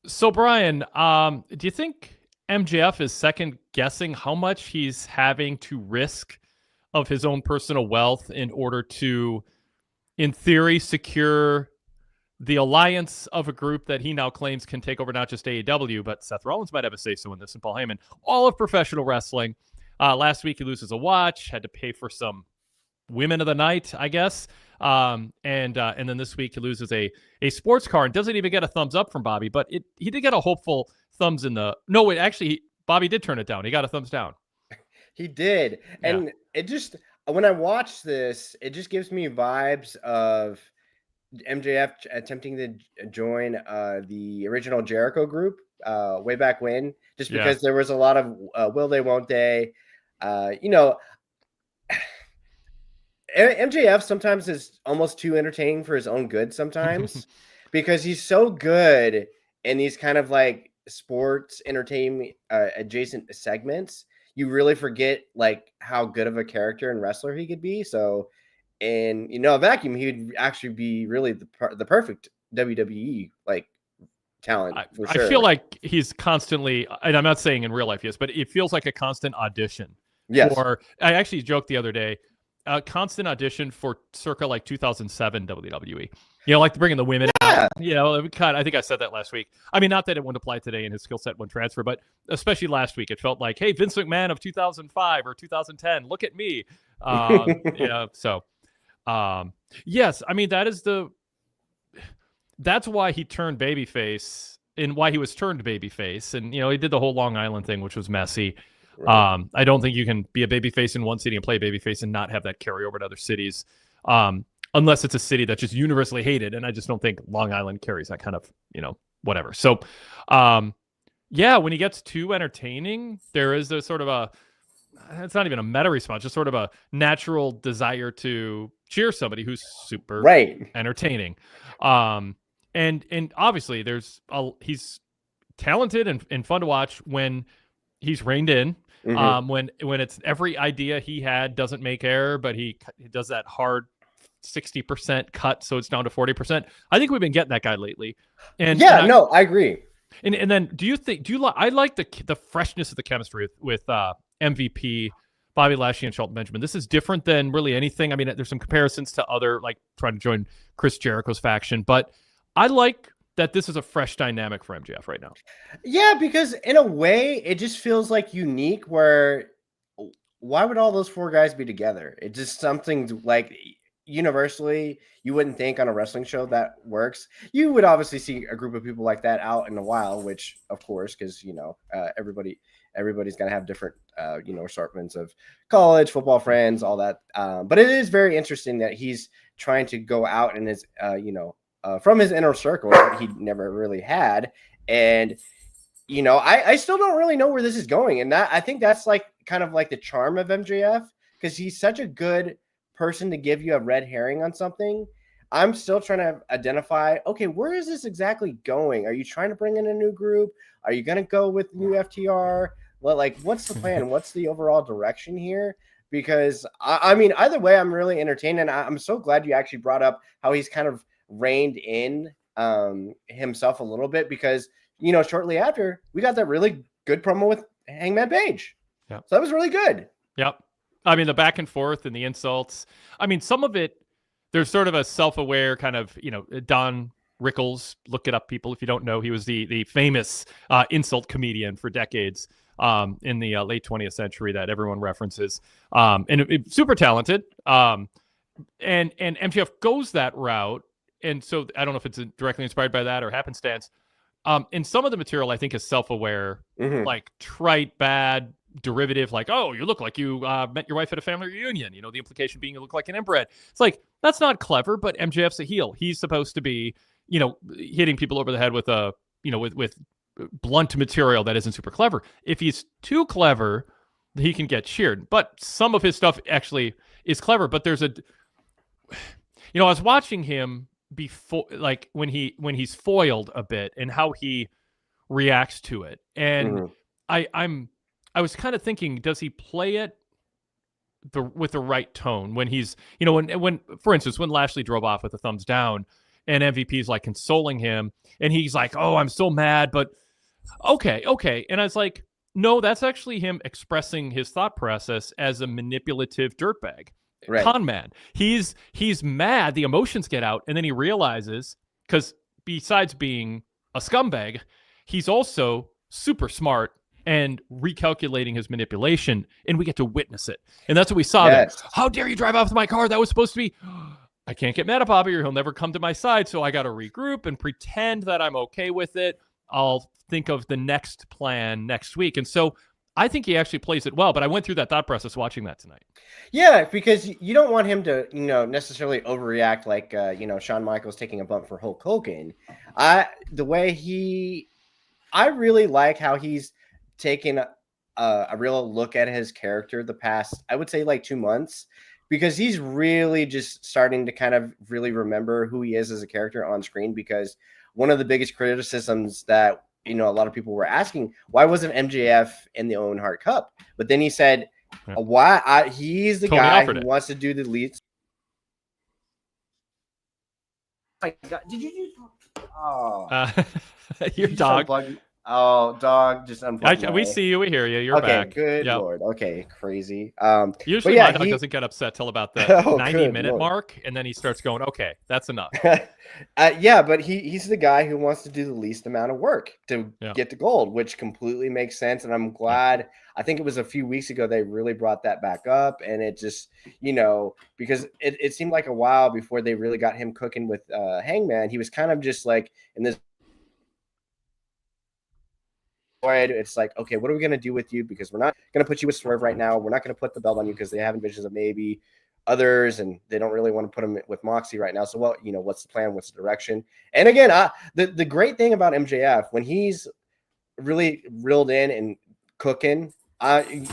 So Brian, do you think MJF is second guessing how much he's having to risk of his own personal wealth in order to, in theory, secure the alliance of a group that he now claims can take over not just AEW, but Seth Rollins might have a say-so in this, and Paul Heyman, all of professional wrestling. Last week he loses a watch, had to pay for some women of the night, I guess. And then this week he loses a sports car and doesn't even get a thumbs up from Bobby, but he did get a hopeful thumbs in the. No, wait, actually, Bobby did turn it down. He got a thumbs down. He did, and it just when I watch this, it just gives me vibes of MJF attempting to join the original Jericho group way back when, just because there was a lot of will they, won't they, MJF sometimes is almost too entertaining for his own good sometimes because he's so good in these kind of like sports entertainment adjacent segments. You really forget like how good of a character and wrestler he could be. So in a vacuum, he would actually be really the perfect WWE like talent. For sure. I feel like he's constantly, and I'm not saying in real life, yes, but it feels like a constant audition. Yes. Or I actually joked the other day, a constant audition for circa like 2007 WWE. Like to bring in the women out. I think I said that last week. I mean, not that it wouldn't apply today and his skill set wouldn't transfer, but especially last week, it felt like, hey, Vince McMahon of 2005 or 2010, look at me. Yes, I mean, that's why he turned babyface and why he was turned babyface. And, he did the whole Long Island thing, which was messy. Right. I don't think you can be a babyface in one city and play babyface and not have that carry over to other cities. Unless it's a city that's just universally hated. And I just don't think Long Island carries that kind of, whatever. So, when he gets too entertaining, there is a sort of it's not even a meta response, just sort of a natural desire to cheer somebody who's super entertaining. And obviously he's talented and fun to watch when he's reined in. Mm-hmm. When it's every idea he had doesn't make error, but he does that hard 60% cut, so it's down to 40%. I think we've been getting that guy lately. And I agree. And then I like the freshness of the chemistry with MVP, Bobby Lashley, and Shelton Benjamin. This is different than really anything. I mean, there's some comparisons to other, like trying to join Chris Jericho's faction, but I like that this is a fresh dynamic for MJF right now. Yeah, because in a way, it just feels like unique where why would all those four guys be together? It's just something like universally you wouldn't think on a wrestling show that works. You would obviously see a group of people like that out in a while, which of course, because everybody's gonna have different assortments of college football friends, all that. But it is very interesting that he's trying to go out and his from his inner circle that he never really had. And, I still don't really know where this is going. And I think that's like kind of like the charm of MJF, because he's such a good person to give you a red herring on something. I'm still trying to identify, okay, where is this exactly going? Are you trying to bring in a new group? Are you going to go with new FTR? Well, like, what's the plan? What's the overall direction here? Because, I mean, either way, I'm really entertained. And I'm so glad you actually brought up how he's kind of reined in himself a little bit, because shortly after we got that really good promo with Hangman Page. So that was really good. Yep. I mean, the back and forth and the insults. I mean, some of it, there's sort of a self-aware kind of, Don Rickles, look it up, people, if you don't know. He was the famous insult comedian for decades in the late 20th century that everyone references. And super talented. And MJF goes that route. And so I don't know if it's directly inspired by that or happenstance. And some of the material, I think, is self-aware, like trite, bad, derivative, like, oh, you look like you met your wife at a family reunion. The implication being you look like an inbred. It's like, that's not clever, but MJF's a heel. He's supposed to be, hitting people over the head with with blunt material that isn't super clever. If he's too clever, he can get cheered. But some of his stuff actually is clever. But there's I was watching him before, like when he's foiled a bit and how he reacts to it, and I was kind of thinking, does he play it with the right tone when he's when for instance when Lashley drove off with a thumbs down, And MVP's like consoling him. And he's like, oh, I'm so mad, but okay. And I was like, no, that's actually him expressing his thought process as a manipulative dirtbag. Right. Con man. He's mad, the emotions get out, and then he realizes, because besides being a scumbag, he's also super smart and recalculating his manipulation, and we get to witness it. And that's what we saw there. How dare you drive off my car? That was supposed to be... I can't get mad at Bobby or he'll never come to my side, so I got to regroup and pretend that I'm okay with it. I'll think of the next plan next week. And so I think he actually plays it well, but I went through that thought process watching that tonight. Yeah, because you don't want him to, necessarily overreact like, Shawn Michaels taking a bump for Hulk Hogan. I really like how he's taken a real look at his character the past, I would say, like 2 months, because he's really just starting to kind of really remember who he is as a character on screen. Because one of the biggest criticisms that, a lot of people were asking, why wasn't MJF in the Owen Hart Cup? But then he said, he's the guy who wants to do the lead. Oh my God, did you just... Oh. Your dog. Oh, dog, just unplugged. We see you, we hear you. You're back. Good Lord. Okay, crazy. Usually my dog doesn't get upset till about the 90-minute mark, and then he starts going, okay, that's enough. But he's the guy who wants to do the least amount of work to get to gold, which completely makes sense. And I'm glad, I think it was a few weeks ago they really brought that back up. And it just, because it seemed like a while before they really got him cooking with Hangman. He was kind of just like in this. It's like, okay, what are we going to do with you? Because we're not going to put you with Swerve right now. We're not going to put the belt on you because they have visions of maybe others, and they don't really want to put him with Moxley right now. So, what's the plan? What's the direction? And again, the great thing about MJF, when he's really reeled in and cooking,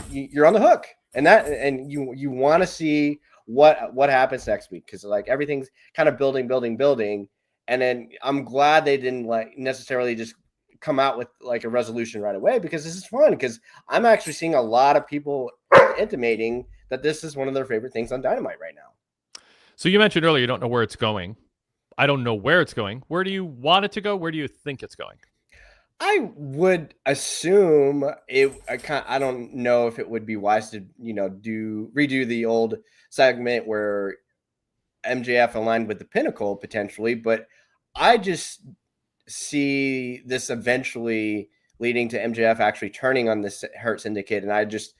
you're on the hook, and you want to see what happens next week, because like everything's kind of building, and then I'm glad they didn't like necessarily just come out with like a resolution right away, because this is fun, because I'm actually seeing a lot of people intimating that this is one of their favorite things on Dynamite right now. So you mentioned earlier you don't know where it's going. I don't know where it's going. Where do you want it to go? Where do you think it's going? I would assume I don't know if it would be wise to redo the old segment where MJF aligned with the Pinnacle potentially, but I just see this eventually leading to MJF actually turning on this Hurt Syndicate, and I just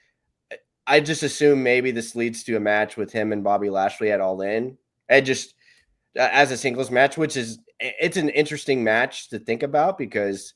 assume maybe this leads to a match with him and Bobby Lashley at All In, and just as a singles match, it's an interesting match to think about, because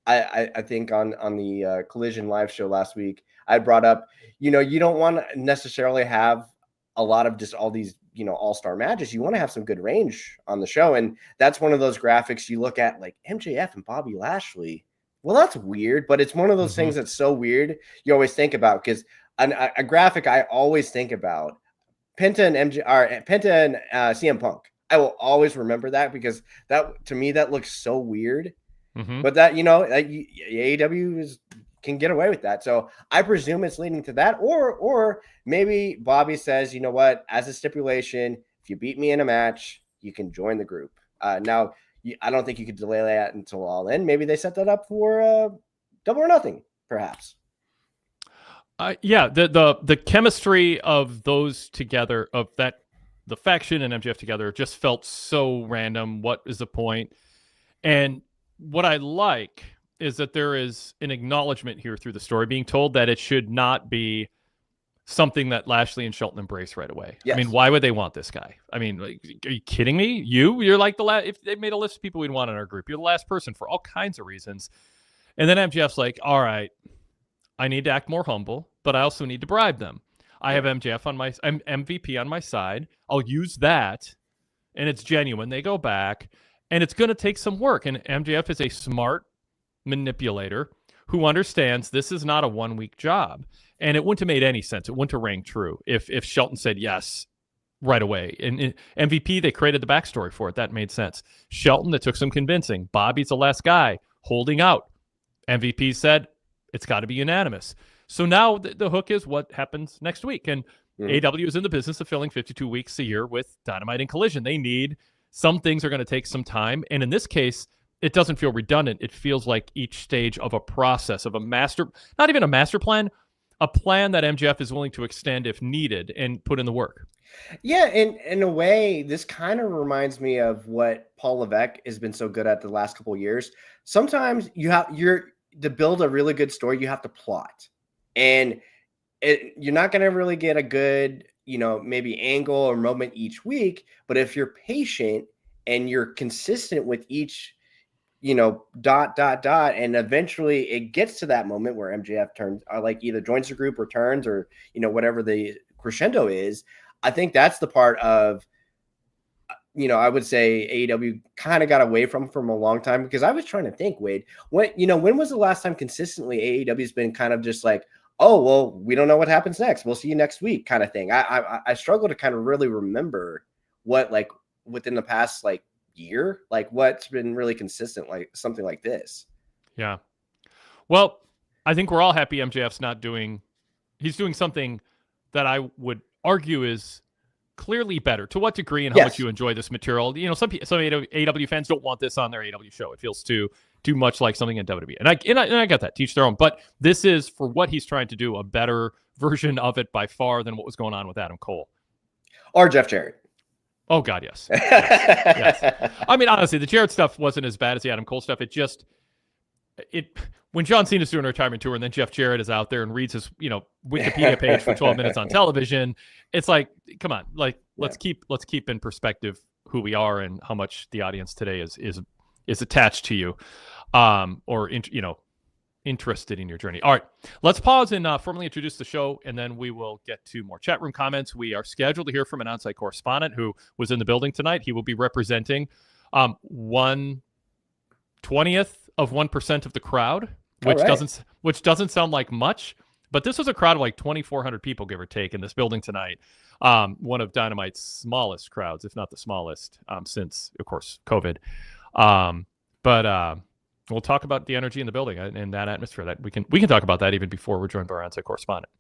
I think on the Collision live show last week I brought up, you don't want to necessarily have a lot of just all these all-star matches. You want to have some good range on the show, and that's one of those graphics you look at, like MJF and Bobby Lashley. Well, that's weird, but it's one of those things that's so weird you always think about, because a graphic I always think about, Penta and CM Punk. I will always remember that, because that, to me, that looks so weird. But that AEW can get away with that. So I presume it's leading to that, or maybe Bobby says, you know what, as a stipulation, if you beat me in a match, you can join the group. Now, I don't think you could delay that until All In. Maybe they set that up for Double or Nothing, perhaps. The chemistry of those together, the faction and MJF together, just felt so random. What is the point? And what I like is that there is an acknowledgement here through the story being told that it should not be something that Lashley and Shelton embrace right away. Yes. I mean, why would they want this guy? I mean, like, are you kidding me? You're like the last. If they made a list of people we'd want in our group, you're the last person for all kinds of reasons. And then MJF's like, all right, I need to act more humble, but I also need to bribe them. I have MJF on my MVP on my side. I'll use that, and it's genuine. They go back, and it's going to take some work. And MJF is a smart manipulator who understands this is not a 1-week job, and it wouldn't have made any sense. It wouldn't have rang true if Shelton said yes right away. And MVP, they created the backstory for it. That made sense. Shelton, that took some convincing. Bobby's the last guy holding out. MVP said it's got to be unanimous. So now the hook is what happens next week. And AEW is in the business of filling 52 weeks a year with Dynamite and Collision. They need some things are going to take some time. And in this case, it doesn't feel redundant. It feels like each stage of a process, of a master, not even a master plan, a plan that MJF is willing to extend if needed and put in the work. Yeah, in a way, this kind of reminds me of what Paul Levesque has been so good at the last couple of years. Sometimes you're to build a really good story, you have to plot. And you're not going to really get a good, maybe angle or moment each week. But if you're patient and you're consistent with each, dot, and eventually it gets to that moment where MJF turns, like either joins the group, returns, or, whatever the crescendo is. I think that's the part of, I would say AEW kind of got away from a long time, because I was trying to think, Wade, when was the last time consistently AEW's been kind of just like, oh, well, we don't know what happens next, we'll see you next week kind of thing. I struggle to kind of really remember what, like, within the past like year, like what's been really consistent, like something like this. Yeah. Well, I think we're all happy MJF's he's doing something that I would argue is clearly better. To what degree and how much you enjoy this material. Some AEW fans don't want this on their AEW show. It feels too much like something in WWE. And I get that. Teach their own. But this is, for what he's trying to do, a better version of it by far than what was going on with Adam Cole. Or Jeff Jarrett. Oh, God, yes. Yes. I mean, honestly, the Jarrett stuff wasn't as bad as the Adam Cole stuff. When John Cena's doing a retirement tour and then Jeff Jarrett is out there and reads his, Wikipedia page for 12 minutes on television, it's like, come on, like, let's keep in perspective who we are and how much the audience today is attached to you, or interested in your journey. All right, let's pause and formally introduce the show, and then we will get to more chat room comments. We are scheduled to hear from an on-site correspondent who was in the building tonight. He will be representing 1/20th of 1% of the crowd, which doesn't sound like much, but this was a crowd of like 2,400 people, give or take, in this building tonight. One of Dynamite's smallest crowds, if not the smallest, since, of course, COVID. But we'll talk about the energy in the building and that atmosphere. That we can talk about that even before we're joined by our on-site correspondent.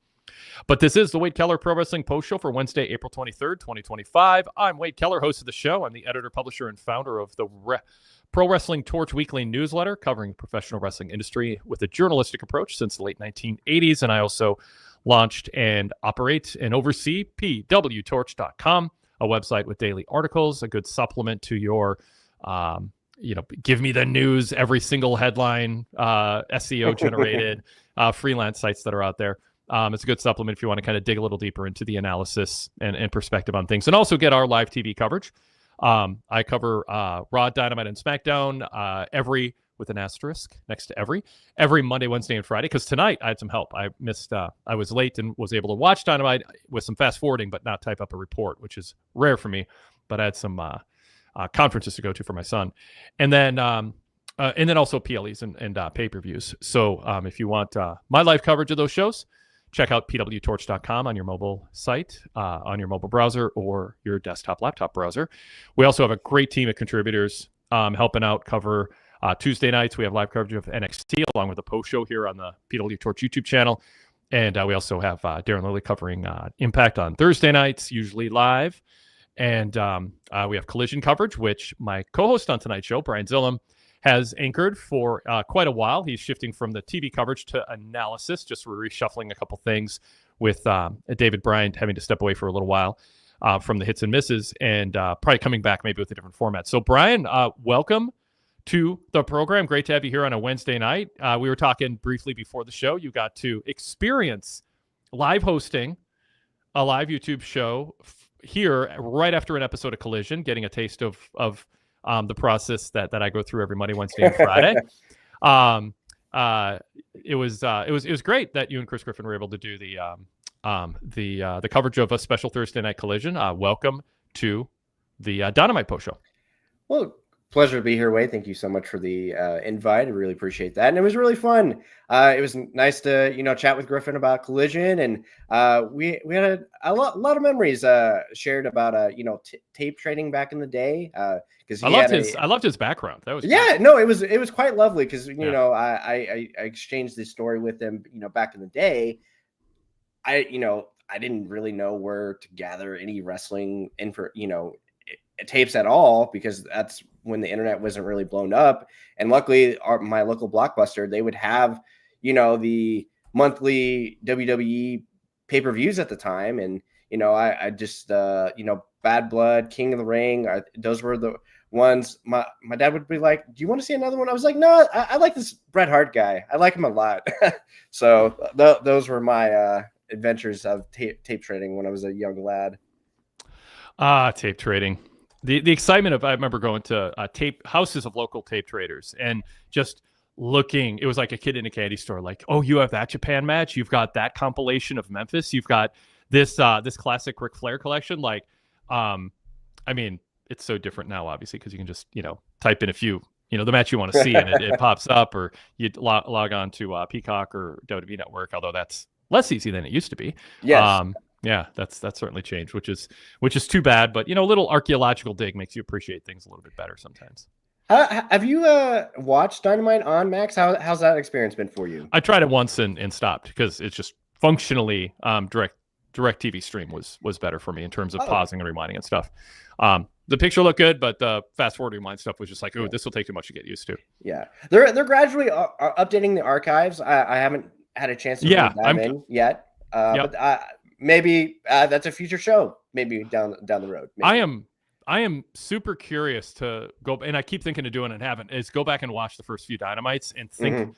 But this is the Wade Keller Pro Wrestling Post Show for Wednesday, April 23rd, 2025. I'm Wade Keller, host of the show. I'm the editor, publisher, and founder of the Pro Wrestling Torch weekly newsletter covering the professional wrestling industry with a journalistic approach since the late 1980s. And I also launched and operate and oversee PWTorch.com, a website with daily articles, a good supplement to your, give me the news, every single headline, SEO generated freelance sites that are out there. It's a good supplement if you want to kind of dig a little deeper into the analysis and perspective on things, and also get our live TV coverage. I cover Raw, Dynamite, and SmackDown every, with an asterisk next to every Monday, Wednesday, and Friday. Because tonight I had some help. I was late and was able to watch Dynamite with some fast forwarding, but not type up a report, which is rare for me. But I had some conferences to go to for my son, and then also PLEs and pay-per-views. So if you want my live coverage of those shows, check out PWTorch.com on your mobile site, on your mobile browser, or your desktop, laptop browser. We also have a great team of contributors helping out cover Tuesday nights. We have live coverage of NXT along with a post show here on the PWTorch YouTube channel. And we also have Darren Lilly covering Impact on Thursday nights, usually live. And we have Collision coverage, which my co-host on tonight's show, Brian Zilem, has anchored for quite a while. He's shifting from the TV coverage to analysis, just reshuffling a couple things with David Bryant having to step away for a little while from the hits and misses, and probably coming back maybe with a different format. So, Brian, welcome to the program. Great to have you here on a Wednesday night. We were talking briefly before the show. You got to experience live hosting a live YouTube show here right after an episode of Collision, getting a taste of the process that I go through every Monday, Wednesday, and Friday. It was great that you and Chris Griffin were able to do the coverage of a special Thursday night Collision. Welcome to the Dynamite post show. Well, pleasure to be here, Wade. Thank you so much for the invite. I really appreciate that, and it was really fun. It was nice to chat with Griffin about Collision, and we had a lot of memories shared about tape trading back in the day. Because I loved his background. That was great. No, it was quite lovely because I exchanged this story with him back in the day. I didn't really know where to gather any wrestling info tapes at all, because that's when the internet wasn't really blown up. And luckily, my local Blockbuster, they would have, the monthly WWE pay-per-views at the time. And, I just, Bad Blood, King of the Ring, those were the ones. My dad would be like, do you want to see another one? I was like, no, I like this Bret Hart guy. I like him a lot. So those were my adventures of tape trading when I was a young lad. Tape trading. The excitement of, I remember going to tape houses of local tape traders and just looking. It was like a kid in a candy store. Like, oh, you have that Japan match. You've got that compilation of Memphis. You've got this classic Ric Flair collection. Like, I mean, it's so different now, obviously, because you can just type in a few the match you want to see and it pops up, or you log on to Peacock or WWE Network. Although that's less easy than it used to be. Yes. Yeah, that's certainly changed, which is too bad. But a little archaeological dig makes you appreciate things a little bit better sometimes. Have you watched Dynamite on Max? How's that experience been for you? I tried it once and stopped because it's just functionally direct TV stream was better for me in terms of pausing and rewinding and stuff. The picture looked good, but the fast forward rewind stuff was just like, oh, this will take too much to get used to. Yeah, they're gradually updating the archives. I haven't had a chance to dive in yet, but maybe that's a future show. Maybe down the road. Maybe. I am super curious to go, and I keep thinking of doing it and haven't, is go back and watch the first few Dynamites and think. Mm-hmm.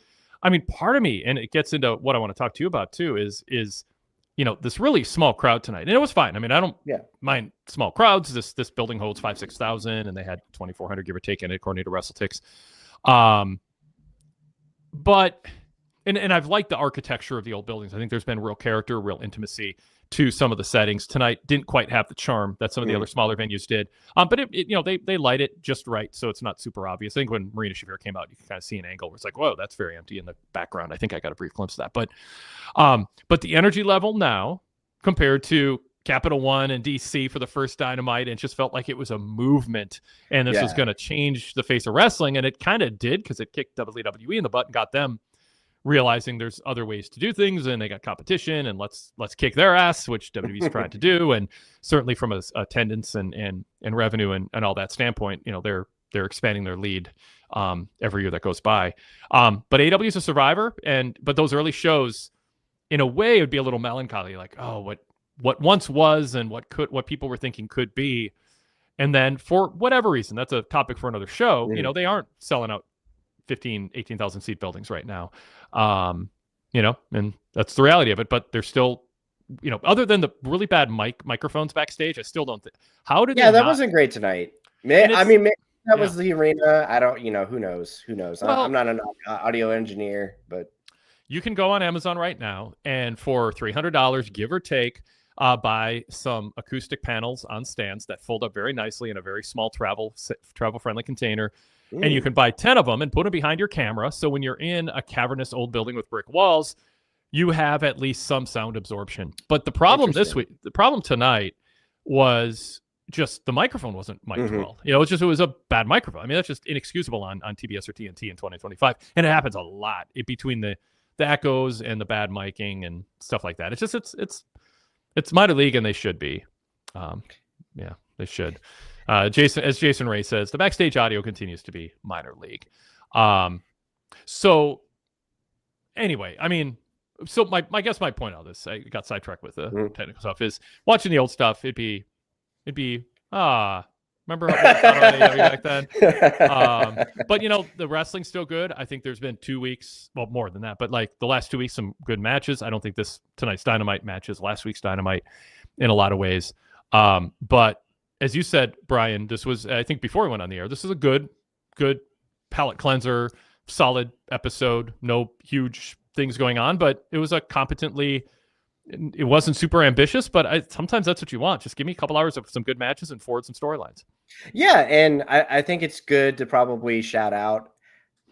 I mean, part of me, and it gets into what I want to talk to you about too, is this really small crowd tonight, and it was fine. I mean, I don't mind small crowds. This building holds 5,000-6,000, and they had 2,400 give or take in it, according to WrestleTix. But I've liked the architecture of the old buildings. I think there's been real character, real intimacy to some of the settings. Tonight didn't quite have the charm that some of the other smaller venues did. But they light it just right, so it's not super obvious. I think when Marina Shafir came out, you can kind of see an angle where it's like, whoa, that's very empty in the background. I think I got a brief glimpse of that. But the energy level now compared to Capital One and DC for the first Dynamite, it just felt like it was a movement, and this was going to change the face of wrestling, and it kind of did, because it kicked WWE in the butt and got them realizing there's other ways to do things, and they got competition, and let's kick their ass, which WWE's trying to do. And certainly from a attendance and revenue and all that standpoint, they're expanding their lead every year that goes by. But AEW is a survivor, but those early shows, in a way, it would be a little melancholy, like, oh, what once was and what people were thinking could be. And then for whatever reason, that's a topic for another show, they aren't selling out 18,000 seat buildings right now. And that's the reality of it, but they're still, other than the really bad microphones backstage, I still don't think, how did that wasn't great tonight. I mean, that was the arena. I don't, who knows? Well, I'm not an audio engineer, but you can go on Amazon right now and for $300, give or take, buy some acoustic panels on stands that fold up very nicely in a very small travel friendly container. And you can buy 10 of them and put them behind your camera. So when you're in a cavernous old building with brick walls, you have at least some sound absorption. But the problem tonight was just the microphone wasn't mic'd well. It was a bad microphone. I mean, that's just inexcusable on TBS or TNT in 2025. And it happens a lot between the echoes and the bad miking and stuff like that. It's just, it's minor league, and they should be. They should. Jason Ray says, the backstage audio continues to be minor league. So anyway, I mean, so my point on this, I got sidetracked with the technical stuff, is watching the old stuff. It'd be remember how we thought about AEW back then? But the wrestling's still good. I think there's been 2 weeks, well, more than that, but like the last 2 weeks, some good matches. I don't think tonight's Dynamite matches last week's Dynamite in a lot of ways. But as you said, Brian, this was, I think before we went on the air, this is a good palate cleanser, solid episode. No huge things going on, but it was it wasn't super ambitious, but sometimes that's what you want. Just give me a couple hours of some good matches and forward some storylines. Yeah, and I think it's good to probably shout out.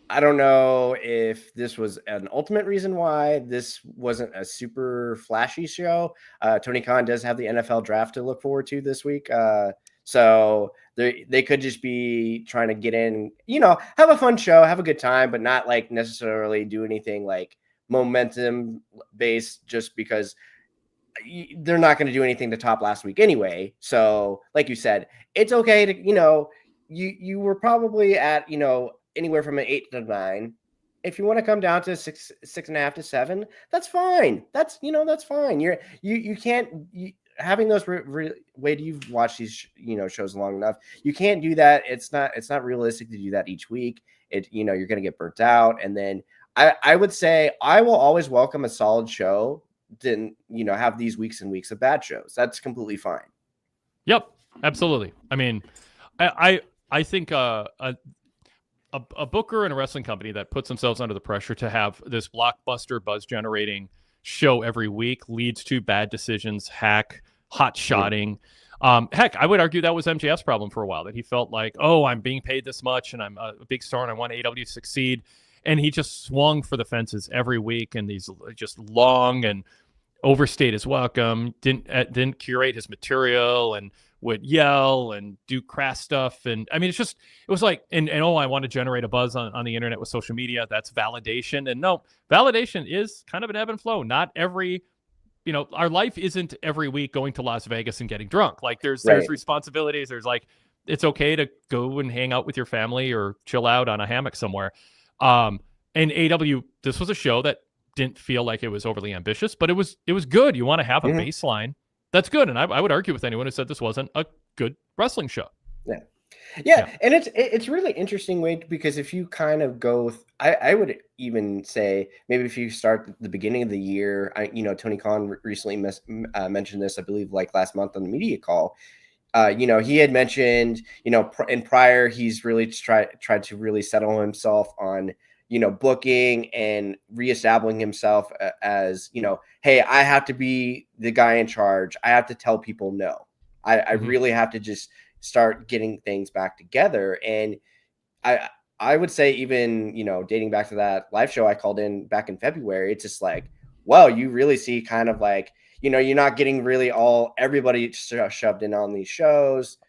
I don't know if this was an ultimate reason why this wasn't a super flashy show. Tony Khan does have the NFL draft to look forward to this week. So they could just be trying to get in, have a fun show, have a good time, but not like necessarily do anything like momentum based, just because they're not going to do anything to top last week anyway. So, like you said, it's okay to, you were probably at, anywhere from an 8 to 9. If you want to come down to 6.5 to 7, that's fine. That's fine. You can't, having those way you've watched these, shows long enough. You can't do that. It's not realistic to do that each week. You're going to get burnt out. And then I would say I will always welcome a solid show. Didn't have these weeks and weeks of bad shows. That's completely fine. Yep, absolutely. I mean, I think a booker and a wrestling company that puts themselves under the pressure to have this blockbuster buzz generating show every week leads to bad decisions, hot shotting. Heck, I would argue that was MJF's problem for a while, that he felt like, oh, I'm being paid this much and I'm a big star and I want AEW to succeed. And he just swung for the fences every week, and these just long and overstayed his welcome, didn't curate his material, and would yell and do crass stuff. And I mean, it was like, and oh, I want to generate a buzz on the internet with social media. That's validation. And no, validation is kind of an ebb and flow. Not every, our life isn't every week going to Las Vegas and getting drunk. Like there's responsibilities. There's like, it's okay to go and hang out with your family or chill out on a hammock somewhere. And AEW, this was a show that didn't feel like it was overly ambitious, but it was good. You want to have a baseline that's good. And I would argue with anyone who said this wasn't a good wrestling show. Yeah. And it's really interesting, Wade, because if you kind of go, I would even say maybe if you start at the beginning of the year, Tony Khan recently mentioned this, I believe, like last month on the media call. He had mentioned, in prior, he's really tried to really settle himself on, booking and reestablishing himself as, hey, I have to be the guy in charge. I have to tell people no. I really have to just start getting things back together. And I would say even, dating back to that live show I called in back in February, it's just like, well, you really see kind of like, you're not getting really everybody shoved in on these shows.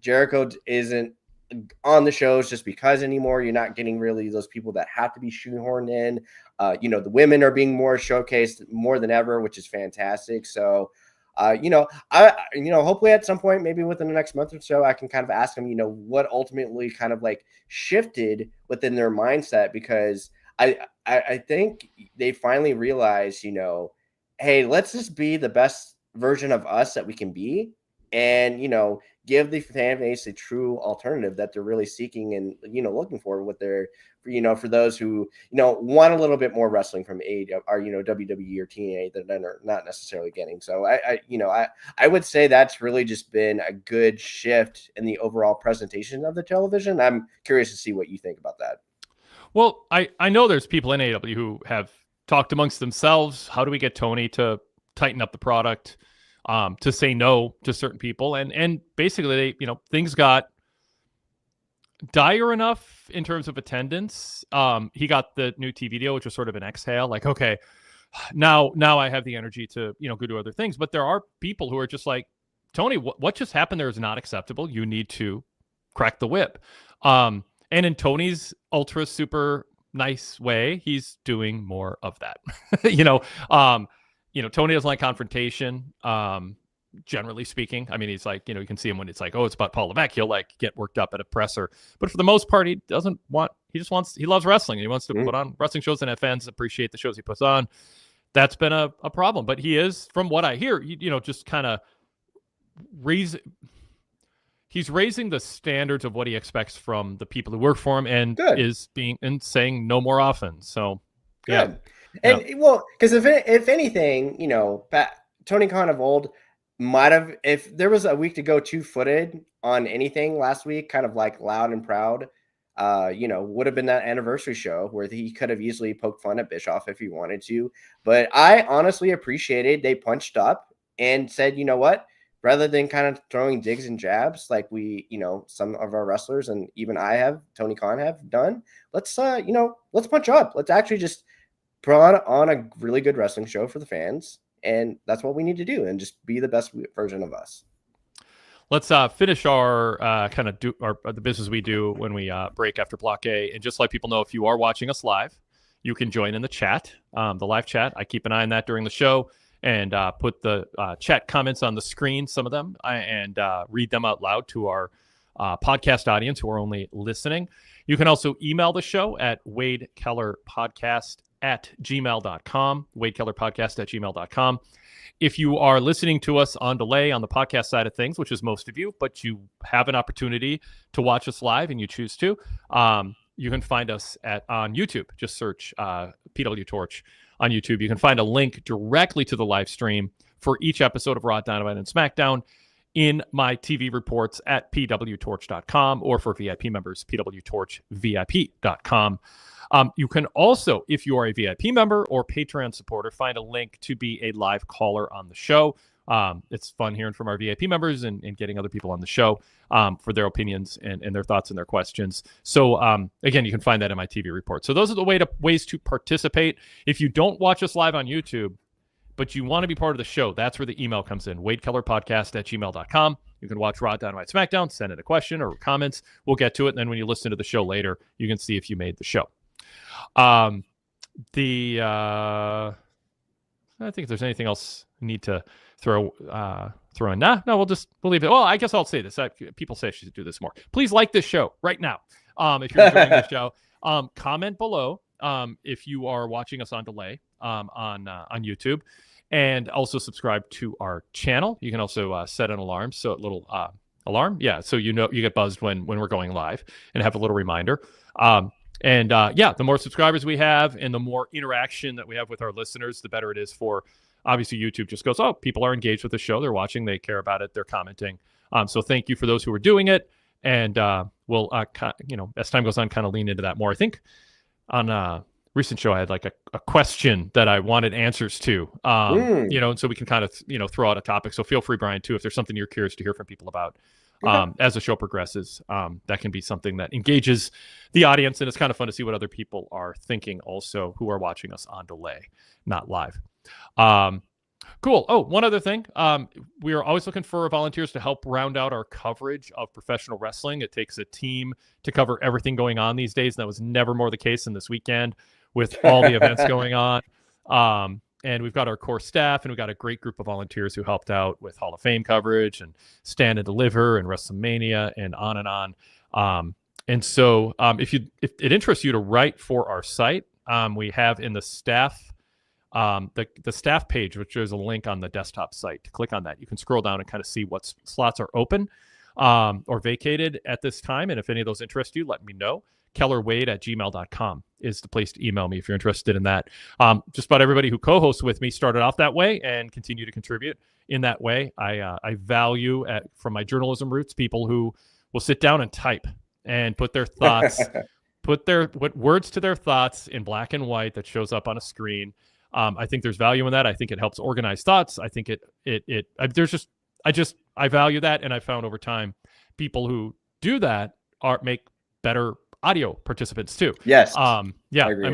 Jericho isn't on the shows just because anymore. You're not getting really those people that have to be shoehorned in. The women are being more showcased more than ever, which is fantastic. So, hopefully at some point, maybe within the next month or so, I can kind of ask them, what ultimately kind of like shifted within their mindset, because I think they finally realized, hey, let's just be the best version of us that we can be, and, give the fan base a true alternative that they're really seeking and, looking for what they're, for those who, want a little bit more wrestling from AEW or, WWE or TNA that they're not necessarily getting. So I would say that's really just been a good shift in the overall presentation of the television. I'm curious to see what you think about that. Well, I know there's people in AEW who have talked amongst themselves. How do we get Tony to tighten up the product, to say no to certain people? And basically, things got dire enough in terms of attendance. He got the new TV deal, which was sort of an exhale. Like, okay, now I have the energy to, go do other things. But there are people who are just like, Tony, what just happened there is not acceptable. You need to crack the whip. And in Tony's ultra super nice way, he's doing more of that. Tony doesn't like confrontation, generally speaking. I mean, he's like, you can see him when it's like, oh, it's about Paul Levesque. He'll like get worked up at a presser. But for the most part, he loves wrestling. And he wants to put on wrestling shows and have fans appreciate the shows he puts on. That's been a problem. But he is, from what I hear, just kind of he's raising the standards of what he expects from the people who work for him, and is saying no more often. So, good. And well, because if anything, Tony Khan of old might have, if there was a week to go 2-footed on anything last week, kind of like Loud and Proud, would have been that anniversary show where he could have easily poked fun at Bischoff if he wanted to. But I honestly appreciated they punched up and said, you know what, rather than kind of throwing digs and jabs like we, some of our wrestlers and even Tony Khan have done, let's punch up. Let's actually just put on a really good wrestling show for the fans. And that's what we need to do, and just be the best version of us. Let's finish our kind of the business we do when we break after Block A. And just let people know, if you are watching us live, you can join in the chat, the live chat. I keep an eye on that during the show. and put the chat comments on the screen, some of them, and read them out loud to our podcast audience who are only listening. You can also email the show at wadekellerpodcast@gmail.com, wadekellerpodcast@gmail.com. If you are listening to us on delay on the podcast side of things, which is most of you, but you have an opportunity to watch us live and you choose to, you can find us on YouTube. Just search PWTorch on YouTube. You can find a link directly to the live stream for each episode of Raw, Dynamite, and SmackDown in my TV reports at PWTorch.com, or for VIP members, PWTorchVIP.com. You can also, if you are a VIP member or Patreon supporter, find a link to be a live caller on the show. It's fun hearing from our VIP members and getting other people on the show for their opinions and their thoughts and their questions. So again, you can find that in my TV report. So those are the ways to participate. If you don't watch us live on YouTube, but you want to be part of the show, that's where the email comes in, wadekellerpodcast@gmail.com. You can watch Raw, Dynamite, SmackDown, send in a question or comments. We'll get to it. And then when you listen to the show later, you can see if you made the show. I think if there's anything else we need to throw in. No, we'll leave it. Well, I guess I'll say this. People say I should do this more. Please like this show right now. If you're enjoying the show, comment below if you are watching us on delay on YouTube, and also subscribe to our channel. You can also set an alarm, so a little alarm, so you get buzzed when we're going live, and have a little reminder. The more subscribers we have and the more interaction that we have with our listeners, the better it is for, obviously, YouTube just goes, oh, people are engaged with the show. They're watching. They care about it. They're commenting. So thank you for those who are doing it. And we'll, as time goes on, kind of lean into that more. I think on a recent show, I had like a question that I wanted answers to, and so we can kind of, throw out a topic. So feel free, Brian, too, if there's something you're curious to hear from people about. As the show progresses, that can be something that engages the audience, and it's kind of fun to see what other people are thinking also who are watching us on delay, not live. Cool. Oh, one other thing. We are always looking for volunteers to help round out our coverage of professional wrestling. It takes a team to cover everything going on these days, and that was never more the case than this weekend with all the events going on. And we've got our core staff, and we've got a great group of volunteers who helped out with Hall of Fame coverage and Stand and Deliver and WrestleMania and on and on. And so if it interests you to write for our site, we have in the staff, the staff page, which there's a link on the desktop site. To click on that, you can scroll down and kind of see what slots are open or vacated at this time. And if any of those interest you, let me know. kellerwade@gmail.com is the place to email me if you're interested in that. Just about everybody who co-hosts with me started off that way and continue to contribute in that way. I value, from my journalism roots, people who will sit down and type and put their thoughts, put words to their thoughts in black and white that shows up on a screen. I think there's value in that. I think it helps organize thoughts. I think I value that, and I found over time people who do that make better audio participants too. Yes. I mean,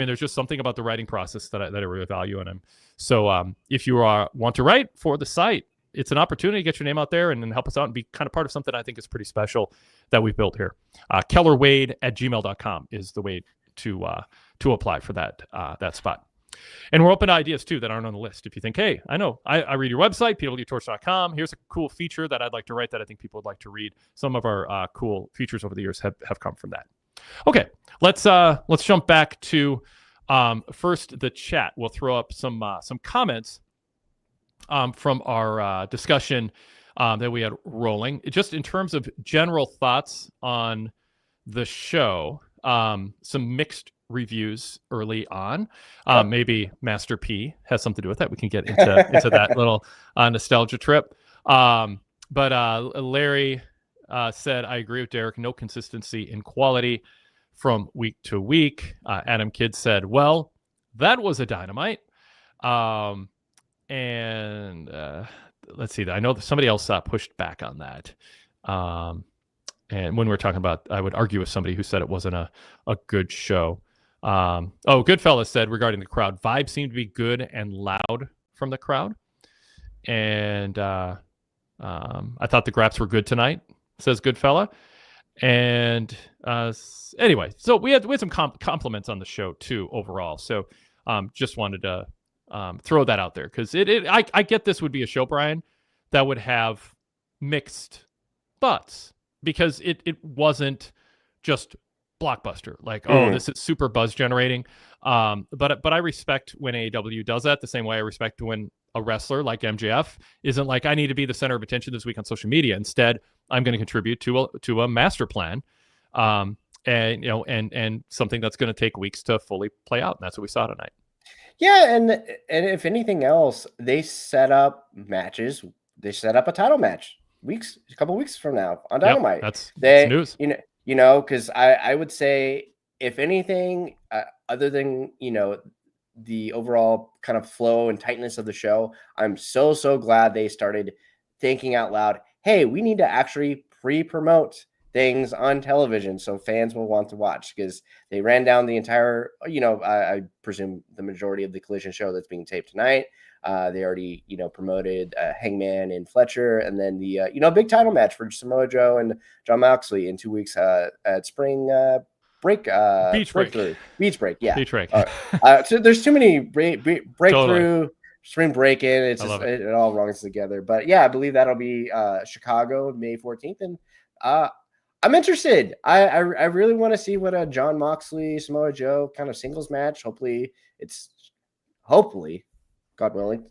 there's just something about the writing process that I really value in them. So if you want to write for the site, it's an opportunity to get your name out there and help us out and be kind of part of something I think is pretty special that we've built here. kellerwade@gmail.com is the way to apply for that spot. And we're open to ideas too that aren't on the list. If you think, hey, I know I read your website, PWTorch.com. Here's a cool feature that I'd like to write that I think people would like to read. Some of our cool features over the years have come from that. Okay, let's jump back to first the chat. We'll throw up some comments from our discussion that we had rolling. Just in terms of general thoughts on the show, some mixed reviews early on. Maybe Master P has something to do with that. We can get into that little nostalgia trip. But Larry said, I agree with Derek. No consistency in quality from week to week. Adam Kidd said, well, that was a Dynamite. And let's see. I know that somebody else pushed back on that. And when we're talking about, I would argue with somebody who said it wasn't a good show. Goodfellas said regarding the crowd, vibes seemed to be good and loud from the crowd. And I thought the graps were good tonight, says Goodfella. And anyway, so we had some compliments on the show too overall. So just wanted to throw that out there because I get this would be a show, Brian, that would have mixed thoughts because it wasn't just blockbuster like this is super buzz generating. But I respect when AEW does that the same way I respect when a wrestler like MJF isn't like, I need to be the center of attention this week on social media. Instead, I'm going to contribute to a master plan, and something that's going to take weeks to fully play out. And that's what we saw tonight. Yeah, and if anything else, they set up matches. They set up a title match a couple weeks from now on Dynamite. That's news. Because I would say, if anything, other than the overall kind of flow and tightness of the show, I'm so glad they started thinking out loud. Hey, we need to actually pre-promote things on television so fans will want to watch, because they ran down the entire, I presume the majority of the Collision show that's being taped tonight. They already, promoted Hangman and Fletcher, and then the, big title match for Samoa Joe and John Moxley in 2 weeks at Spring Break. Beach Break. Yeah. Beach Break. So there's too many breakthrough, Totally. Spring Break-in. It's just, it all runs together. But yeah, I believe that'll be Chicago, May 14th. And I'm interested. I really want to see what a John Moxley, Samoa Joe kind of singles match. Hopefully, God willing,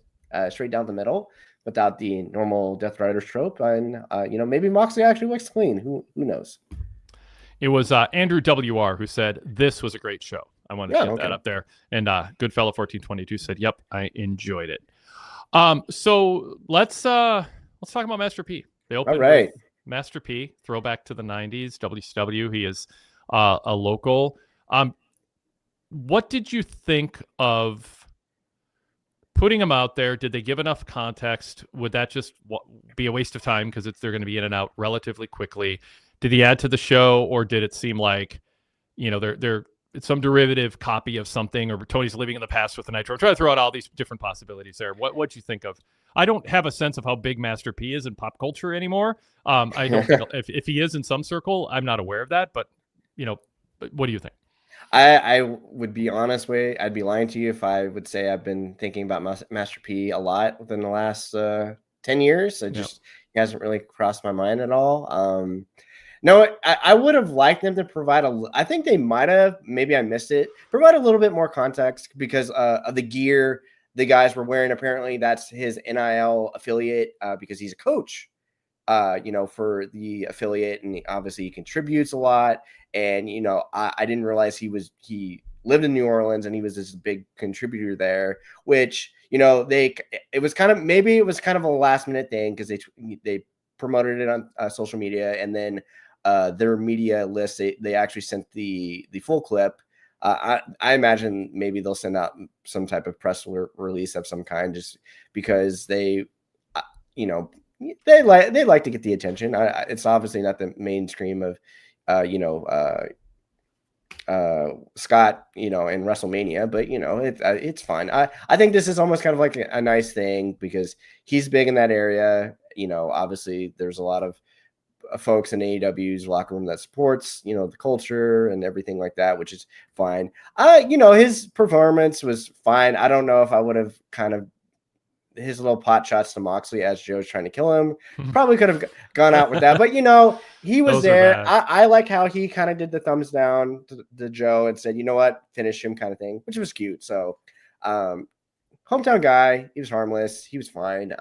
straight down the middle without the normal Death Riders trope. And, maybe Moxley actually works clean. Who knows? It was Andrew WR who said, this was a great show. I wanted to get that up there. And Goodfellow 1422 said, yep, I enjoyed it. So let's talk about Master P. They opened with Master P, throwback to the 90s, WCW. He is a local. What did you think of putting him out there? Did they give enough context? Would that just be a waste of time because they're going to be in and out relatively quickly? Did he add to the show, or did it seem like, they're some derivative copy of something, or Tony's living in the past with the Nitro? I'm trying to throw out all these different possibilities there. What'd you think of? I don't have a sense of how big Master P is in pop culture anymore. I don't think if he is in some circle, I'm not aware of that. But what do you think? I would be honest, Wade. I'd be lying to you if I would say I've been thinking about Master P a lot within the last 10 years. He hasn't really crossed my mind at all. No, I would have liked them to provide I think they might have, maybe I missed it, provide a little bit more context because of the gear the guys were wearing. Apparently that's his NIL affiliate because he's a coach, for the affiliate, and obviously he contributes a lot. And, I didn't realize he lived in New Orleans and he was this big contributor there, which, it was kind of a last minute thing because they promoted it on social media, and then their media list, they actually sent the full clip. I imagine maybe they'll send out some type of press release of some kind, just because they like to get the attention. It's obviously not the mainstream of Scott, in WrestleMania, but it's fine. I think this is almost kind of like a nice thing because he's big in that area. Obviously there's a lot of folks in AEW's locker room that supports, the culture and everything like that, which is fine. His performance was fine. I don't know if I would have his little pot shots to Moxley as Joe's trying to kill him. Probably could have gone out with that, but he was there. I like how he kind of did the thumbs down to Joe and said, you know what, finish him kind of thing, which was cute. So, hometown guy, he was harmless. He was fine.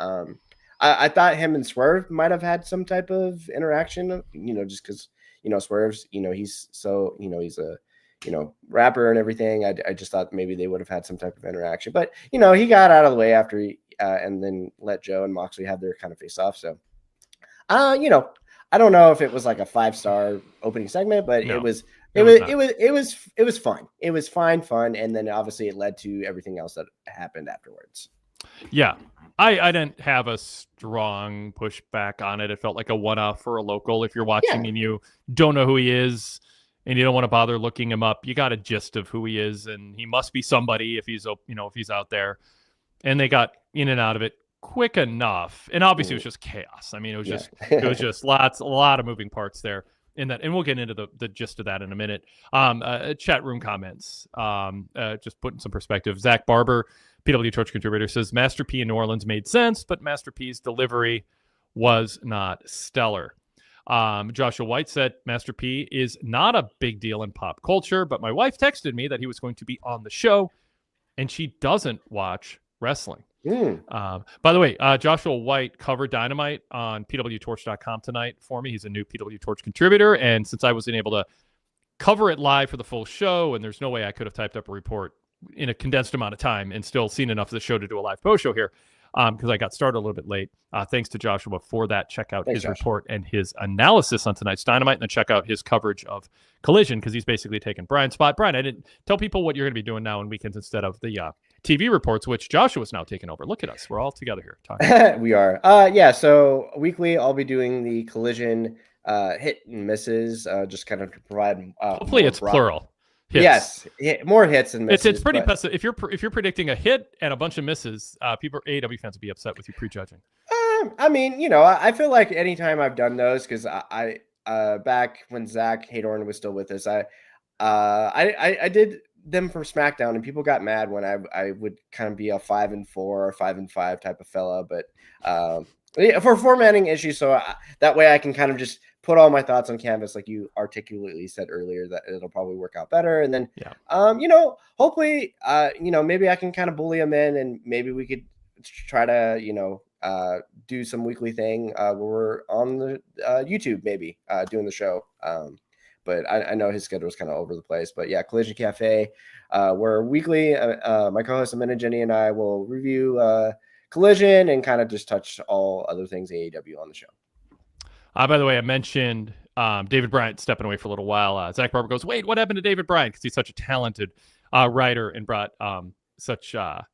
I thought him and Swerve might have had some type of interaction, just because, Swerve's, he's so, he's a, rapper and everything. I just thought maybe they would have had some type of interaction, but, he got out of the way after he, and then let Joe and Moxley have their kind of face off. So, I don't know if it was like a 5-star opening segment, but it was fun. It was fun. And then obviously it led to everything else that happened afterwards. Yeah. I didn't have a strong pushback on it. It felt like a one-off for a local. If you're watching and you don't know who he is and you don't want to bother looking him up, you got a gist of who he is, and he must be somebody if he's out there. And they got in and out of it quick enough. And obviously it was just chaos. I mean, it was just a lot of moving parts there in that. And we'll get into the gist of that in a minute. Chat room comments, just putting some perspective. Zach Barber PWTorch contributor, says Master P in New Orleans made sense, but Master P's delivery was not stellar. Joshua White said Master P is not a big deal in pop culture, but my wife texted me that he was going to be on the show, and she doesn't watch wrestling. By the way, Joshua White covered Dynamite on PWTorch.com tonight for me. He's a new PWTorch contributor, and since I wasn't able to cover it live for the full show, and there's no way I could have typed up a report in a condensed amount of time and still seen enough of the show to do a live post show here, because I got started a little bit late. Thanks to Joshua for that. Check out his report and his analysis on tonight's Dynamite, and then check out his coverage of Collision, because he's basically taken Brian's spot. Brian, I didn't tell people what you're going to be doing now on weekends instead of the TV reports, which Joshua's now taking over. Look at us. We're all together here talking. We are. Yeah, so weekly I'll be doing the Collision hit and misses, just kind of to provide hopefully it's plural. Hits. Yes, more hits and misses. It's pretty pessimistic. If you're predicting a hit and a bunch of misses, people, AEW fans, would be upset with you prejudging. I mean, I feel like anytime I've done those, because I back when Zach Haydorn was still with us, I did them from SmackDown, and people got mad when I would kind of be a 5-4 or 5-5 type of fella, but for formatting issues, so that way I can kind of just put all my thoughts on canvas, like you articulately said earlier, that it'll probably work out better. And then, hopefully, maybe I can kind of bully them in, and maybe we could try to, do some weekly thing where we're on the YouTube, maybe doing the show. But I know his schedule is kind of over the place. But yeah, Collision Cafe, where weekly, my co-host Amanda, Jenny, and I will review Collision and kind of just touch all other things AEW on the show. By the way, I mentioned David Bryant stepping away for a little while. Zach Barber goes, wait, what happened to David Bryant? Because he's such a talented writer and brought such a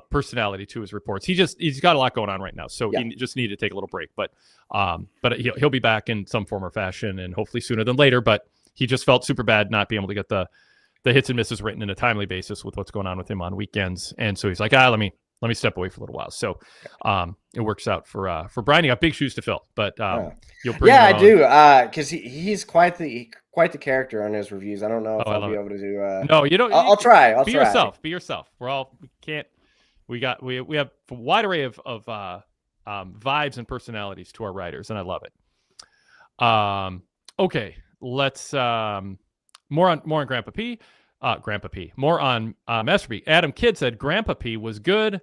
personality to his reports. He's got a lot going on right now, so he just needed to take a little break. But he'll be back in some form or fashion, and hopefully sooner than later. But he just felt super bad not being able to get the hits and misses written in a timely basis with what's going on with him on weekends, and so he's like, let me step away for a little while. So it works out for Brian. You got big shoes to fill, but you'll bring I do, because he's quite the character on his reviews. I don't know if I'll be able to do. No, you don't. I'll try. I'll be try. Yourself. Be yourself. We have a wide array of vibes and personalities to our writers, and I love it. Okay, let's more on Grandpa P. More on Master P. Adam Kidd said Grandpa P was good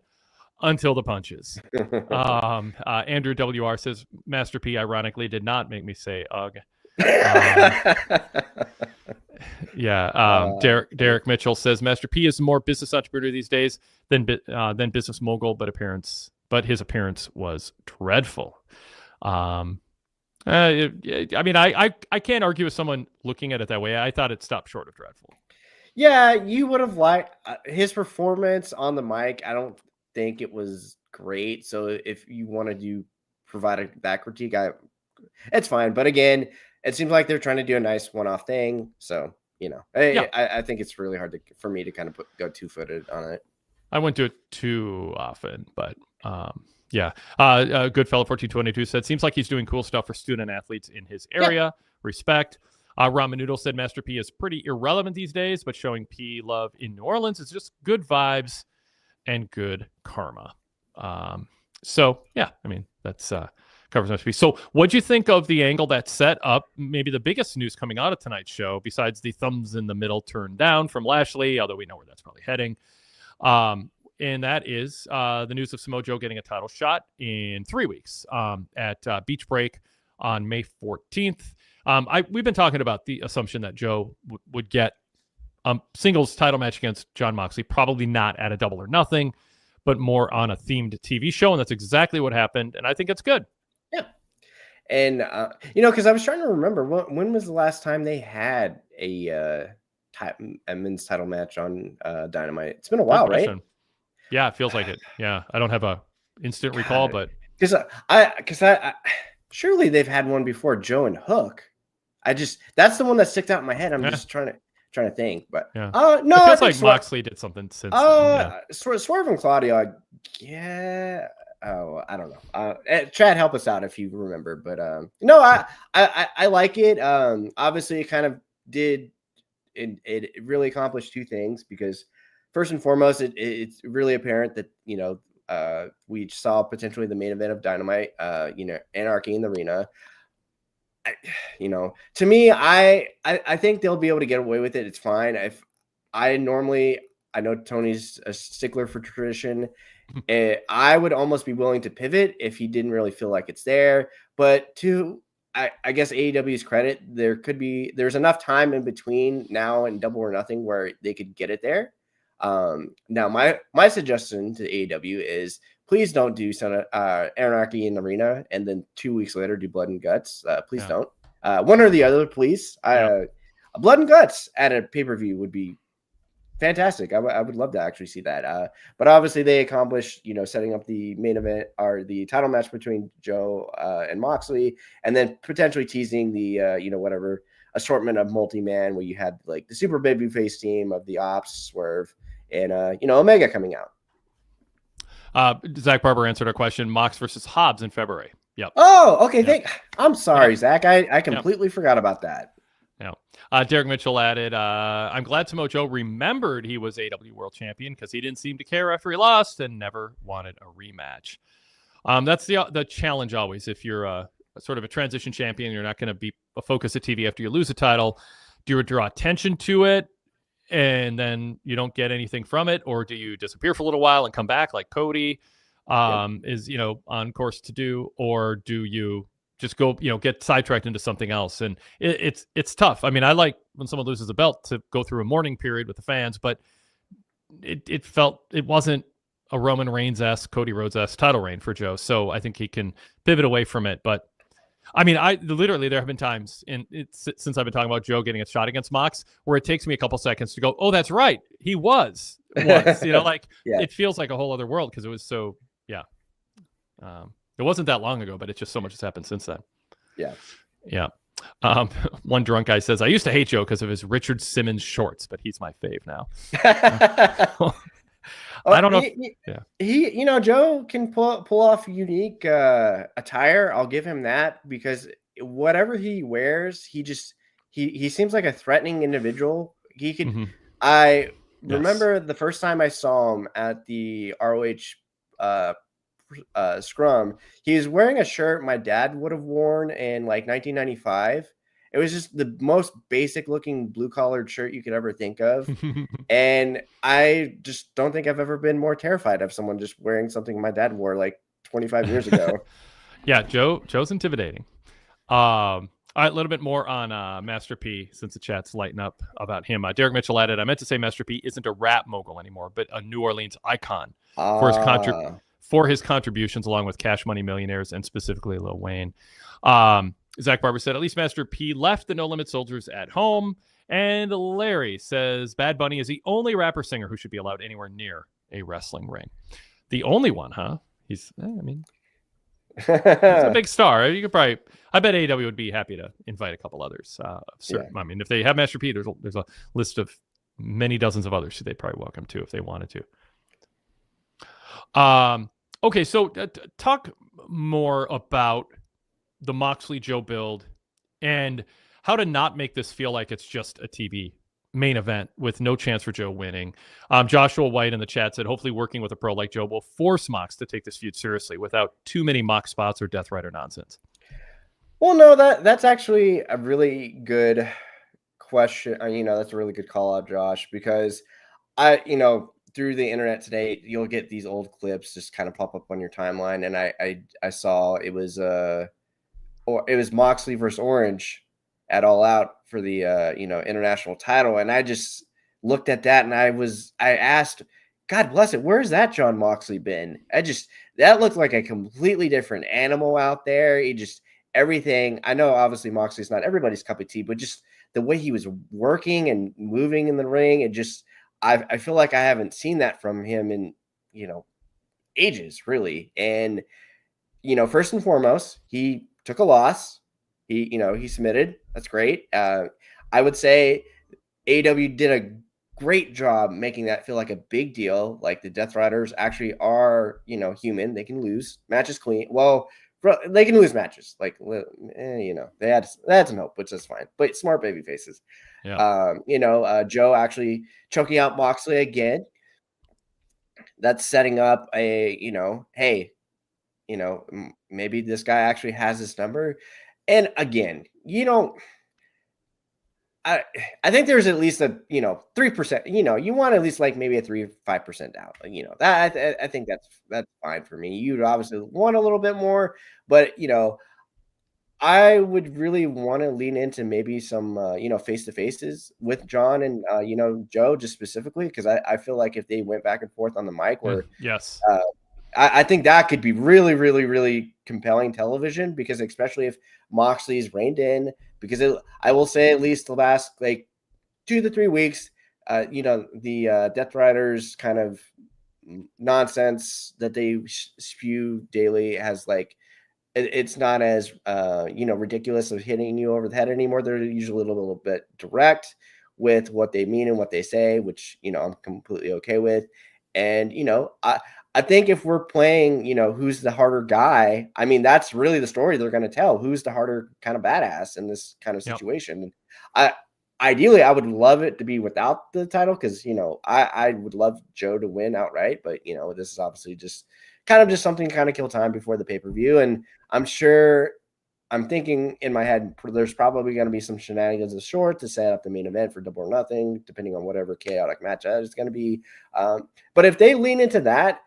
until the punches. Andrew WR says Master P ironically did not make me say ugh. Derek Mitchell says Master P is more business entrepreneur these days than business mogul, but his appearance was dreadful. I mean, I can't argue with someone looking at it that way. I thought it stopped short of dreadful. Yeah, you would have liked his performance on the mic. I don't think it was great. So if you wanted to provide that critique, it's fine. But again, it seems like they're trying to do a nice one-off thing. So, I think it's really hard for me to kind of go two-footed on it. I wouldn't do it too often, but Goodfellow 1422 said, seems like he's doing cool stuff for student athletes in his area. Yeah. Respect. Ramen Noodle said Master P is pretty irrelevant these days, but showing P love in New Orleans is just good vibes and good karma. That's covers Master P. So what'd you think of the angle that set up maybe the biggest news coming out of tonight's show, besides the thumbs in the middle turned down from Lashley, although we know where that's probably heading. And that is the news of Samoa Joe getting a title shot in 3 weeks at Beach Break on May 14th. We've been talking about the assumption that Joe would get singles title match against Jon Moxley, probably not at a Double or Nothing, but more on a themed TV show, and that's exactly what happened, and I think it's good. Yeah. And, because I was trying to remember, when was the last time they had a men's title match on Dynamite? It's been a while, right? Yeah, it feels like it. Yeah, I don't have a instant recall, but... Because I surely they've had one before, Joe and Hook. That's the one that sticks out in my head. I'm just trying to think, but no, it feels like Moxley did something since. Swerve and Claudio, yeah. Oh, I don't know. Chad, help us out if you remember, but no, I like it. Obviously, it kind of did. It really accomplished two things, because first and foremost, it's really apparent that, we saw potentially the main event of Dynamite, Anarchy in the Arena. To me, I think they'll be able to get away with it. It's fine. I know Tony's a stickler for tradition. I would almost be willing to pivot if he didn't really feel like it's there. But I guess AEW's credit, there's enough time in between now and Double or Nothing where they could get it there. Now my suggestion to AEW is please don't do Anarchy in Arena and then 2 weeks later do Blood and Guts. Please don't. One or the other, please. Blood and Guts at a pay-per-view would be fantastic. I would love to actually see that. But obviously they accomplished, setting up the main event or the title match between Joe and Moxley, and then potentially teasing the, whatever assortment of multi-man where you had like the super babyface team of the Ops, Swerve, and, Omega coming out. Zach Barber answered our question. Mox versus Hobbs in February. Yep. Oh, okay. Yep. I'm sorry, Zach. I completely forgot about that. Yeah. Derek Mitchell added, I'm glad Samoa Joe remembered he was AEW World Champion because he didn't seem to care after he lost and never wanted a rematch. That's the challenge always. If you're sort of a transition champion, you're not going to be a focus of TV after you lose a title. Do you draw attention to it and then you don't get anything from it? Or do you disappear for a little while and come back like Cody is, on course to do? Or do you just go, get sidetracked into something else? And it's tough. I mean, I like when someone loses a belt to go through a mourning period with the fans, but it wasn't a Roman Reigns-esque, Cody Rhodes-esque title reign for Joe. So I think he can pivot away from it. But I mean, there have been times since I've been talking about Joe getting a shot against Mox where it takes me a couple seconds to go, oh, that's right. He was, It feels like a whole other world because it was so, it wasn't that long ago, but it's just so much has happened since then. Yeah. Yeah. One drunk guy says, I used to hate Joe because of his Richard Simmons shorts, but he's my fave now. I don't know. He Joe can pull off unique attire. I'll give him that because whatever he wears, he seems like a threatening individual. He could. Mm-hmm. I remember the first time I saw him at the ROH Scrum. He was wearing a shirt my dad would have worn in like 1995. It was just the most basic looking blue collared shirt you could ever think of. And I just don't think I've ever been more terrified of someone just wearing something my dad wore like 25 years ago. Yeah, Joe's intimidating. All right, a little bit more on Master P since the chat's lighting up about him. Derek Mitchell added, I meant to say Master P isn't a rap mogul anymore, but a New Orleans icon for his contributions along with Cash Money Millionaires and specifically Lil Wayne. Zach Barber said, at least Master P left the No Limit Soldiers at home. And Larry says, Bad Bunny is the only rapper-singer who should be allowed anywhere near a wrestling ring. The only one, huh? He's a big star. You could probably, I bet AEW would be happy to invite a couple others. I mean, if they have Master P, there's a list of many dozens of others who they'd probably welcome to if they wanted to. Okay, so talk more about the Moxley Joe build and how to not make this feel like it's just a TV main event with no chance for Joe winning. Joshua White in the chat said, hopefully working with a pro like Joe will force Mox to take this feud seriously without too many Mox spots or Death Rider nonsense. Well, no, that's actually a really good question. That's a really good call out, Josh, because through the internet today, you'll get these old clips just kind of pop up on your timeline. And I saw it was Moxley versus Orange at All Out for the international title, and I just looked at that and I asked, God bless it, where's that John Moxley been? That looked like a completely different animal out there. Everything. I know obviously Moxley's not everybody's cup of tea, but just the way he was working and moving in the ring, I feel like I haven't seen that from him in ages, really. And first and foremost, he took a loss. He submitted. That's great. I would say AEW did a great job making that feel like a big deal. Like the Death Riders actually are, human. They can lose matches clean. Well, they can lose matches. Like, they had some hope, which is fine. But smart baby faces. Yeah. Joe actually choking out Moxley again. that's setting up a, hey, maybe this guy actually has this number. And again, I I think there's at least a 3%. You want at least like maybe a 3-5% down. That I think that's fine for me. You'd obviously want a little bit more, but I would really want to lean into maybe some face to faces with John and Joe just specifically because I feel like if they went back and forth on the mic, where yes. I think that could be really, really, really compelling television because especially if Moxley's reined in, because I will say at least the last like 2 to 3 weeks, the Death Riders kind of nonsense that they spew daily has like it's not as ridiculous of hitting you over the head anymore. They're usually a little bit direct with what they mean and what they say, which I'm completely okay with. And I think if we're playing, who's the harder guy, I mean, that's really the story they're going to tell. Who's the harder kind of badass in this kind of situation? Ideally, I would love it to be without the title because, I would love Joe to win outright. But, this is obviously just something to kind of kill time before the pay-per-view. And I'm thinking in my head, there's probably going to be some shenanigans of short to set up the main event for Double or Nothing, depending on whatever chaotic match that is going to be. But if they lean into that,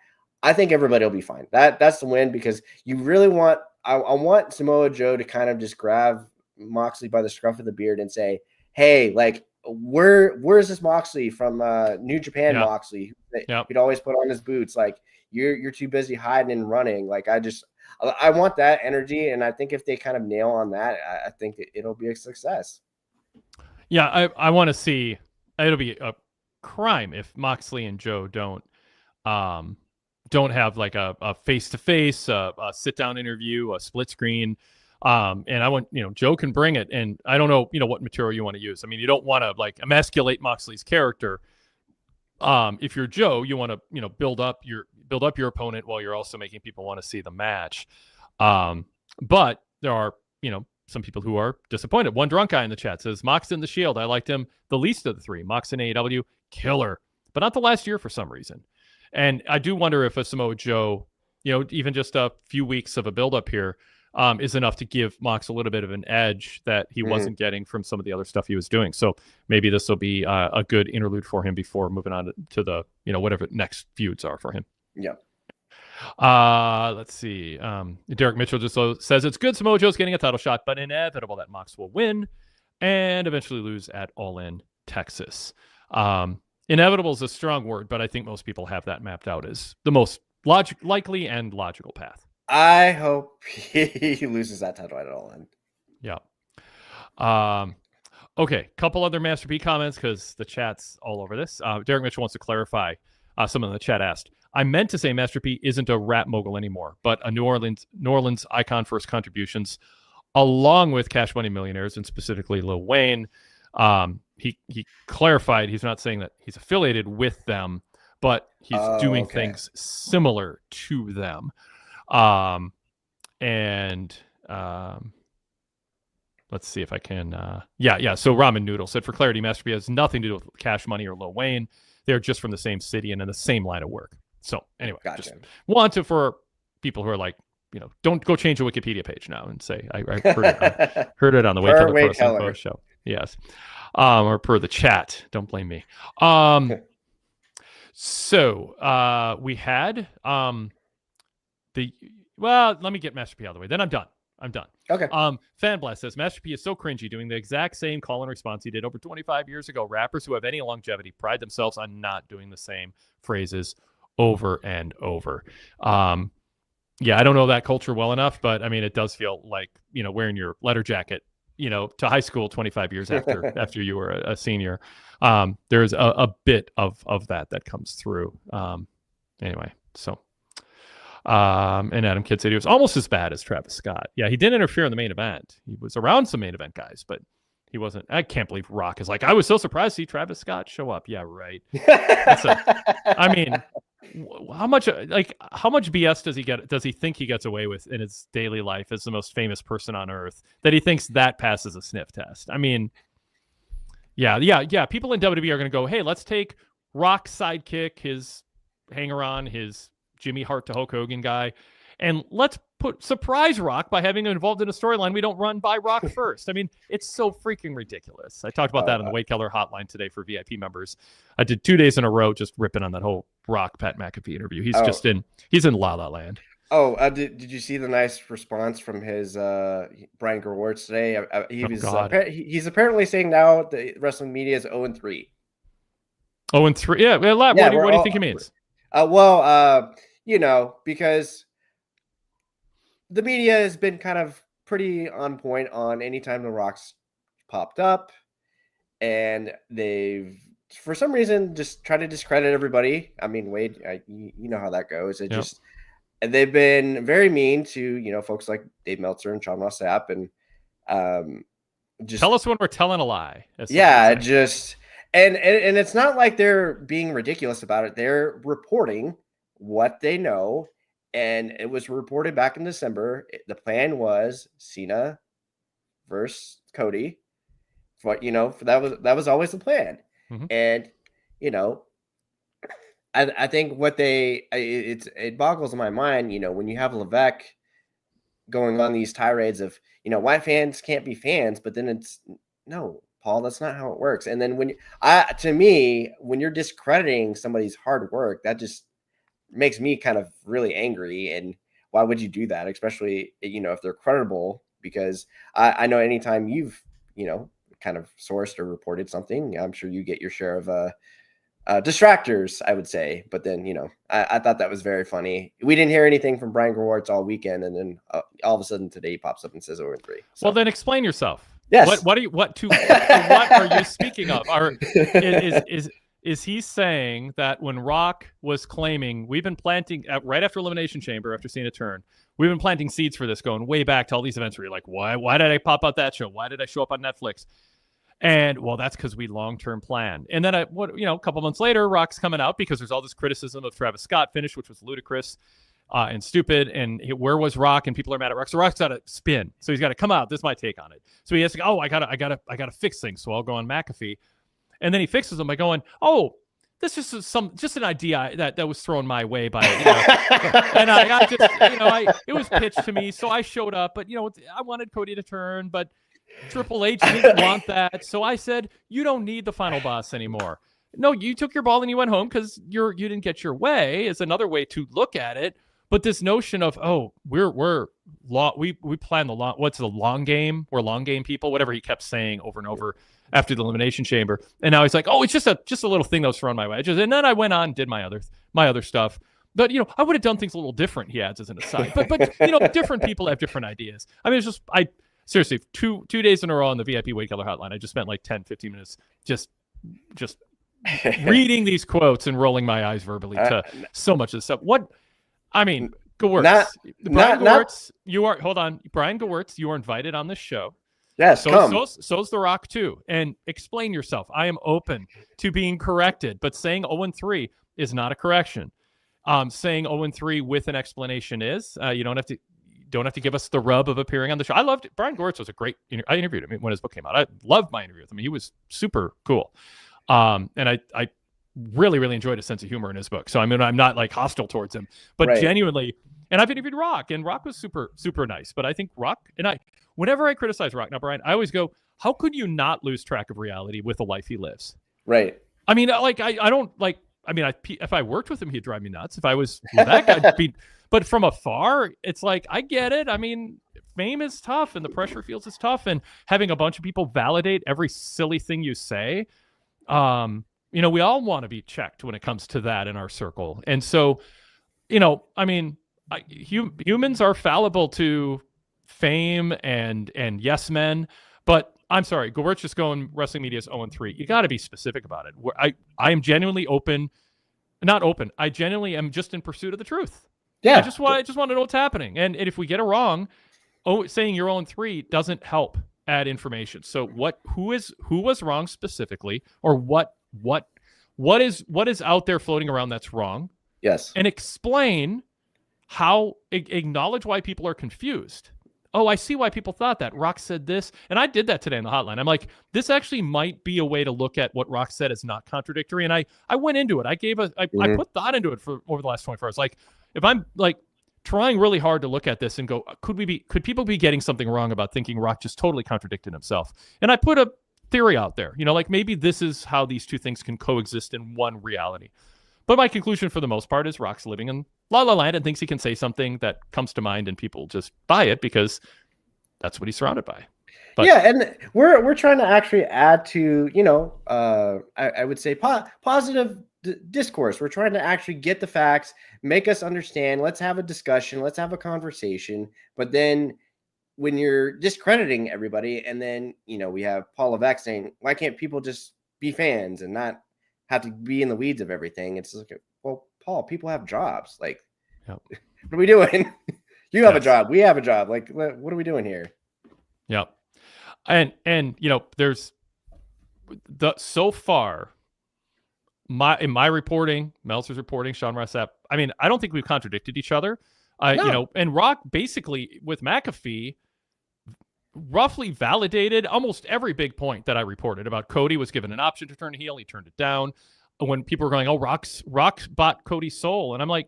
I think everybody will be fine. That's the win because you really want I want Samoa Joe to kind of just grab Moxley by the scruff of the beard and say, hey, like, where's this Moxley from New Japan Moxley? He'd always put on his boots. Like, you're too busy hiding and running. Like, I want that energy. And I think if they kind of nail on that, I think it'll be a success. Yeah, I want to see. It'll be a crime if Moxley and Joe don't have like a face-to-face, a sit-down interview, a split screen. And I want, Joe can bring it. And I don't know, what material you want to use. I mean, you don't want to like emasculate Moxley's character. If you're Joe, you want to, build up your opponent while you're also making people want to see the match. But there are, some people who are disappointed. One drunk guy in the chat says, Mox in the Shield. I liked him the least of the three. Mox in AEW, killer. But not the last year for some reason. And I do wonder if a Samoa Joe, even just a few weeks of a build-up here is enough to give Mox a little bit of an edge that he wasn't getting from some of the other stuff he was doing. So maybe this will be a good interlude for him before moving on to the, whatever next feuds are for him. Yeah. Let's see. Derek Mitchell just says it's good Samoa Joe's getting a title shot, but inevitable that Mox will win and eventually lose at All In Texas. Inevitable is a strong word, but I think most people have that mapped out as the most likely and logical path. I hope he loses that title at All In. Yeah. Okay, couple other Master P comments because the chat's all over this. Derek Mitchell wants to clarify. Someone in the chat asked, I meant to say Master P isn't a rap mogul anymore, but a New Orleans icon for his contributions, along with Cash Money Millionaires and specifically Lil Wayne. He clarified he's not saying that he's affiliated with them, but he's doing things similar to them. Let's see if I can. So Ramen Noodle said, for clarity, Master P has nothing to do with Cash Money or Lil Wayne. They're just from the same city and in the same line of work. So anyway, just want to, for people who are like, don't go change the Wikipedia page now and say, I heard it on the Wade Keller show. Yes. Or per the chat. Don't blame me. So we had let me get Master P out of the way. Then I'm done. Okay. Fan Blast says Master P is so cringy doing the exact same call and response he did over 25 years ago. Rappers who have any longevity pride themselves on not doing the same phrases over and over. I don't know that culture well enough, but I mean, it does feel like, wearing your letter jacket, to high school 25 years after you were a senior. There's a bit of that comes through. Anyway, so. And Adam Kidd said he was almost as bad as Travis Scott. Yeah, he didn't interfere in the main event. He was around some main event guys, but he wasn't. I can't believe Rock is like, I was so surprised to see Travis Scott show up. Yeah, right. I mean, how much BS does he think he gets away with in his daily life as the most famous person on earth that he thinks that passes a sniff test? I mean, yeah. People in WWE are going to go, hey, let's take Rock's sidekick, his hanger-on, his Jimmy Hart to Hulk Hogan guy, and let's surprise Rock by having him involved in a storyline we don't run by Rock first. I mean, it's so freaking ridiculous. I talked about that on the Wade Keller hotline today for VIP members. I did 2 days in a row just ripping on that whole Rock Pat McAfee interview. He's he's in La La Land. Oh, did you see the nice response from his Brian Gewirtz today? He's apparently saying now the wrestling media is 0-3. 0-3. Yeah. What do you think he means? Because the media has been kind of pretty on point on anytime the Rock's popped up, and they've, for some reason, just tried to discredit everybody. I mean, Wade, you know how that goes. And they've been very mean to, folks like Dave Meltzer and Sean Ross Sapp, and just tell us when we're telling a lie. And it's not like they're being ridiculous about it. They're reporting what they know. And it was reported back in December. The plan was Cena versus Cody. That was always the plan. Mm-hmm. And I think it boggles my mind. When you have Levesque going on these tirades of why fans can't be fans, but then it's no, Paul, that's not how it works. And then when you're discrediting somebody's hard work, that just makes me kind of really angry. And why would you do that, especially if they're credible? Because I know anytime you've kind of sourced or reported something, I'm sure you get your share of distractors, I would say. But then I thought that was very funny. We didn't hear anything from Brian Gewirtz all weekend, and then all of a sudden today he pops up and says 0-3. So. Well, then explain yourself. Yes. What are you speaking of? Is he saying that when Rock was claiming we've been planting right after Elimination Chamber, after seeing a turn, we've been planting seeds for this going way back to all these events where you're like, why did I pop out that show? Why did I show up on Netflix? And well, that's because we long-term plan. And then a couple months later, Rock's coming out because there's all this criticism of Travis Scott finish, which was ludicrous and stupid. And where was Rock? And people are mad at Rock. So Rock's got to spin. So he's got to come out. This is my take on it. So he has to go, I gotta fix things. So I'll go on McAfee. And then he fixes them by going, this is just an idea that was thrown my way by, and it was pitched to me, so I showed up. But I wanted Cody to turn, but Triple H didn't want that, so I said, you don't need the final boss anymore. No, you took your ball and you went home because you didn't get your way. Is another way to look at it. But this notion of we plan the long, what's the long game? We're long game people. Whatever he kept saying over and over after the Elimination Chamber, and now he's like, it's just a little thing that was thrown my way. And then I went on and did my other stuff. But I would have done things a little different. He adds as an aside. But different people have different ideas. I mean, it's just seriously 2 days in a row on the VIP Wade Keller hotline. I just spent like 10-15 minutes just reading these quotes and rolling my eyes verbally to so much of this stuff. Gewirtz. Brian Gewirtz, Brian Gewirtz, you are invited on this show. Yes, so's The Rock too. And explain yourself. I am open to being corrected, but saying 0-3 is not a correction. Saying 0-3 with an explanation is. You don't have to give us the rub of appearing on the show. I loved it. Brian Gewirtz was a great. I interviewed him when his book came out. I loved my interview with him. He was super cool. And I really, really enjoyed his sense of humor in his book. So I mean, I'm not like hostile towards him, but genuinely. And I've interviewed Rock, and Rock was super, super nice. But I think Rock whenever I criticize Rock, now Brian, I always go, how could you not lose track of reality with the life he lives? Right. I mean, I don't like. I mean, if I worked with him, he'd drive me nuts. If I was that guy, I'd be. But from afar, it's like, I get it. I mean, fame is tough, and the pressure feels is tough, and having a bunch of people validate every silly thing you say. We all want to be checked when it comes to that in our circle. And so, I mean, humans are fallible to fame and yes men, but I'm sorry, Gewirtz just going wrestling media is 0-3. You got to be specific about it. I am genuinely not open. I genuinely am just in pursuit of the truth. Yeah. I just want to know what's happening. And if we get it wrong, saying you're 0-3 doesn't help add information. So who was wrong specifically, or what is out there floating around that's wrong? Yes. And explain how, acknowledge why people are confused. oh, I see why people thought that. Rock said this. And I did that today in the hotline. I'm like, this actually might be a way to look at what Rock said as not contradictory. And I went into it. I put thought into it for over the last 24 hours. Like, if I'm like trying really hard to look at this and go, could people be getting something wrong about thinking Rock just totally contradicted himself? And I put a theory out there, like maybe this is how these two things can coexist in one reality. But my conclusion for the most part is Rock's living in La La Land and thinks he can say something that comes to mind and people just buy it because that's what he's surrounded by. But, yeah, and we're trying to actually add to, I would say positive discourse. We're trying to actually get the facts, make us understand. Let's have a discussion. Let's have a conversation. But then when you're discrediting everybody, and then, we have Paul Levesque saying, why can't people just be fans and not have to be in the weeds of everything? It's like, well, Paul, people have jobs. Like, yep. What are we doing? You have a job. We have a job. Like, what are we doing here? Yep. And there's so far in my reporting, Meltzer's reporting, Sean Rossap, I mean, I don't think we've contradicted each other. No. And Rock basically with McAfee roughly validated almost every big point that I reported about. Cody was given an option to turn heel. He turned it down. When people were going, oh, Rock bought Cody's soul. And I'm like,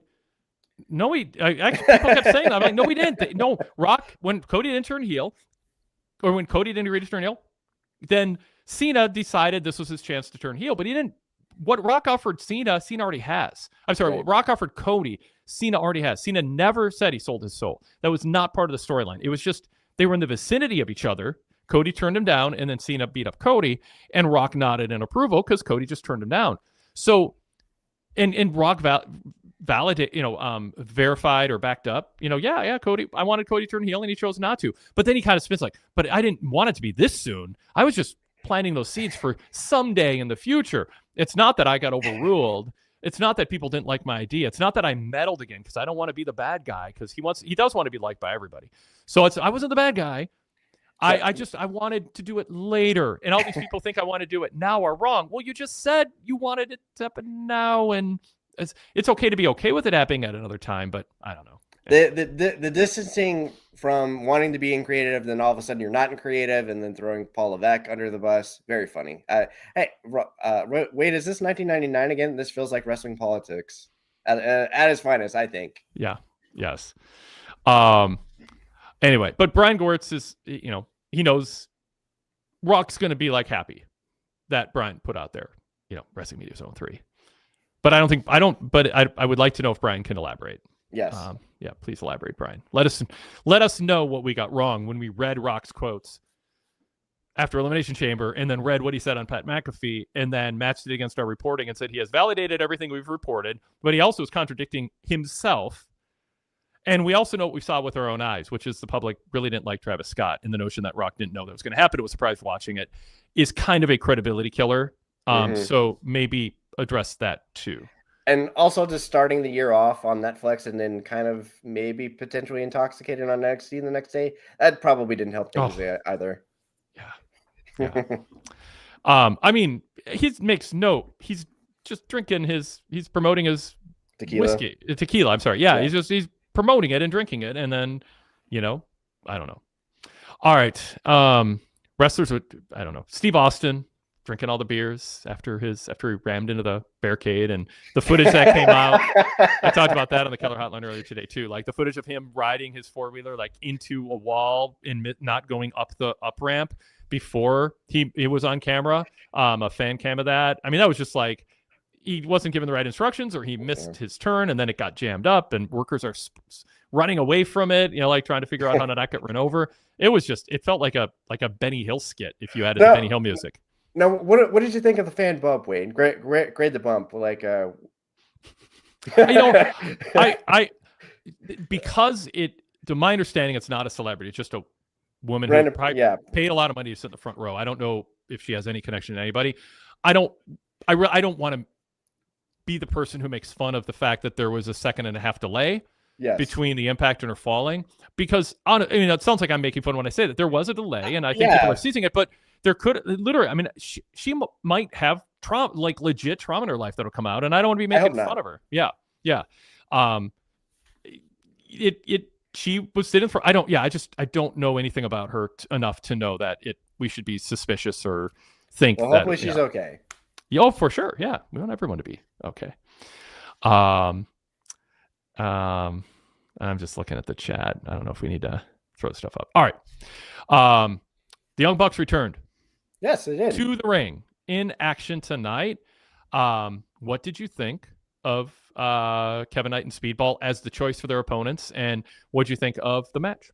no, people kept saying that. I'm like, no, we didn't. No, Rock, when Cody didn't turn heel, or when Cody didn't agree to turn heel, then Cena decided this was his chance to turn heel, but he didn't. What Rock offered Cena already has. I'm sorry, Right. What Rock offered Cody, Cena already has. Cena never said he sold his soul. That was not part of the storyline. It was just they were in the vicinity of each other. Cody turned him down, and then Cena beat up Cody, and Rock nodded in approval because Cody just turned him down. So, and Rock verified or backed up, yeah, Cody, I wanted Cody to turn heel and he chose not to. But then he kind of spins like, but I didn't want it to be this soon. I was just planting those seeds for someday in the future. It's not that I got overruled. It's not that people didn't like my idea. It's not that I meddled again because I don't want to be the bad guy because he does want to be liked by everybody. So I wasn't the bad guy. I wanted to do it later. And all these people think I want to do it now are wrong. Well, you just said you wanted it to happen now, and it's okay to be okay with it happening at another time, but I don't know. The distancing from wanting to be in creative, then all of a sudden you're not in creative, and then throwing Paul Levesque under the bus. Very funny. Hey, wait, is this 1999 again? This feels like wrestling politics at its finest, I think. Yeah. Yes. Anyway, but Brian Goritz is, he knows Rock's going to be like happy that Brian put out there, Wrestling Media Zone 3. But I would like to know if Brian can elaborate. Yes. Yeah, please elaborate, Brian. Let us know what we got wrong when we read Rock's quotes after Elimination Chamber and then read what he said on Pat McAfee and then matched it against our reporting and said he has validated everything we've reported, but he also is contradicting himself. And we also know what we saw with our own eyes, which is the public really didn't like Travis Scott, and the notion that Rock didn't know that was going to happen. It was surprised watching it is kind of a credibility killer. So maybe address that too. And also just starting the year off on Netflix and then kind of maybe potentially intoxicated on NXT the next day. That probably didn't help things either. Yeah. I mean, he makes note. He's just drinking he's promoting his tequila. I'm sorry. Yeah. He's promoting it and drinking it. And then, I don't know. All right. Wrestlers I don't know. Steve Austin drinking all the beers after he rammed into the barricade, and the footage that came out. I talked about that on the Keller Hotline earlier today too. Like the footage of him riding his 4-wheeler like into a wall and not going up the up ramp before he was on camera. A fan cam of that. I mean, that was just like he wasn't given the right instructions, or he missed his turn, and then it got jammed up, and workers are running away from it. Like trying to figure out how to not get run over. It felt like a Benny Hill skit if you added the Benny Hill music. Now, what did you think of the fan bump, Wade? Grade the bump, like I because to my understanding, it's not a celebrity. It's just a woman who probably paid a lot of money to sit in the front row. I don't know if she has any connection to anybody. I don't want to be the person who makes fun of the fact that there was a 1.5-second delay between the impact and her falling, because it sounds like I'm making fun when I say that there was a delay, and I think people are seizing it, but there could literally, she might have trauma, like legit trauma in her life that'll come out, and I don't want to be making fun of her. Yeah. It she was sitting for. I don't know anything about her enough to know that we should be suspicious or think Well, that. hopefully she's okay. Yeah, oh, for sure. Yeah, we want everyone to be okay. I'm just looking at the chat. I don't know if we need to throw stuff up. All right. The Young Bucks returned. Yes, they did. To the ring in action tonight. What did you think of Kevin Knight and Speedball as the choice for their opponents, and what did you think of the match?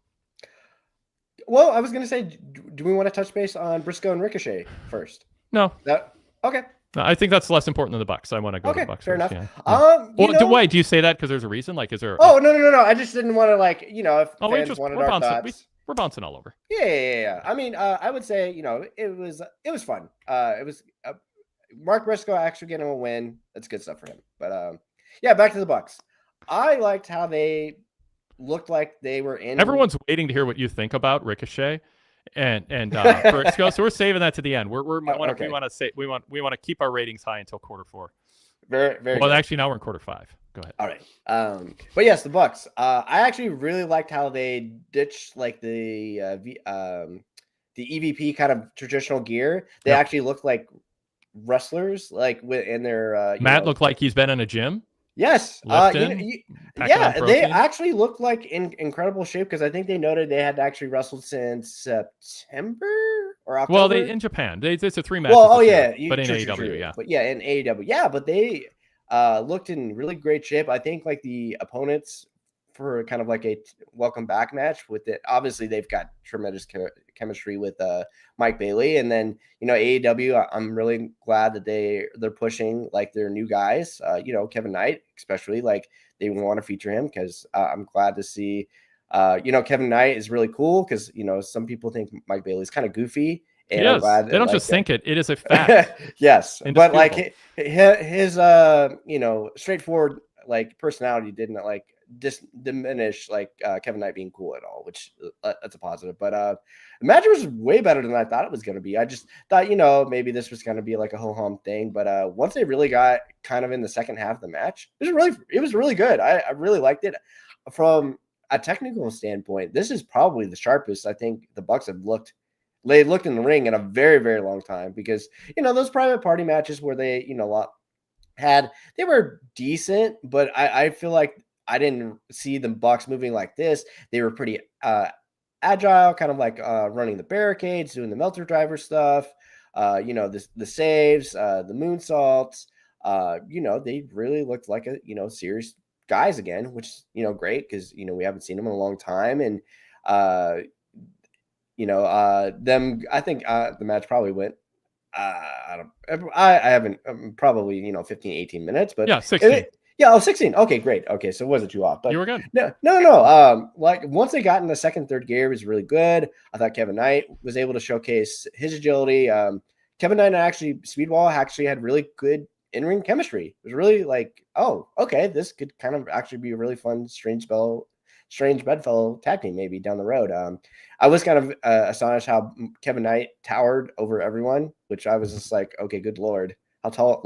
Well, I was going to say, do we want to touch base on Briscoe and Ricochet first? No. Okay. No, I think that's less important than the Bucks. I want to go to the Bucks fair first. enough. Yeah. Why do you say that? Because there's a reason? Like, is there? Oh, no. I just didn't want to, if fans wanted our thoughts. We're bouncing all over. Yeah. I mean, I would say, it was fun. It was Mark Briscoe actually getting a win. That's good stuff for him. But back to the Bucks. I liked how they looked like they were in. Everyone's waiting to hear what you think about Ricochet and Briscoe, so we're saving that to the end. We want to keep our ratings high until quarter 4. Very, very. Well, good. Actually, now we're in quarter 5. Go ahead. All right. But yes, the Bucks. I actually really liked how they ditched like the EVP kind of traditional gear. They actually looked like wrestlers, like in their. Matt looked like he's been in a gym. Yes. Lifting, they actually looked like in incredible shape because I think they noted they had actually wrestled since September or October. Well, in Japan, it's a 3 matches. Well, but in AEW, yeah. But in AEW, but they looked in really great shape. I think like the opponents for kind of like a welcome back match with it. Obviously, they've got tremendous chemistry with Mike Bailey, and then AEW. I'm really glad that they're pushing like their new guys. Kevin Knight, especially, like they want to feature him because I'm glad to see. Kevin Knight is really cool because some people think Mike Bailey's kind of goofy. And I'm glad they don't just think it is a fact. Yes, but like his straightforward like personality didn't like diminish like Kevin Knight being cool at all, which that's a positive. But the match was way better than I thought it was going to be. I just thought maybe this was going to be like a ho-hum thing, but once they really got kind of in the second half of the match, it was really good. I really liked it. From a technical standpoint, this is probably the sharpest I think the Bucks have looked. They looked in the ring in a very, very long time because those private party matches where they they were decent, but I feel like I didn't see the Bucks moving like this. They were pretty agile, kind of like running the barricades, doing the Melter driver stuff, the saves, the moonsaults. They really looked like a serious guys again, which is great because we haven't seen them in a long time. And I think the match probably went I haven't probably 15 18 minutes, but 16. 16. Okay, great. Okay, so it wasn't too off, but you were good. No. Like once they got in the second, third gear, it was really good. I thought Kevin Knight was able to showcase his agility. Kevin Knight and actually Speedball actually had really good in-ring chemistry. It was really like, oh, okay, this could kind of actually be a really fun strange bedfellow tag team maybe down the road. I was kind of astonished how Kevin Knight towered over everyone, which I was just like, okay, good Lord. How tall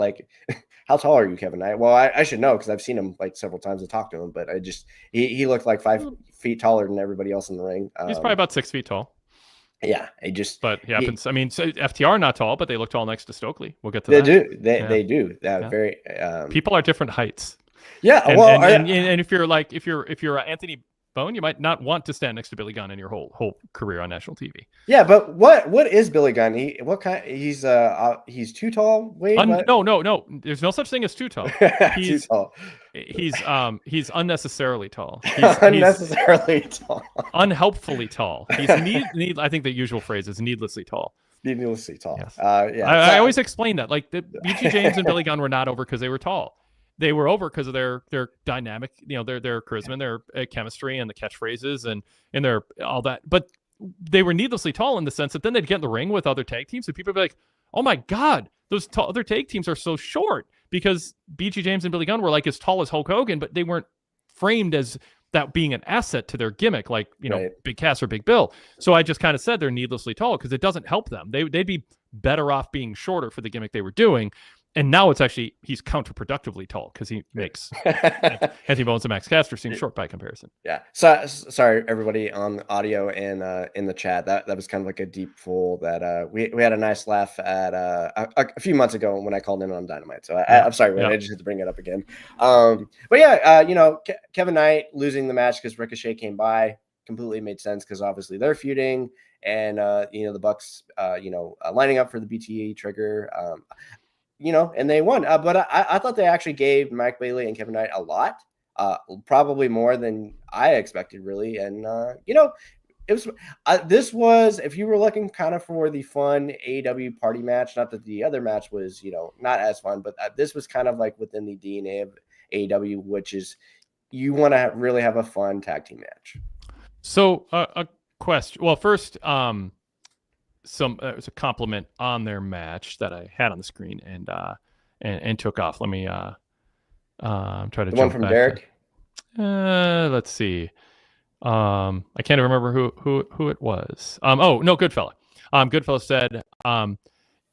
are you, Kevin Knight? Well, I should know because I've seen him like several times and talked to him, but he looked like 5 feet taller than everybody else in the ring. He's probably about 6 feet tall. Yeah, but he happens. So FTR not tall, but they look tall next to Stokely. We'll get to that. They do. That very. People are different heights. Yeah, and if you're Anthony Bone, you might not want to stand next to Billy Gunn in your whole career on national TV. Yeah, but what is Billy Gunn? He's too tall. Wait, no. There's no such thing as too tall. He's too tall. He's unnecessarily tall. Unnecessarily tall. Unhelpfully tall. I think the usual phrase is needlessly tall. Needlessly tall. Yes. I always explain that. Like BG James and Billy Gunn were not over because they were tall. They were over because of their dynamic, their charisma and their chemistry and the catchphrases and their all that. But they were needlessly tall in the sense that then they'd get in the ring with other tag teams and people would be like, oh my God, those other tag teams are so short because BG James and Billy Gunn were like as tall as Hulk Hogan, but they weren't framed as that being an asset to their gimmick, like, right. Big Cass or Big Bill. So I just kind of said they're needlessly tall because it doesn't help them. They'd be better off being shorter for the gimmick they were doing. And now it's actually, he's counterproductively tall because he makes Anthony Bowens and Max Caster seem short by comparison. Yeah. So sorry, everybody on audio and in the chat. That was kind of like a deep pull that we had a nice laugh at a few months ago when I called in on Dynamite. So I'm sorry, Wade, I just had to bring it up again. But yeah, Kevin Knight losing the match because Ricochet came by completely made sense because obviously they're feuding and the Bucks lining up for the BTE trigger. And they won. But I thought they actually gave Mike Bailey and Kevin Knight a lot, probably more than I expected, really. And it was this was, if you were looking kind of for the fun AEW party match, not that the other match was not as fun, but this was kind of like within the DNA of AEW, which is you want to really have a fun tag team match. So a question. Well, first, it was a compliment on their match that I had on the screen and took off. Let me I'm trying to the jump one from back Derek. Let's see. I can't remember who it was. Oh no, Goodfella. Goodfella said,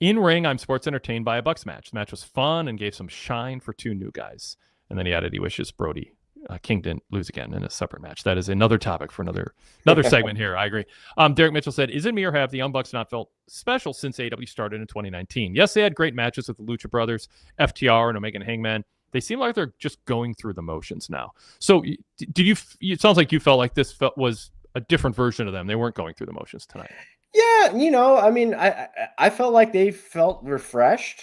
in ring, I'm sports entertained by a Bucks match. The match was fun and gave some shine for two new guys. And then he added he wishes Brody King didn't lose again in a separate match. That is another topic for another segment here. I agree. Derek Mitchell said, is it me or have the Young Bucks not felt special since AEW started in 2019? Yes, they had great matches with the Lucha Brothers, FTR, and Omega and Hangman. They seem like they're just going through the motions now. So did you? It sounds like you felt like this was a different version of them. They weren't going through the motions tonight. Yeah, I mean, I felt like they felt refreshed,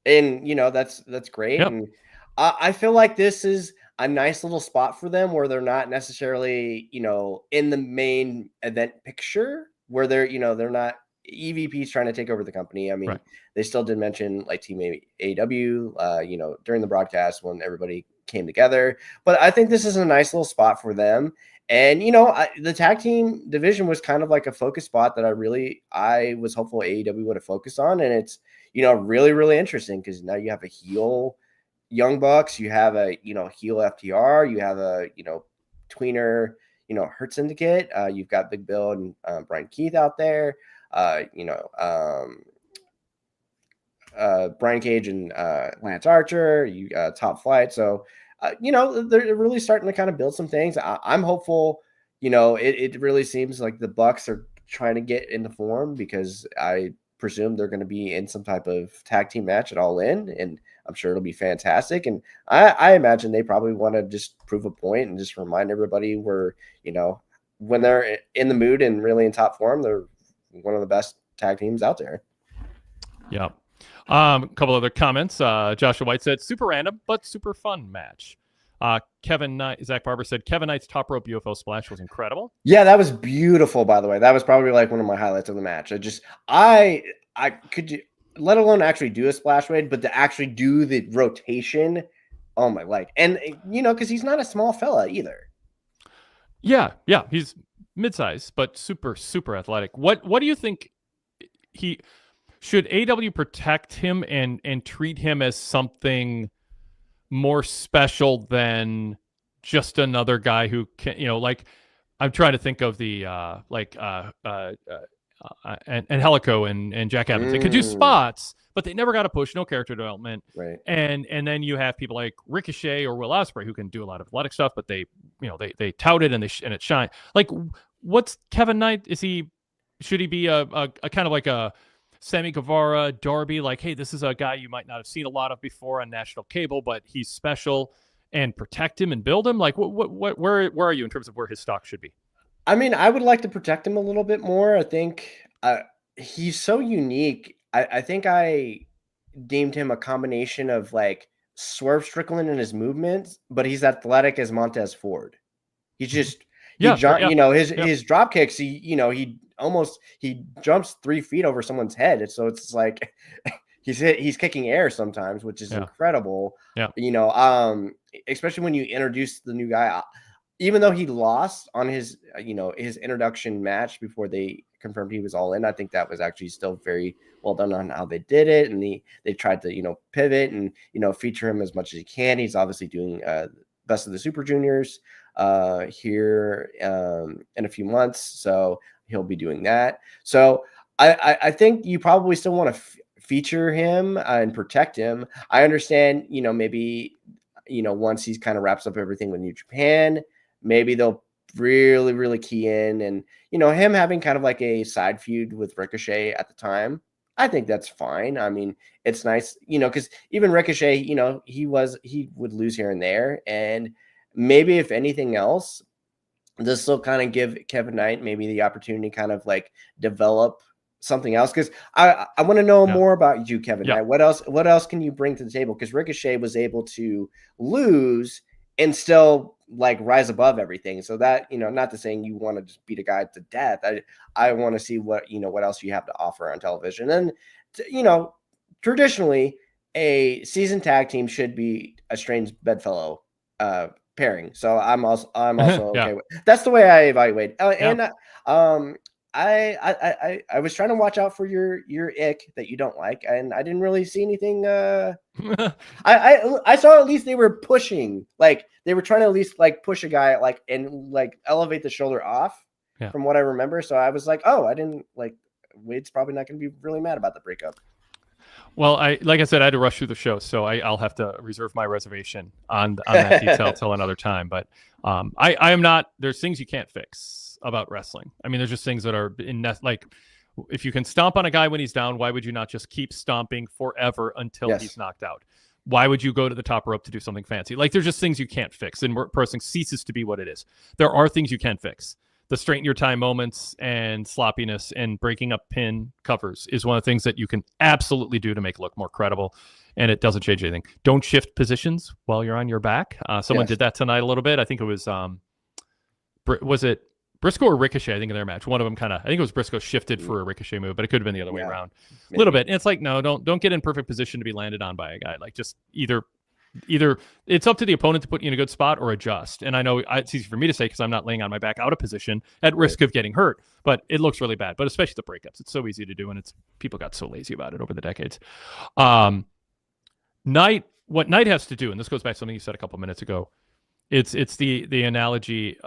and that's great. Yep. And I feel like this is a nice little spot for them where they're not necessarily in the main event picture, where they're not EVPs trying to take over the company. I mean, right. They still did mention like Team AEW, during the broadcast when everybody came together. But I think this is a nice little spot for them. And, the tag team division was kind of like a focus spot that I was hopeful AEW would have focused on. And it's, really, really interesting because now you have a heel Young Bucks, you have a, heel FTR, you have a, tweener, Hurt Syndicate. You've got Big Bill and Brian Keith out there. Brian Cage and Lance Archer, you Top Flight. So, they're really starting to kind of build some things. I'm hopeful, it really seems like the Bucks are trying to get into form because I presume they're going to be in some type of tag team match at All In, and I'm sure it'll be fantastic. And I imagine they probably want to just prove a point and just remind everybody where, when they're in the mood and really in top form, they're one of the best tag teams out there. Yeah. A couple other comments. Joshua White said, super random, but super fun match. Kevin Knight, Zach Barber said, Kevin Knight's top rope UFO splash was incredible. Yeah, that was beautiful, by the way. That was probably like one of my highlights of the match. I could, let alone actually do a splash Wade, but to actually do the rotation, oh my, like, and because he's not a small fella either. Yeah, he's mid-size, but super, super athletic. What do you think should AEW protect him and treat him as something more special than just another guy who can, like, I'm trying to think of the and Helico and Jack Evans. They could do spots, but they never got a push, no character development. Right. And then you have people like Ricochet or Will Ospreay who can do a lot of athletic stuff, but they tout it and it shine. Like, what's Kevin Knight? Should he be a kind of like a Sammy Guevara, Darby, like, hey, this is a guy you might not have seen a lot of before on national cable, but he's special, and protect him and build him? Like, where are you in terms of where his stock should be? I mean, I would like to protect him a little bit more. I think he's so unique. I think I deemed him a combination of like Swerve Strickland in his movements, but he's athletic as Montez Ford. He's just his drop kicks. He jumps 3 feet over someone's head. So it's like he's kicking air sometimes, which is incredible. Yeah. Especially when you introduce the new guy, even though he lost on his his introduction match before they confirmed he was All In. I think that was actually still very well done on how they did it, and they tried to pivot and feature him as much as he can. He's obviously doing Best of the Super Juniors here in a few months, so he'll be doing that. So I think you probably still want to feature him and protect him. I understand, maybe, once he's kind of wraps up everything with New Japan, maybe they'll really, really key in. And, him having kind of like a side feud with Ricochet at the time, I think that's fine. I mean, it's nice, because even Ricochet, he would lose here and there. And maybe if anything else, this will kind of give Kevin Knight maybe the opportunity to kind of like develop something else. Because I want to know more about you, Kevin Knight. What else can you bring to the table? Because Ricochet was able to lose and still like rise above everything. So that, not to saying you want to just beat a guy to death. I want to see what else you have to offer on television. And, traditionally a seasoned tag team should be a strange bedfellow pairing. So I'm also okay with that's the way I evaluate. And I was trying to watch out for your ick that you don't like, and I didn't really see anything. I saw at least they were pushing, like they were trying to at least like push a guy like and like elevate the shoulder off from what I remember. So I was like, oh, I didn't like Wade's probably not going to be really mad about the breakup. Well, like I said, I had to rush through the show, so I'll have to reserve my reservation on that detail till another time. But I am not. There's things you can't fix about wrestling. I mean, there's just things that are like, if you can stomp on a guy when he's down, why would you not just keep stomping forever until he's knocked out? Why would you go to the top rope to do something fancy? Like, there's just things you can't fix, and wrestling ceases to be what it is. There are things you can fix. The straighten your time moments and sloppiness and breaking up pin covers is one of the things that you can absolutely do to make it look more credible, and it doesn't change anything. Don't shift positions while you're on your back. Someone did that tonight a little bit. I think it was it Briscoe or Ricochet? I think in their match, one of them I think it was Briscoe shifted for a Ricochet move, but it could have been the other way around a little bit. And it's like, no, don't get in perfect position to be landed on by a guy. Like, just either it's up to the opponent to put you in a good spot or adjust. And I know it's easy for me to say because I'm not laying on my back out of position at risk of getting hurt, but it looks really bad. But especially the breakups, it's so easy to do, and people got so lazy about it over the decades. What Knight has to do, and this goes back to something you said a couple minutes ago. It's the analogy.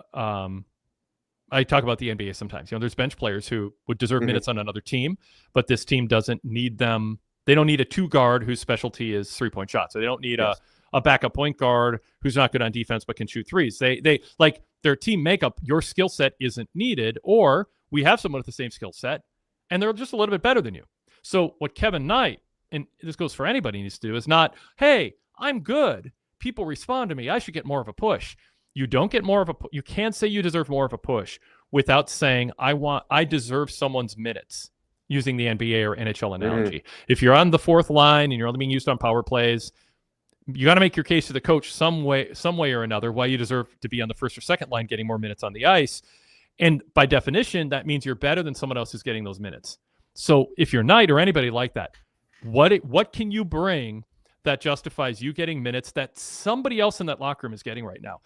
I talk about the NBA sometimes. There's bench players who would deserve minutes on another team, but this team doesn't need them. They don't need a two guard whose specialty is 3-point shots. So they don't need a backup point guard who's not good on defense but can shoot threes. They like their team makeup. Your skill set isn't needed, or we have someone with the same skill set and they're just a little bit better than you. So what Kevin Knight, and this goes for anybody, needs to do is not, hey, I'm good, people respond to me, I should get more of a push. You don't get more of you can't say you deserve more of a push without saying I deserve someone's minutes, using the NBA or NHL analogy. If you're on the fourth line and you're only being used on power plays, you got to make your case to the coach some way or another why you deserve to be on the first or second line getting more minutes on the ice. And by definition, that means you're better than someone else who's getting those minutes. So if you're Knight or anybody like that, what can you bring that justifies you getting minutes that somebody else in that locker room is getting right now?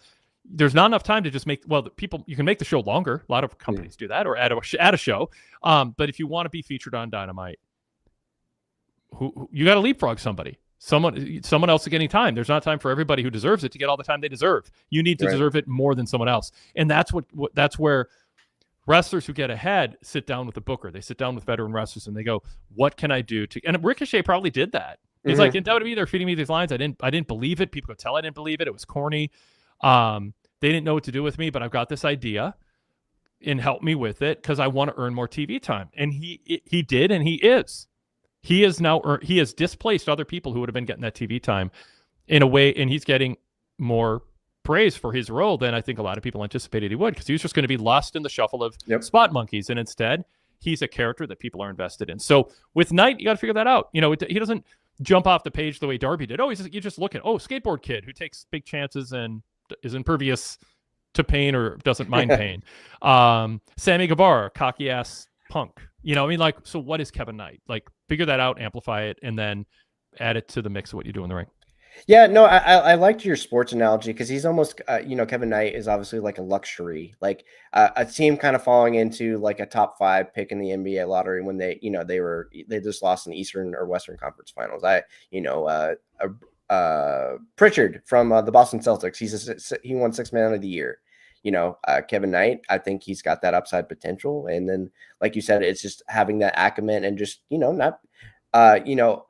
There's not enough time to just you can make the show longer. A lot of companies do that, or add a show. But if you want to be featured on Dynamite, you got to leapfrog somebody. Someone else is getting time. There's not time for everybody who deserves it to get all the time they deserve. You need to deserve it more than someone else. And that's where wrestlers who get ahead sit down with the booker. They sit down with veteran wrestlers and they go, what can I do to, and Ricochet probably did that. He's like, in WWE, they're feeding me these lines. I didn't believe it. People could tell I didn't believe it. It was corny. They didn't know what to do with me, but I've got this idea and help me with it because I want to earn more TV time. And he did, and he is. He has displaced other people who would have been getting that TV time in a way, and he's getting more praise for his role than I think a lot of people anticipated he would, because he was just going to be lost in the shuffle of spot monkeys, and instead he's a character that people are invested in. So with Knight, you got to figure that out. He doesn't jump off the page the way Darby did. You just look at skateboard kid who takes big chances and is impervious to pain or doesn't mind pain. Sammy Guevara, cocky ass punk. So what is Kevin Knight? Like, figure that out, amplify it, and then add it to the mix of what you do in the ring. Yeah, no, I liked your sports analogy, because he's almost, Kevin Knight is obviously like a luxury, like a team kind of falling into like a top 5 pick in the NBA lottery when they just lost in the Eastern or Western Conference Finals. Pritchard from the Boston Celtics, he won 6th Man of the Year. Kevin Knight, I think he's got that upside potential. And then, like you said, it's just having that acumen and just, not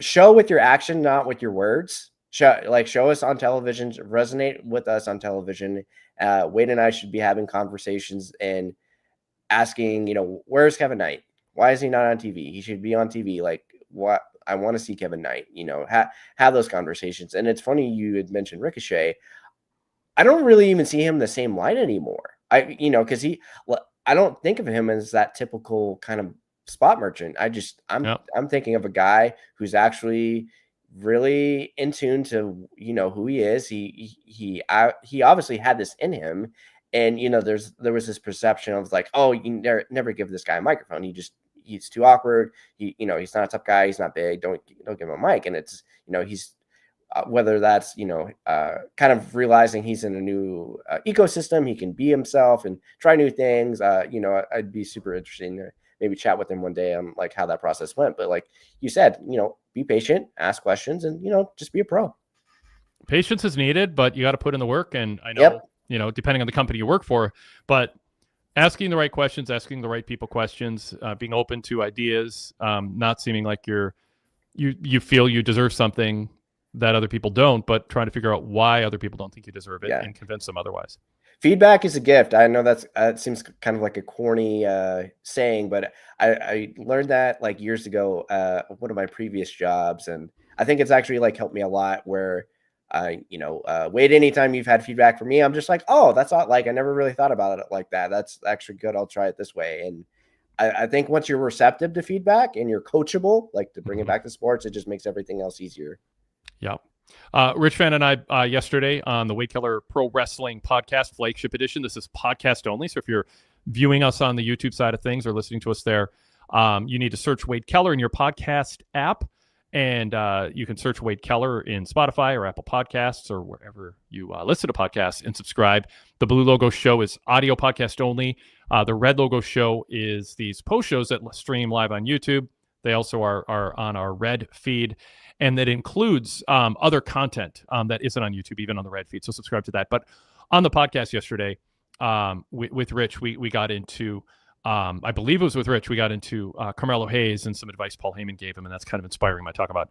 show with your action, not with your words. Show us on television, resonate with us on television. Wade and I should be having conversations and asking, where's Kevin Knight? Why is he not on TV? He should be on TV. Like, what? I want to see Kevin Knight, have those conversations. And it's funny you had mentioned Ricochet. I don't really even see him in the same line anymore. Because I don't think of him as that typical kind of spot merchant. I'm thinking of a guy who's actually really in tune to who he is. He obviously had this in him, and there was this perception of like, oh, you never give this guy a microphone. He's too awkward. He's not a tough guy. He's not big. Don't give him a mic. And it's he's whether that's kind of realizing he's in a new ecosystem, he can be himself and try new things. I'd be super interesting to maybe chat with him one day on like how that process went. But like you said, be patient, ask questions, and just be a pro. Patience is needed, but you got to put in the work. And I know, depending on the company you work for, but asking the right questions, asking the right people questions, being open to ideas, not seeming like you feel you deserve something that other people don't, but trying to figure out why other people don't think you deserve it and convince them otherwise. Feedback is a gift. I know it seems kind of like a corny saying, but I learned that like years ago, one of my previous jobs. And I think it's actually like helped me a lot where, Wade, anytime you've had feedback from me, I'm just like, oh, that's not like, I never really thought about it like that. That's actually good. I'll try it this way. And I think once you're receptive to feedback and you're coachable, like to bring it back to sports, it just makes everything else easier. Yeah. Rich Fan and I yesterday on the Wade Keller Pro Wrestling Podcast Flagship Edition. This is podcast only. So if you're viewing us on the YouTube side of things or listening to us there, you need to search Wade Keller in your podcast app. And you can search Wade Keller in Spotify or Apple Podcasts or wherever you listen to podcasts and subscribe. The blue logo show is audio podcast only. The red logo show is these post shows that stream live on YouTube. They also are on our red feed. And that includes other content that isn't on YouTube, even on the red feed. So subscribe to that. But on the podcast yesterday with Rich, we got into, I believe it was with Rich, we got into Carmelo Hayes and some advice Paul Heyman gave him. And that's kind of inspiring. I talk about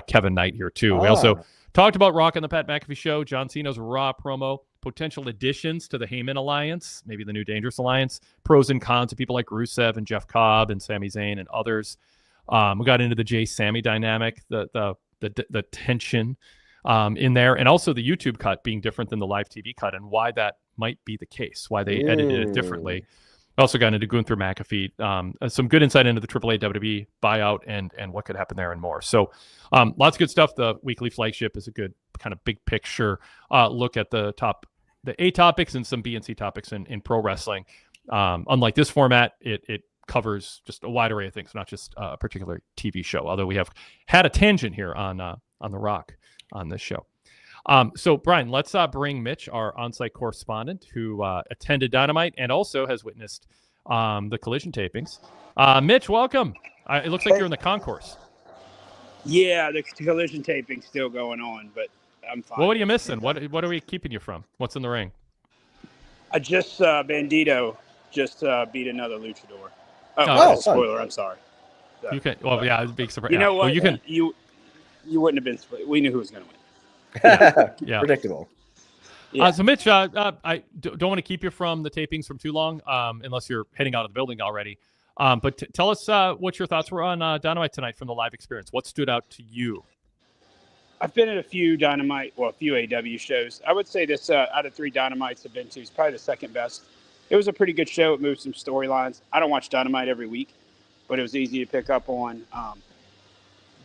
Kevin Knight here, too. We also talked about Rock and the Pat McAfee Show, John Cena's Raw promo, potential additions to the Heyman Alliance, maybe the new Dangerous Alliance, pros and cons of people like Rusev and Jeff Cobb and Sami Zayn and others. We got into the Jay-Sammy dynamic, the tension in there, and also the YouTube cut being different than the live TV cut and why that might be the case, why they edited it differently. Also got into Gunther McAfee, some good insight into the AAA WWE buyout and what could happen there and more. So lots of good stuff. The weekly flagship is a good kind of big picture look at the A topics and some B and C topics in pro wrestling. Unlike this format, it covers just a wide array of things, not just a particular TV show, although we have had a tangent here on The Rock on this show. So, Brian, let's bring Mitch, our on-site correspondent who attended Dynamite and also has witnessed the Collision tapings. Mitch, welcome. It looks like you're in the concourse. Yeah, the Collision taping's still going on, but I'm fine. Well, what are you missing? What are we keeping you from? What's in the ring? I just Bandito just beat another luchador. Oh, spoiler! I'm sorry. So, you can. Well, yeah, it's a big surprise. You know what? Well, you can. You wouldn't have been. We knew who was going to win. Yeah, predictable. Yeah. So, Mitch, I don't want to keep you from the tapings from too long, unless you're heading out of the building already. But tell us what your thoughts were on Dynamite tonight from the live experience. What stood out to you? I've been at a few Dynamite, a few AEW shows. I would say this out of 3 Dynamites I've been to is probably the second best. It was a pretty good show. It moved some storylines. I don't watch Dynamite every week, but it was easy to pick up on.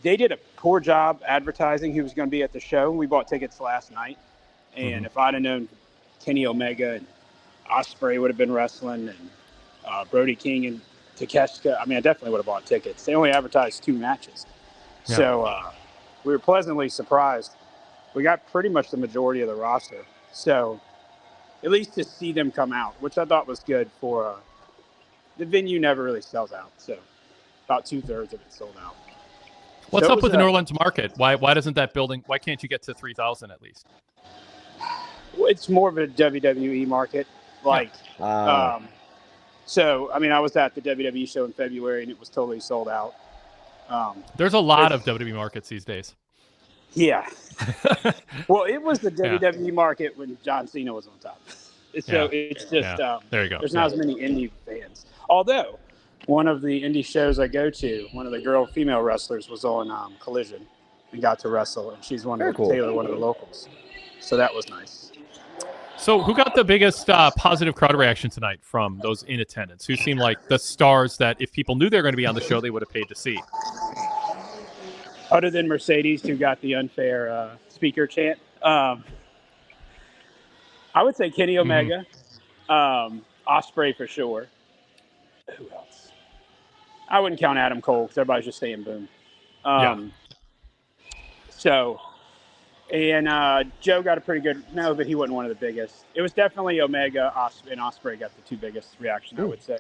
They did a poor job advertising who was going to be at the show. We bought tickets last night. And if I'd have known Kenny Omega and Ospreay would have been wrestling and Brody King and Takeshita, I definitely would have bought tickets. They only advertised 2 matches. Yeah. So we were pleasantly surprised. We got pretty much the majority of the roster. So at least to see them come out, which I thought was good for the venue never really sells out. So about 2/3 of it sold out. What's up with the New Orleans market? Why doesn't that building, why can't you get to 3,000 at least? It's more of a WWE market. So, I was at the WWE show in February and it was totally sold out. There's a lot of WWE markets these days. Yeah. Well, it was the WWE market when John Cena was on top. So it's just there you go. There's not as many indie fans. Although one of the indie shows I go to, one of the female wrestlers was on Collision and got to wrestle, and she's one of the locals. So that was nice. So who got the biggest positive crowd reaction tonight from those in attendance? Who seemed like the stars that if people knew they were going to be on the show, they would have paid to see? Other than Mercedes, who got the unfair speaker chant, I would say Kenny Omega, Ospreay for sure. Who else? I wouldn't count Adam Cole because everybody's just saying boom. So, and Joe got a pretty good, no, but he wasn't one of the biggest. It was definitely Omega, and Ospreay got the two biggest reactions, I would say.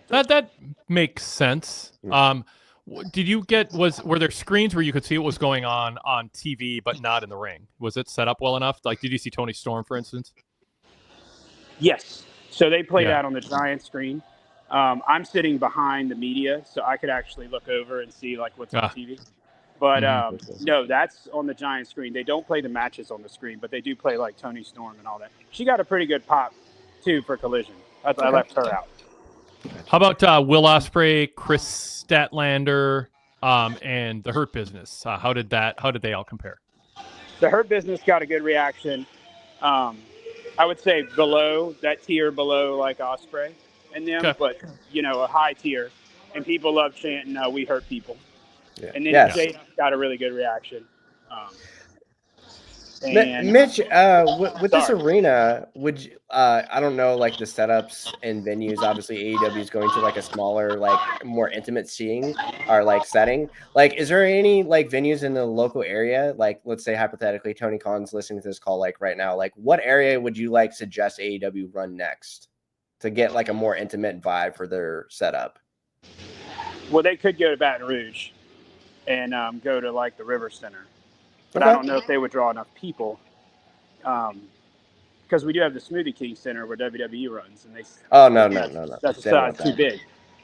That makes sense. Did you were there screens where you could see what was going on TV but not in the ring? Was it set up well enough? Like, did you see Tony Storm, for instance? Yes. So they played out on the giant screen. I'm sitting behind the media, so I could actually look over and see like what's on TV. But no, that's on the giant screen. They don't play the matches on the screen, but they do play like Tony Storm and all that. She got a pretty good pop too for Collision. I left her out. How about Will Ospreay, Chris Statlander, and the Hurt Business? How did they all compare? The Hurt Business got a good reaction. I would say below that tier, below like Ospreay and them, but a high tier. And people love chanting, "We hurt people." Yeah. And then Jay got a really good reaction. Mitch, with this arena, would you, I don't know, like the setups and venues. Obviously, AEW is going to like a smaller, like more intimate seating or like setting. Like, is there any like venues in the local area? Like, let's say hypothetically, Tony Khan's listening to this call, like right now. Like, what area would you like suggest AEW run next to get like a more intimate vibe for their setup? Well, they could go to Baton Rouge and go to like the River Center. But I don't know if they would draw enough people, because we do have the Smoothie King Center where WWE runs, and they. Oh no! That's too big.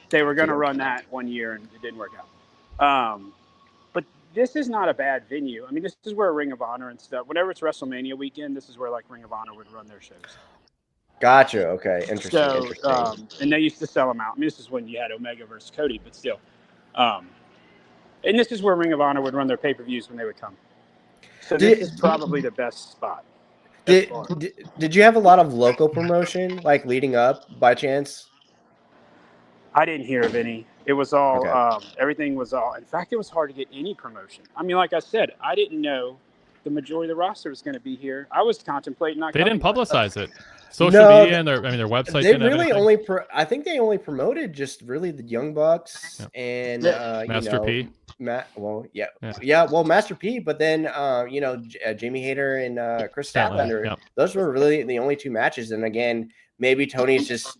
They were going to run that one year, and it didn't work out. But this is not a bad venue. I mean, this is where Ring of Honor and stuff. Whenever it's WrestleMania weekend, this is where like Ring of Honor would run their shows. Gotcha. Okay. Interesting. And they used to sell them out. I mean, this is when you had Omega versus Cody, but still. And this is where Ring of Honor would run their pay-per-views when they would come. So this is probably the best spot. Did you have a lot of local promotion like leading up by chance? I didn't hear of any. It was all everything was all. In fact, it was hard to get any promotion. I mean, like I said, I didn't know the majority of the roster was going to be here. I was contemplating not. They didn't publicize it. Social media and their website. They really only. I think they only promoted just really the Young Bucks and Master P. Well, Master P. But then Jamie Hayter and Chris Statlander. Yeah. Those were really the only two matches. And again, maybe Tony's just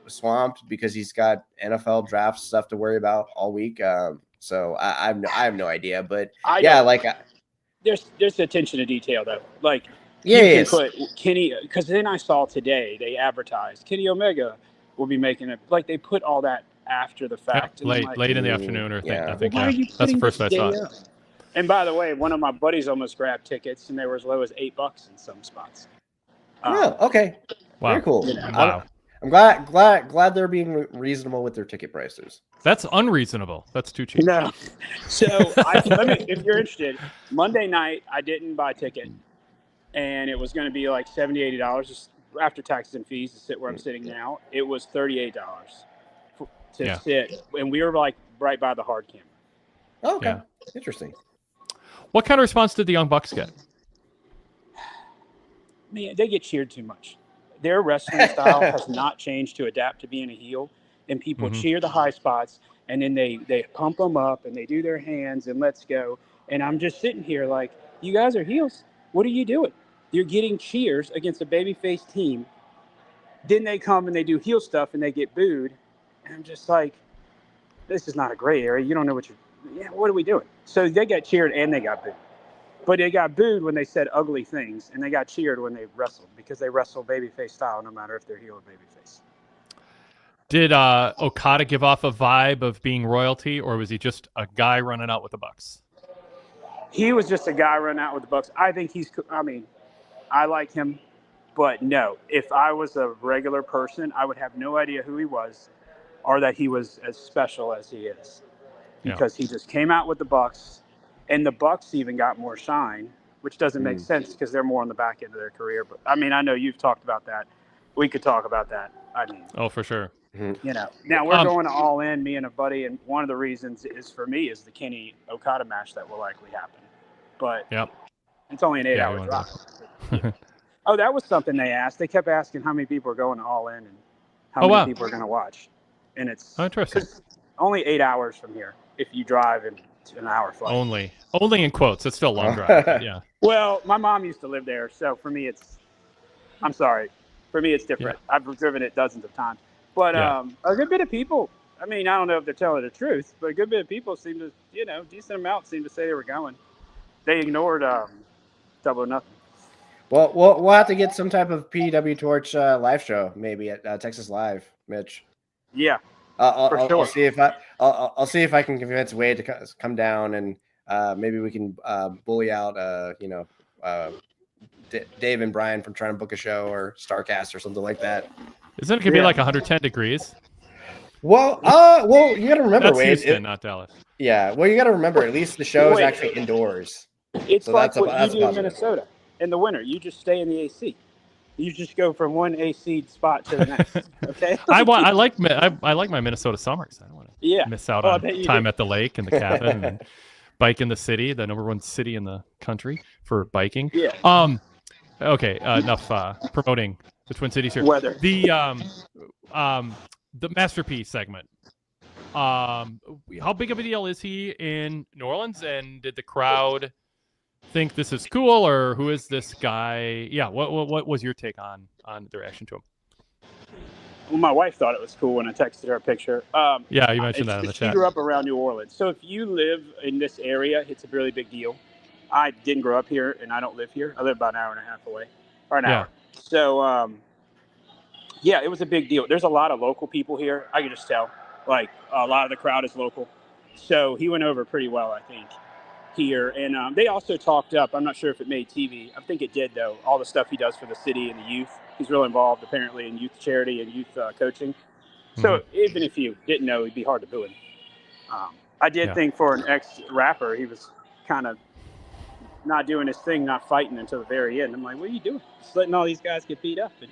swamped because he's got NFL draft stuff to worry about all week. So I have no idea. But there's attention to detail though. Like. You can put Kenny, because then I saw today they advertised Kenny Omega will be making it. Like they put all that after the fact. Yeah, late in the afternoon or thing. I think that's the first I saw it. And by the way, one of my buddies almost grabbed tickets, and they were as low as $8 in some spots. Okay. Wow. Very cool. Wow. I'm glad they're being reasonable with their ticket prices. That's unreasonable. That's too cheap. No. So if you're interested, Monday night I didn't buy a ticket. And it was going to be like $70, $80 just after taxes and fees to sit where I'm sitting now. It was $38 to sit, and we were like right by the hard camera. Oh, okay, interesting. What kind of response did the Young Bucks get? Man, they get cheered too much. Their wrestling style has not changed to adapt to being a heel, and people cheer the high spots, and then they pump them up and they do their hands and let's go. And I'm just sitting here like, you guys are heels. What are you doing? You're getting cheers against a babyface team. Then they come and they do heel stuff and they get booed. And I'm just like, this is not a gray area. You don't know what are we doing? So they got cheered and they got booed. But they got booed when they said ugly things, and they got cheered when they wrestled because they wrestle babyface style no matter if they're heel or babyface. Did Okada give off a vibe of being royalty, or was he just a guy running out with the Bucks? He was just a guy running out with the Bucks. I think I like him, but no. If I was a regular person, I would have no idea who he was or that he was as special as he is. Because he just came out with the Bucks, and the Bucks even got more shine, which doesn't make sense because they're more on the back end of their career. But I mean, I know you've talked about that. We could talk about that. I mean, oh, for sure. You know, now we're going to All In, me and a buddy, and one of the reasons is for me is the Kenny Okada match that will likely happen. But it's only an 8-hour drop. Oh, that was something they asked. They kept asking how many people are going to All In and how many people are going to watch. And it's interesting. Only 8 hours from here if you drive in an hour flight. Only in quotes. It's still a long drive. Yeah. Well, my mom used to live there, so for me I'm sorry. For me, it's different. Yeah. I've driven it dozens of times. But a good bit of people, I mean, I don't know if they're telling the truth, but a good bit of people seem to, decent amount seem to say they were going. They ignored Double or Nothing. Well, we'll have to get some type of PWTorch live show maybe at Texas Live, Mitch. Yeah, I'll see if I can convince Wade to come down, and maybe we can bully out Dave and Brian from trying to book a show or Starcast or something like that. Isn't it gonna be like 110 degrees? Well, you got to remember, that's Wade, Houston, not Dallas. Yeah, well, you got to remember, at least the show is actually indoors. It's so like what you do in Minnesota in the winter. You just stay in the AC. You just go from one AC spot to the next. Okay. I like my Minnesota summers. I don't want to miss out on time at the lake and the cabin and bike in the city, the #1 city in the country for biking. Yeah. Okay. Enough promoting the Twin Cities here. Weather. The Masterpiece segment. How big of a deal is he in New Orleans? And did the crowd think this is cool, or who is this guy? Yeah. What was your take on the reaction to him? Well, my wife thought it was cool when I texted her a picture. Yeah, you mentioned that in the chat. She grew up around New Orleans. So if you live in this area, it's a really big deal. I didn't grow up here, and I don't live here. I live about an hour and a half away, or an hour. So, it was a big deal. There's a lot of local people here. I can just tell. Like, a lot of the crowd is local. So he went over pretty well, I think, here. And they also talked up. I'm not sure if it made TV. I think it did, though, all the stuff he does for the city and the youth. He's really involved, apparently, in youth charity and youth coaching. So even if you didn't know, it'd be hard to boo him. I did think for an ex-rapper, he was kind of not doing his thing, not fighting until the very end. I'm like, what are you doing? Just letting all these guys get beat up. And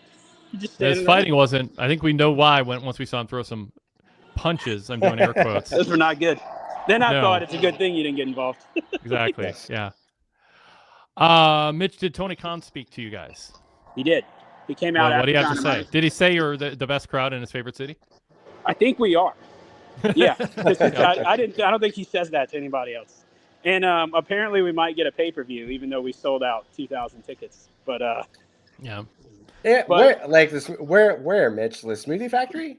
just his fighting wasn't. I think we know why once we saw him throw some punches. I'm doing air quotes. Those were not good. Then I thought it's a good thing you didn't get involved. Exactly. Yeah. Mitch, did Tony Khan speak to you guys? He did. He came out. What do you have to say? Did he say you're the best crowd in his favorite city? I think we are. Yeah. I don't think he says that to anybody else. And apparently we might get a pay-per-view, even though we sold out 2,000 tickets. But yeah. Where, Mitch? The Smoothie Factory?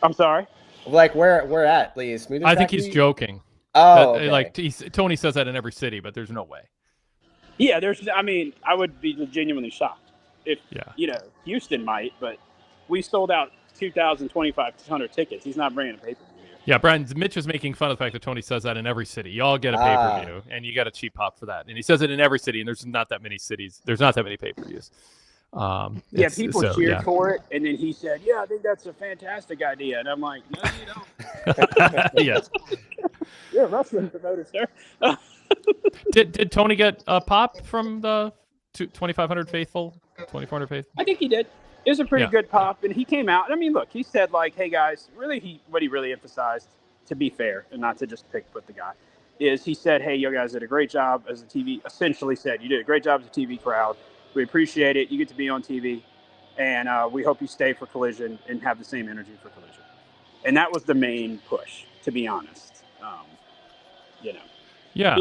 I'm sorry. Like where at the Smoothie Factory? I think he's joking. Oh, okay. Tony says that in every city, but there's no way. Yeah, I would be genuinely shocked if Houston might, but we sold out 2,500 tickets. He's not bringing a pay-per-view. Yeah, Brian, Mitch is making fun of the fact that Tony says that in every city. You all get a pay-per-view, and you got a cheap pop for that. And he says it in every city, and there's not that many cities. There's not that many pay-per-views. People cheered for it, and then he said, I think that's a fantastic idea. And I'm like, no, you don't. Yes. You're a wrestling promoter, sir. Did Tony get a pop from the 2,500 faithful, 2,400 faithful? I think he did. It was a pretty good pop, and he came out. I mean, look, he said, like, hey, guys, really, what he really emphasized, to be fair, and not to just pick with the guy, is he said, hey, you guys did a great job as a TV, essentially said, you did a great job as a TV crowd. We appreciate it. You get to be on TV, and we hope you stay for Collision and have the same energy for Collision. And that was the main push, to be honest. Yeah.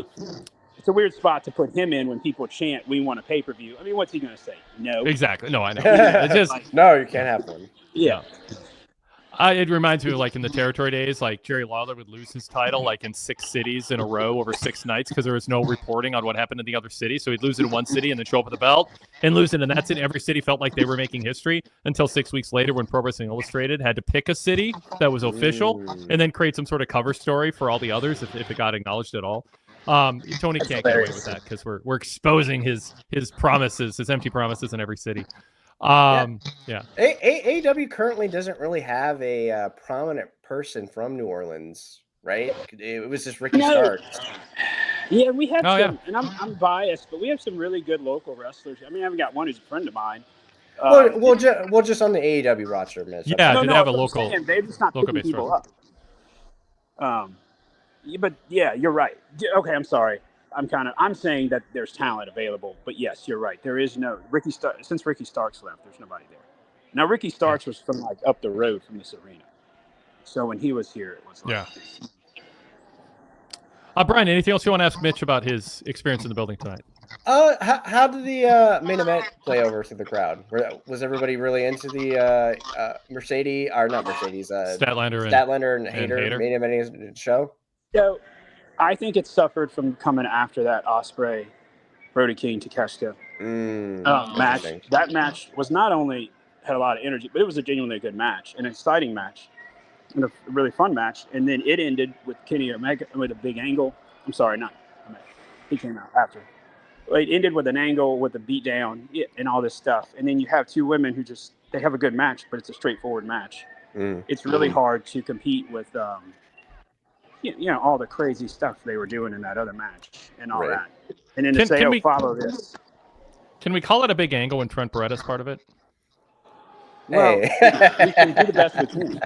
It's a weird spot to put him in when people chant, we want a pay-per-view. I mean, what's he going to say? No. Exactly. No, I know. It's just no, you can't have one. Yeah. It reminds me of like in the territory days, like Jerry Lawler would lose his title like in 6 cities in a row over 6 nights because there was no reporting on what happened in the other city. So he'd lose it in one city and then show up with the belt and lose it in that city. Every city felt like they were making history until 6 weeks later when Pro Wrestling Illustrated had to pick a city that was official and then create some sort of cover story for all the others if it got acknowledged at all. Tony can't get away with that because we're exposing his promises, his empty promises in every city. AEW currently doesn't really have a prominent person from New Orleans, right? It was just Ricky Starks. Yeah, we have some, and I'm biased, but we have some really good local wrestlers. I mean, I haven't got one who's a friend of mine. Well, just on the AEW roster, Mitch. Yeah, they have a local. They're just not picking people up. But yeah, you're right. Okay, I'm sorry. I'm saying that there's talent available, but yes, you're right. There is no since Ricky Starks left, there's nobody there. Now Ricky Starks was from like up the road from this arena, so when he was here, it was like Brian, anything else you want to ask Mitch about his experience in the building tonight? How did the main event play over through the crowd? Was everybody really into the Statlander and Hayter main event show? So, I think it suffered from coming after that Ospreay, Brody King, Takeshita match. That match was not only had a lot of energy, but it was a genuinely good match, an exciting match, and a really fun match. And then it ended with Kenny Omega with a big angle. I'm sorry, not Omega. He came out after. It ended with an angle with a beatdown and all this stuff. And then you have two women who they have a good match, but it's a straightforward match. It's really hard to compete with all the crazy stuff they were doing in that other match and all that. And then to say, follow this. Can we call it a big angle when Trent Beretta's part of it? Well, we can do the best we can.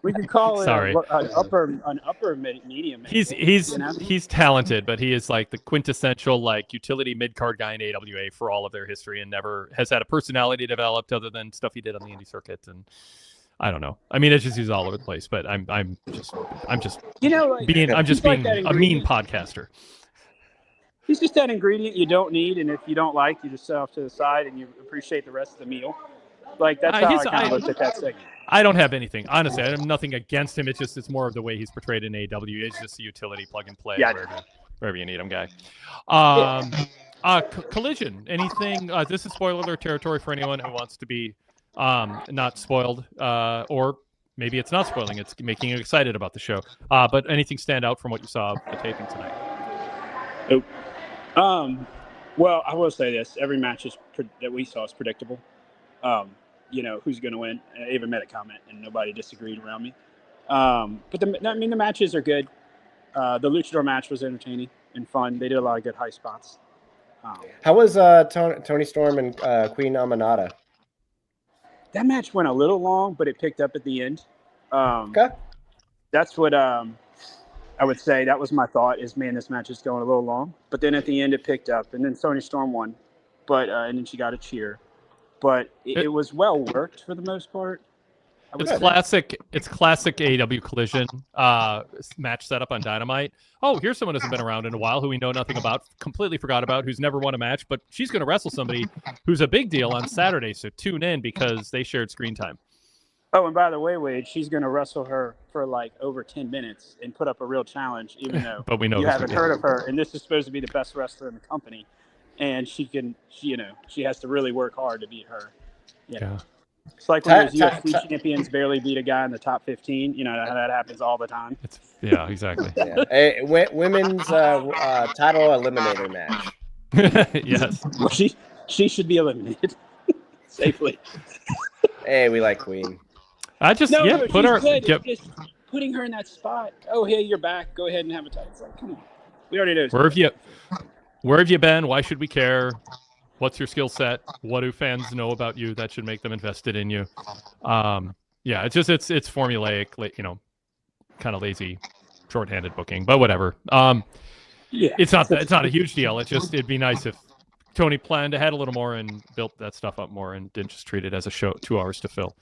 We can call it an upper medium. He's talented, but he is like the quintessential like utility mid-card guy in AWA for all of their history and never has had a personality developed other than stuff he did on the indie circuit. And I don't know. I mean, it's just he's all over the place. But I'm just being a mean podcaster. He's just that ingredient you don't need, and if you don't like, you just set off to the side and you appreciate the rest of the meal. Like that's how I kind of looked at that segment. I don't have anything. Honestly, I have nothing against him. It's more of the way he's portrayed in AEW. It's just a utility plug and play wherever you need him guy. Collision. Anything? This is spoiler alert territory for anyone who wants to be not spoiled, or maybe it's not spoiling. It's making you excited about the show. But anything stand out from what you saw of the taping tonight? Well, I will say this: every match that we saw is predictable. Who's going to win. I even made a comment, and nobody disagreed around me. But the matches are good. The Luchador match was entertaining and fun. They did a lot of good high spots. How was Tony Storm and Queen Amanada? That match went a little long, but it picked up at the end. Okay. That's what I would say. That was my thought is, man, this match is going a little long. But then at the end, it picked up, and then Tony Storm won. And then she got a cheer. But it was well worked for the most part. It's classic AEW Collision match setup on Dynamite. Oh, here's someone who hasn't been around in a while, who we know nothing about, completely forgot about, who's never won a match, but she's going to wrestle somebody who's a big deal on Saturday. So tune in because they shared screen time. Oh, and by the way, Wade, she's going to wrestle her for like over 10 minutes and put up a real challenge, even though but we know you haven't heard of her. And this is supposed to be the best wrestler in the company. And she has to really work hard to beat her. Yeah. It's like when those UFC champions barely beat a guy in the top 15. You know how that happens all the time. Exactly. Hey, women's title eliminator match. Yes. Well, she should be eliminated safely. Hey, we like Queen. Put her. Just putting her in that spot. Oh, hey, you're back. Go ahead and have a title. It's like, come on. We already know. Where have you been? Why should we care? What's your skill set? What do fans know about you that should make them invested in you? It's formulaic, kind of lazy, shorthanded booking, but whatever. It's not a huge deal. It'd be nice if Tony planned ahead a little more and built that stuff up more and didn't just treat it as a show, 2 hours to fill.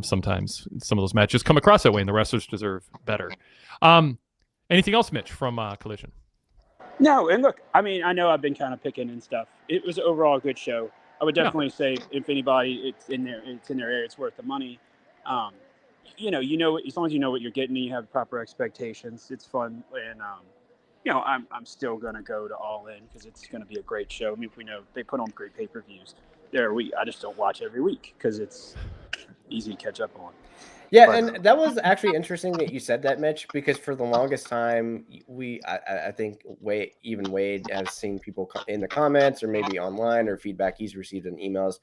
Sometimes some of those matches come across that way, and the wrestlers deserve better. Anything else, Mitch, from Collision? No, and look, I mean, I know I've been kind of picking and stuff. It was overall a good show. I would definitely say if anybody, it's in their area, it's worth the money. as long as you know what you're getting and you have proper expectations, it's fun. And I'm still gonna go to All In because it's gonna be a great show. I mean, if we know they put on great pay-per-views. I just don't watch every week because it's easy to catch up on. Yeah, and that was actually interesting that you said that, Mitch, because for the longest time, I think Wade has seen people in the comments or maybe online or feedback he's received in emails.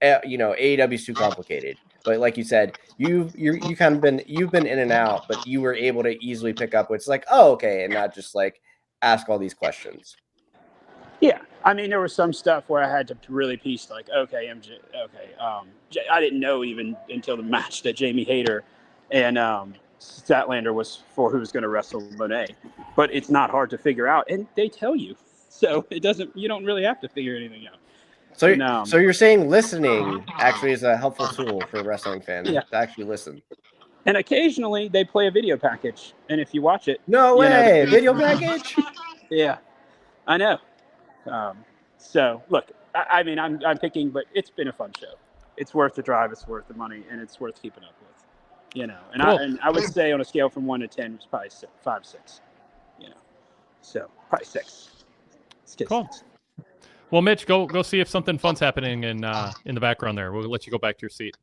AEW is too complicated. But like you said, you've been in and out, but you were able to easily pick up what's like, oh, okay, and not just like ask all these questions. Yeah, I mean, there was some stuff where I had to really piece like, okay, MJ, okay. I didn't know even until the match that Jamie Hayter and Statlander was for who was going to wrestle Monet. But it's not hard to figure out, and they tell you, so you don't really have to figure anything out. So you're saying listening actually is a helpful tool for a wrestling fan to actually listen. And occasionally they play a video package, and if you watch it, no way, video package. Yeah, I know. So look, I mean, I'm picking, but it's been a fun show. It's worth the drive, it's worth the money, and it's worth keeping up with. And cool. I would say on a scale from 1 to 10, it's probably 5, 6. So probably 6. Cool. Well, Mitch, go see if something fun's happening in the background there. We'll let you go back to your seat.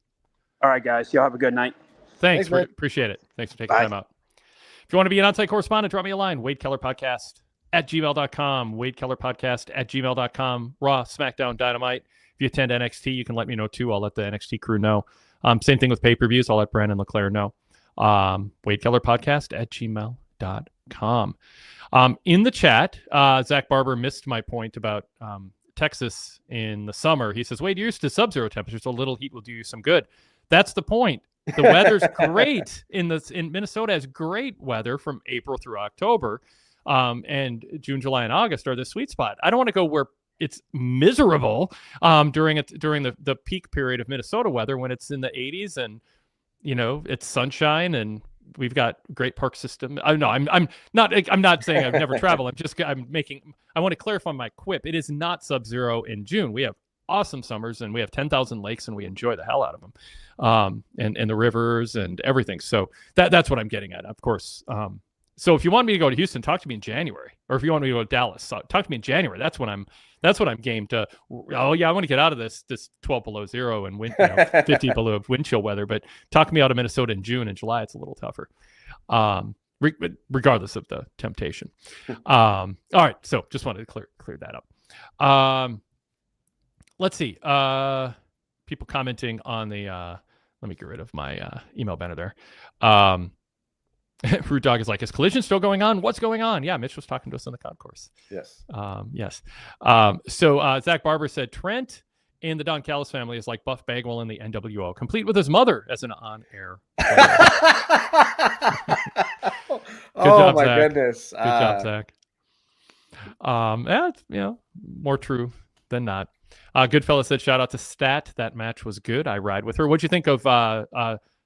All right, guys. Y'all have a good night. Thanks. Appreciate it. Thanks for taking time out. If you want to be an on-site correspondent, drop me a line. Wade Keller Podcast @gmail.com. Wade Keller Podcast @gmail.com. Raw, SmackDown, Dynamite. If you attend NXT, you can let me know too. I'll let the NXT crew know. Same thing with pay-per-views. I'll let Brandon LeClaire know. Wade Keller Podcast @gmail.com. In the chat, Zach Barber missed my point about Texas in the summer. He says, Wade, you're used to sub-zero temperatures. A little heat will do you some good. That's the point. The weather's great in Minnesota has great weather from April through October. And June, July, and August are the sweet spot. I don't want to go where it's miserable during the peak period of Minnesota weather when it's in the 80s and it's sunshine and we've got great park system. I'm not saying I've never traveled. I want to clarify my quip. It is not sub-zero in June. We have awesome summers and we have 10,000 lakes and we enjoy the hell out of them. And the rivers and everything. So that's what I'm getting at, of course. So if you want me to go to Houston, talk to me in January. Or if you want me to go to Dallas, talk to me in January. That's when I'm game to. Oh yeah, I want to get out of this 12 below zero and 50 below wind chill weather. But talk me out of Minnesota in June and July. It's a little tougher, regardless of the temptation. All right, so just wanted to clear that up. Let's see. People commenting on the. Let me get rid of my email banner there. Rude Dog is like, is Collision still going on? What's going on? Yeah, Mitch was talking to us on the concourse. Yes. Yes. So Zach Barber said Trent in the Don Callis family is like Buff Bagwell in the NWO, complete with his mother as an on-air. Oh my goodness. Good job, Zach. More true than not. Goodfella said, shout out to Stat. That match was good. I ride with her. What'd you think of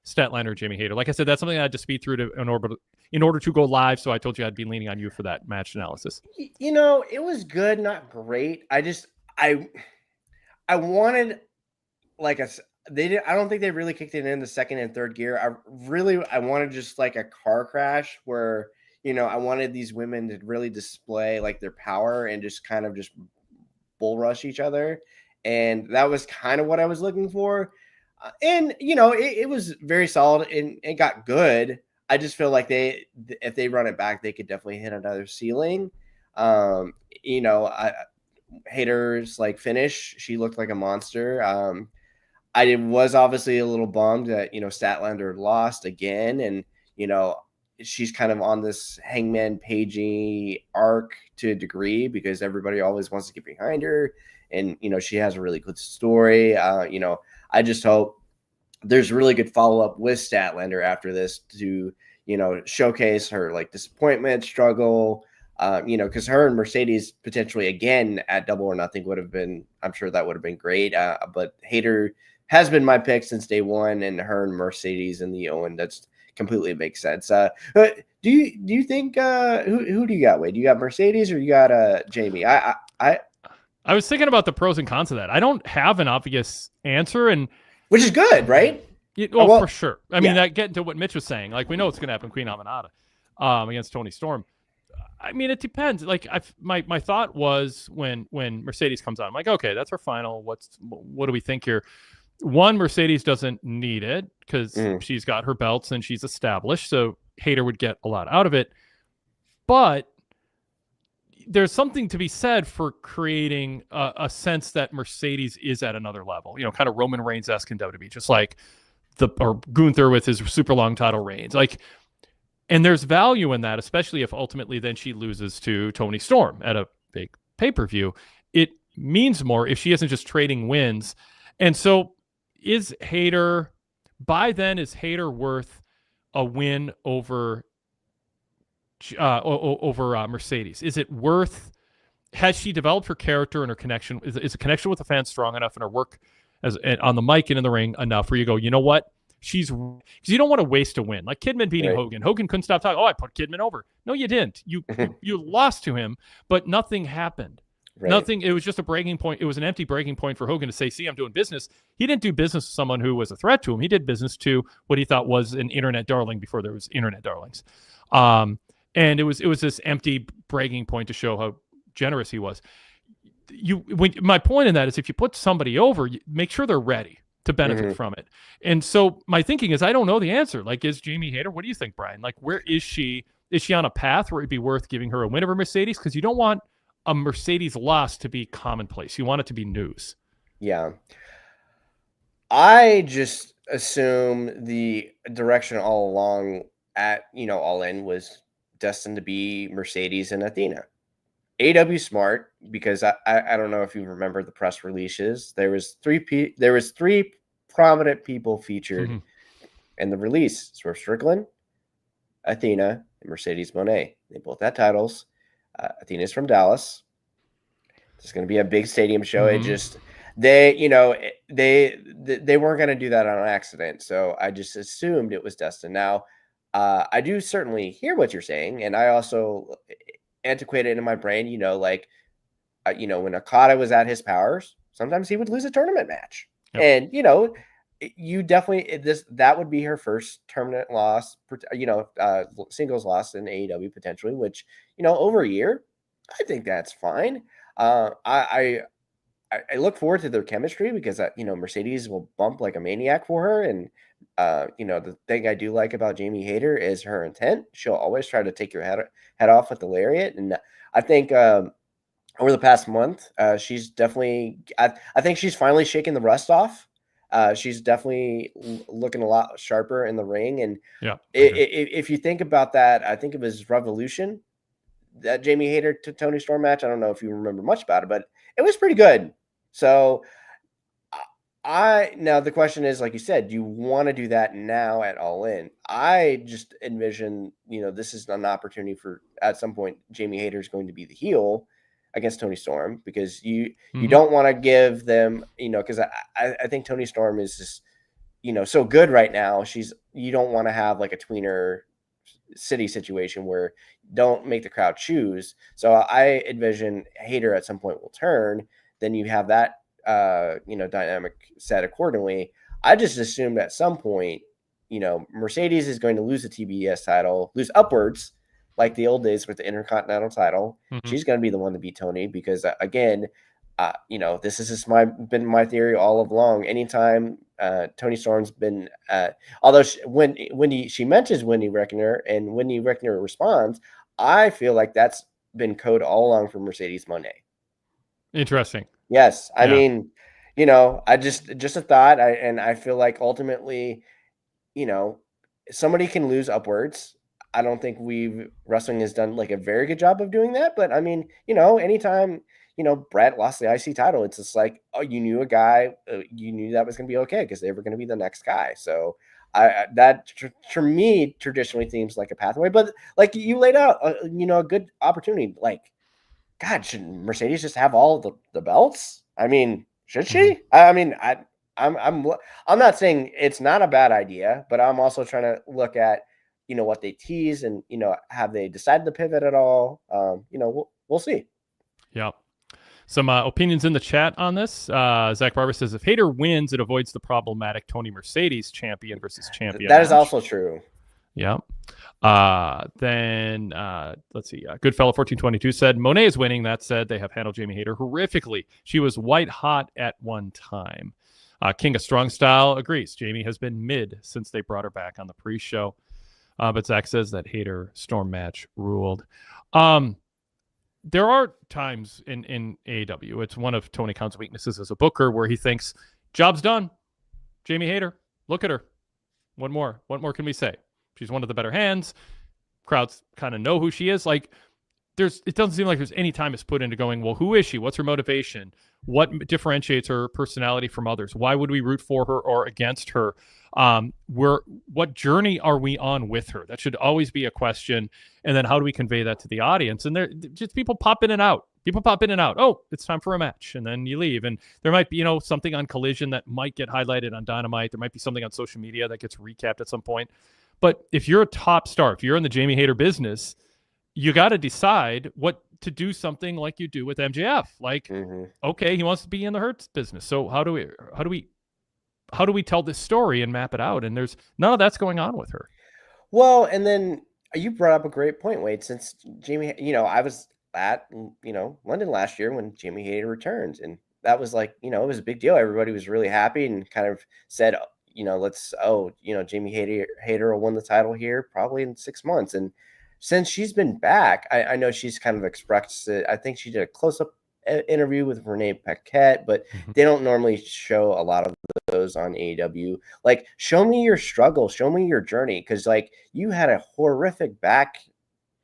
Statlander, Jamie Hayter? Like I said, that's something I had to speed through in order to go live. So I told you I'd be leaning on you for that match analysis. It was good, not great. I wanted I don't think they really kicked it in the second and third gear. I wanted just like a car crash where, I wanted these women to really display like their power and just kind of just bull rush each other. And that was kind of what I was looking for. And it was very solid and it got good. I just feel like if they run it back, they could definitely hit another ceiling. Hayter's like finish, she looked like a monster. I was obviously a little bummed that Statlander lost again, and she's kind of on this Hangman Pagey arc to a degree because everybody always wants to get behind her, and she has a really good story. I just hope there's really good follow-up with Statlander after this to, showcase her like disappointment, struggle, because her and Mercedes potentially again at Double or Nothing I'm sure that would have been great. But Hayter has been my pick since day one, and her and Mercedes and the Owen, that's completely makes sense. Do you think who do you got, Wade? You got Mercedes or you got Jamie? I was thinking about the pros and cons of that. I don't have an obvious answer, and which is good, right? Well, for sure. I mean, that getting to what Mitch was saying, like we know what's going to happen, Queen Aminata against Toni Storm. I mean, it depends. Like my thought was when Mercedes comes on, I'm like, okay, that's her final. What do we think here? One, Mercedes doesn't need it because she's got her belts and she's established, so Hayter would get a lot out of it. But there's something to be said for creating a sense that Mercedes is at another level, kind of Roman Reigns-esque in WWE, just like or Gunther with his super long title reigns. And there's value in that, especially if ultimately then she loses to Toni Storm at a big pay-per-view. It means more if she isn't just trading wins. And so is Hayter worth a win over Mercedes? Is it worth? Has she developed her character and her connection? Is a connection with the fans strong enough, and her work on the mic and in the ring enough where you go, you know what? Because you don't want to waste a win. Like Kidman beating Hogan. Hogan couldn't stop talking. Oh, I put Kidman over. No, you didn't. You lost to him, but nothing happened. Right. Nothing. It was just a breaking point. It was an empty breaking point for Hogan to say, see, I'm doing business. He didn't do business with someone who was a threat to him. He did business to what he thought was an internet darling before there was internet darlings. And it was this empty bragging point to show how generous he was. My point in that is if you put somebody over, make sure they're ready to benefit from it. And so my thinking is, I don't know the answer. Like, is Jamie Hayter? What do you think, Brian? Like, where is she? Is she on a path where it'd be worth giving her a win over Mercedes? Because you don't want a Mercedes loss to be commonplace. You want it to be news. Yeah. I just assume the direction all along at, All In was destined to be Mercedes and Athena. AEW smart, because I don't know if you remember the press releases. There was three prominent people featured in the release: Swerve Strickland, Athena, and Mercedes Moné. They both had titles. Athena's from Dallas. It's going to be a big stadium show. It just they weren't going to do that on an accident. So I just assumed it was destined. Now, I do certainly hear what you're saying, and I also antiquated in my brain, when Okada was at his powers, sometimes he would lose a tournament match. Yep. And, you definitely, that would be her first tournament loss, singles loss in AEW potentially, which, over a year, I think that's fine. I look forward to their chemistry because, Mercedes will bump like a maniac for her. And, the thing I do like about Jamie Hayter is her intent. She'll always try to take your head off with the lariat. And I think over the past month, she's definitely, I think she's finally shaking the rust off. She's definitely looking a lot sharper in the ring. And if you think about that, I think it was Revolution, that Jamie Hayter to Toni Storm match. I don't know if you remember much about it, but it was pretty good. So now the question is, like you said, do you want to do that now at All In? I just envision, this is an opportunity for, at some point, Jamie Hayter is going to be the heel against Toni Storm, because you don't want to give them, because I think Toni Storm is just, so good right now. You don't want to have like a tweener city situation where don't make the crowd choose. So I envision Hayter at some point will turn. Then you have that dynamic set accordingly. I just assumed at some point, Mercedes is going to lose the TBS title, lose upwards like the old days with the Intercontinental title. She's going to be the one to beat Toni because, again, this is just been my theory all along. Anytime Toni Storm's been, although she mentions Wendy Reckner and Wendy Reckner responds, I feel like that's been code all along for Mercedes Moné. Interesting. Yes. I mean, I just a thought. I feel like ultimately, somebody can lose upwards. I don't think wrestling has done like a very good job of doing that. But I mean, anytime, Brett lost the IC title, it's just like, oh, you knew a guy, you knew that was going to be okay because they were going to be the next guy. So that for me traditionally seems like a pathway. But like you laid out, a good opportunity. Like, God, should Mercedes just have all the belts? I mean, should she? I mean, I'm not saying it's not a bad idea, but I'm also trying to look at, what they tease and, have they decided to pivot at all? We'll see. Yeah. Some opinions in the chat on this. Zach Barber says, if Hayter wins, it avoids the problematic Tony Mercedes champion versus champion That is match. also true. Yeah. Then let's see. Goodfellow 1422 said, Monet is winning. That said, they have handled Jamie Hayter horrifically. She was white hot at one time. King of Strong Style agrees. Jamie has been mid since they brought her back on the pre-show. But Zach says that Hayter Storm match ruled. There are times in AEW, it's one of Tony Khan's weaknesses as a booker, where he thinks, job's done. Jamie Hayter, look at her. What more can we say? She's one of the better hands. Crowds kind of know who she is. Like, it doesn't seem like there's any time is put into going, well, who is she? What's her motivation? What differentiates her personality from others? Why would we root for her or against her? What journey are we on with her? That should always be a question. And then how do we convey that to the audience? And just people pop in and out. Oh, it's time for a match. And then you leave. And there might be, something on Collision that might get highlighted on Dynamite. There might be something on social media that gets recapped at some point. But if you're a top star, if you're in the Jamie Hayter business, you got to decide what to do, something like you do with MJF. Like, okay, he wants to be in the Hurts business. So how do we tell this story and map it out? And there's none of that's going on with her. Well, and then you brought up a great point, Wade, since Jamie, I was at, London last year when Jamie Hayter returns. And that was like, it was a big deal. Everybody was really happy and kind of said, Jamie Hayter will win the title here probably in 6 months. And since she's been back, I know she's kind of expressed it. I think she did a close-up interview with Renee Paquette, but they don't normally show a lot of those on AEW. Like, show me your struggle, show me your journey, because like you had a horrific back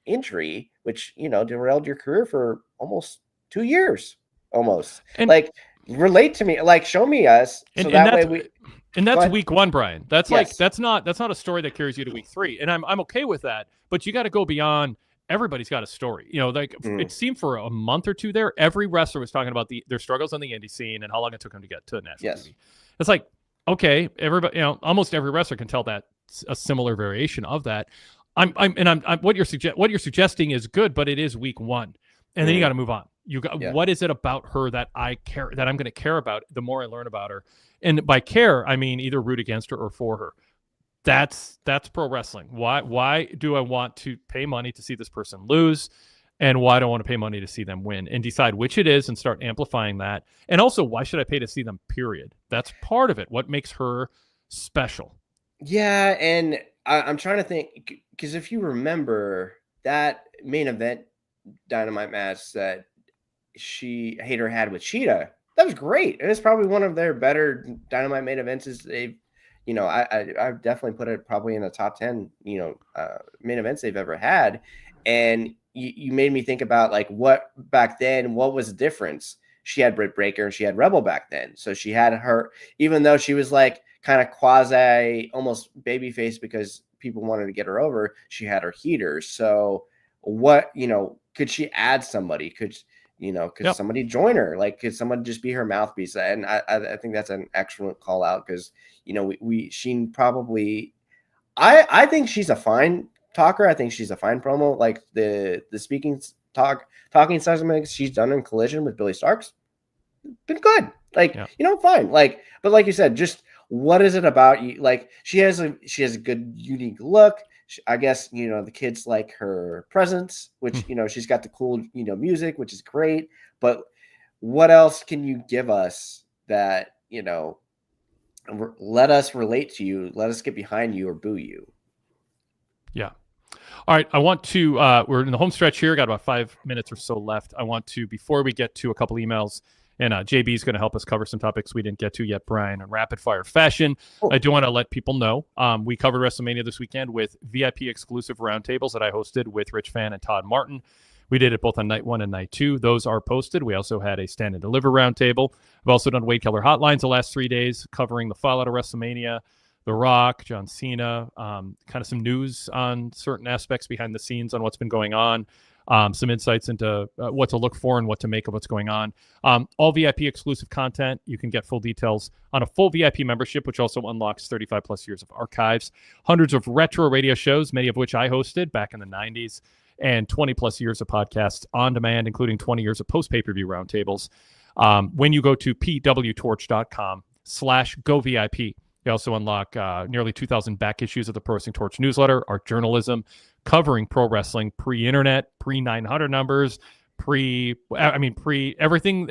injury, which derailed your career for almost 2 years, almost. And like, relate to me, like, show me us, so that way we. And that's week one, Brian. That's like that's not a story that carries you to week 3, and I'm okay with that. But you got to go beyond. Everybody's got a story, It seemed for a month or two there, every wrestler was talking about their struggles on the indie scene and how long it took them to get to national TV. It's like, okay, everybody, almost every wrestler can tell that a similar variation of that. What you're suggesting is good, but it is week 1, and then you got to move on. What is it about her that I'm going to care about the more I learn about her? And by care, I mean either root against her or for her. That's pro wrestling. Why do I want to pay money to see this person lose? And why do I want to pay money to see them win? And decide which it is and start amplifying that. And also, why should I pay to see them, period? That's part of it. What makes her special? Yeah, and I'm trying to think, because if you remember that main event Dynamite match that Hayter had with Cheetah, that was great. It was probably one of their better Dynamite main events. They've, I definitely put it probably in the top 10, main events they've ever had. And you made me think about like what back then, what was the difference? She had Britt Baker and she had Rebel back then. So she had her, even though she was like kind of quasi almost babyface because people wanted to get her over, she had her heaters. So what, could she add somebody? Could somebody join her? Like, could someone just be her mouthpiece? And I think that's an excellent call out because, she probably, I think she's a fine talker. I think she's a fine promo. Like the talking segments she's done in Collision with Billy Starks, been good. Like, fine. Like, but like you said, just what is it about you? Like, she has a good, unique look. I guess, the kids like her presence, which, she's got the cool, music, which is great. But what else can you give us that, let us relate to you, let us get behind you or boo you? Yeah. All right. I want to, we're in the home stretch here, got about 5 minutes or so left. I want to, before we get to a couple emails, and JB is going to help us cover some topics we didn't get to yet, Brian, in rapid fire fashion. Oh. I do want to let people know we covered WrestleMania this weekend with VIP exclusive roundtables that I hosted with Rich Fann and Todd Martin. We did it both on night 1 and night 2. Those are posted. We also had a stand and deliver roundtable. I've also done Wade Keller hotlines the last 3 days, covering the fallout of WrestleMania, The Rock, John Cena, kind of some news on certain aspects behind the scenes on what's been going on. Some insights into what to look for and what to make of what's going on. All VIP exclusive content. You can get full details on a full VIP membership, which also unlocks 35 plus years of archives, hundreds of retro radio shows, many of which I hosted back in the 90s, and 20 plus years of podcasts on demand, including 20 years of post pay-per-view roundtables. When you go to pwtorch.com/govip, you also unlock nearly 2,000 back issues of the Pro Wrestling Torch newsletter, our journalism covering pro wrestling pre-internet, pre-900 numbers, pre-everything,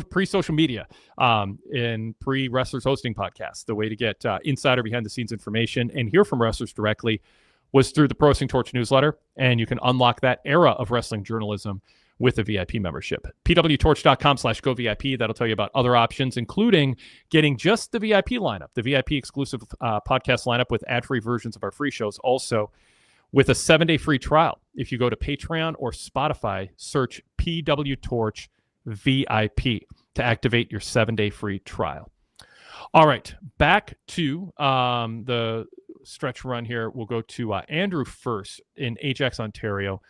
pre-social media, and pre-wrestlers hosting podcasts. The way to get insider behind-the-scenes information and hear from wrestlers directly was through the Pro Wrestling Torch newsletter, and you can unlock that era of wrestling journalism with a VIP membership. pwtorch.com/govip. That'll tell you about other options, including getting just the VIP lineup, the VIP exclusive podcast lineup with ad-free versions of our free shows, also with a 7-day free trial. If you go to Patreon or Spotify, search PWTorch VIP to activate your 7-day free trial. All right, back to the stretch run here. We'll go to Andrew first in Ajax, Ontario.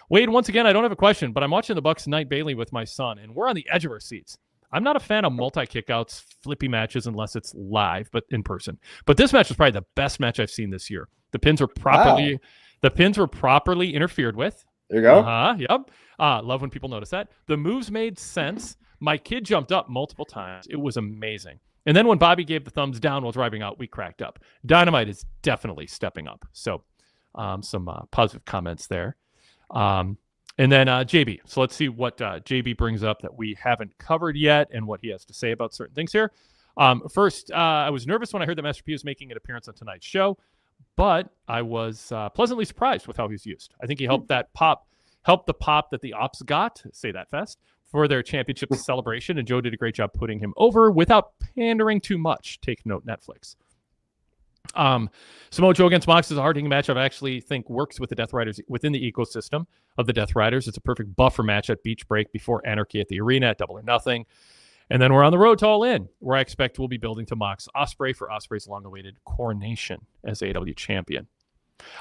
Wade, once again, I don't have a question, but I'm watching the Bucks Night Bailey with my son, and we're on the edge of our seats. I'm not a fan of multi-kickouts, flippy matches, unless it's live, but in person. But this match was probably the best match I've seen this year. The pins were properly interfered with. There you go. Yep. Love when people notice that. The moves made sense. My kid jumped up multiple times. It was amazing. And then when Bobby gave the thumbs down while driving out, we cracked up. Dynamite is definitely stepping up. So some positive comments there. And then JB. So let's see what JB brings up that we haven't covered yet and what he has to say about certain things here. First, I was nervous when I heard that Master P was making an appearance on tonight's show, but I was pleasantly surprised with how he was used. I think he helped the pop that the Ops got, say that fast, for their championship celebration, and Joe did a great job putting him over without pandering too much. Take note, Netflix. Samoa Joe against Mox is a hard-hitting match I actually think works with the Death Riders within the ecosystem of the Death Riders. It's a perfect buffer match at Beach Break before Anarchy at the Arena at Double or Nothing. And then we're on the road to All In, where I expect we'll be building to Mox Ospreay for Ospreay's long-awaited coronation as AEW champion.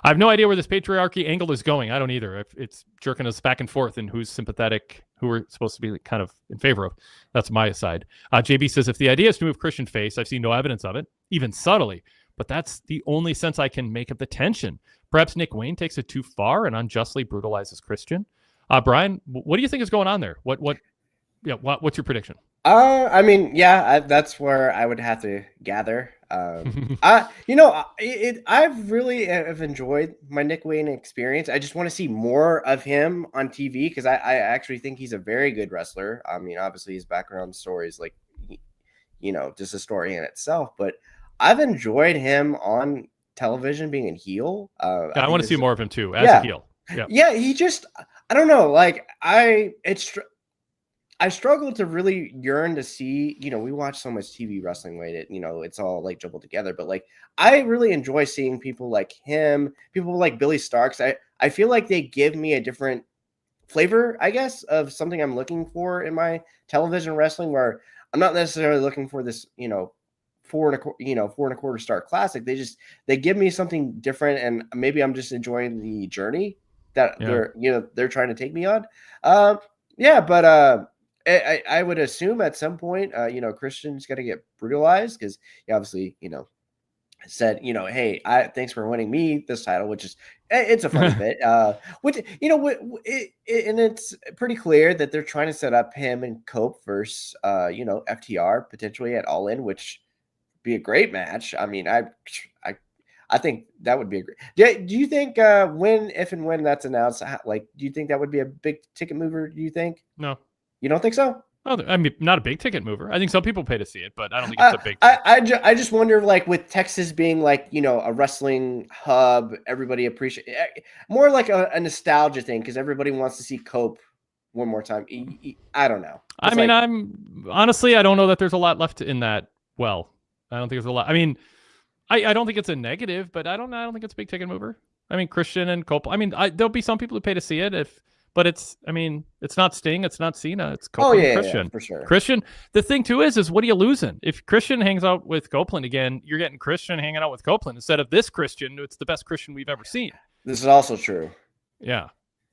I have no idea where this patriarchy angle is going. I don't either. If it's jerking us back and forth and who's sympathetic, who we're supposed to be kind of in favor of. That's my side. JB says, if the idea is to move Christian face, I've seen no evidence of it, even subtly. But that's the only sense I can make of the tension. Perhaps Nick Wayne takes it too far and unjustly brutalizes Christian. Brian, what do you think is going on there? What's your prediction? That's where I would have to gather. I've really have enjoyed my Nick Wayne experience. I just want to see more of him on TV because I actually think he's a very good wrestler. I mean, obviously his background story is like, just a story in itself, but I've enjoyed him on television being a heel. I want to see more of him too as a heel. Yeah, he just, I don't know. Like I struggle to really yearn to see, we watch so much TV wrestling Wade, it's all like jumbled together, but like, I really enjoy seeing people like him, people like Billy Starks. I feel like they give me a different flavor, I guess, of something I'm looking for in my television wrestling, where I'm not necessarily looking for this, 4.25 star classic. They give me something different, and maybe I'm just enjoying the journey that they're trying to take me on. I would assume at some point, Christian's got to get brutalized because he obviously, said, hey, thanks for winning me this title, which is, it's a funny bit. And it's pretty clear that they're trying to set up him and Cope versus, FTR potentially at All In, which would be a great match. I mean, I think that would be a great. Do you think if and when that's announced, do you think that would be a big ticket mover? Do you think? No. You don't think so? Oh, I mean, not a big ticket mover. I think some people pay to see it, but I don't think it's a big. I just wonder, like, with Texas being like, a wrestling hub, everybody appreciate more like a nostalgia thing because everybody wants to see Cope one more time. I don't know. I don't know that there's a lot left in that. Well, I don't think there's a lot. I mean, I don't think it's a negative, but I don't think it's a big ticket mover. I mean, Christian and Cope. I mean, there'll be some people who pay to see it but it's not Sting, it's not Cena, it's Copeland and Christian. Yeah, for sure. Christian, the thing too is what are you losing? If Christian hangs out with Copeland again, you're getting Christian hanging out with Copeland instead of this Christian. It's the best Christian we've ever seen. This is also true. Yeah.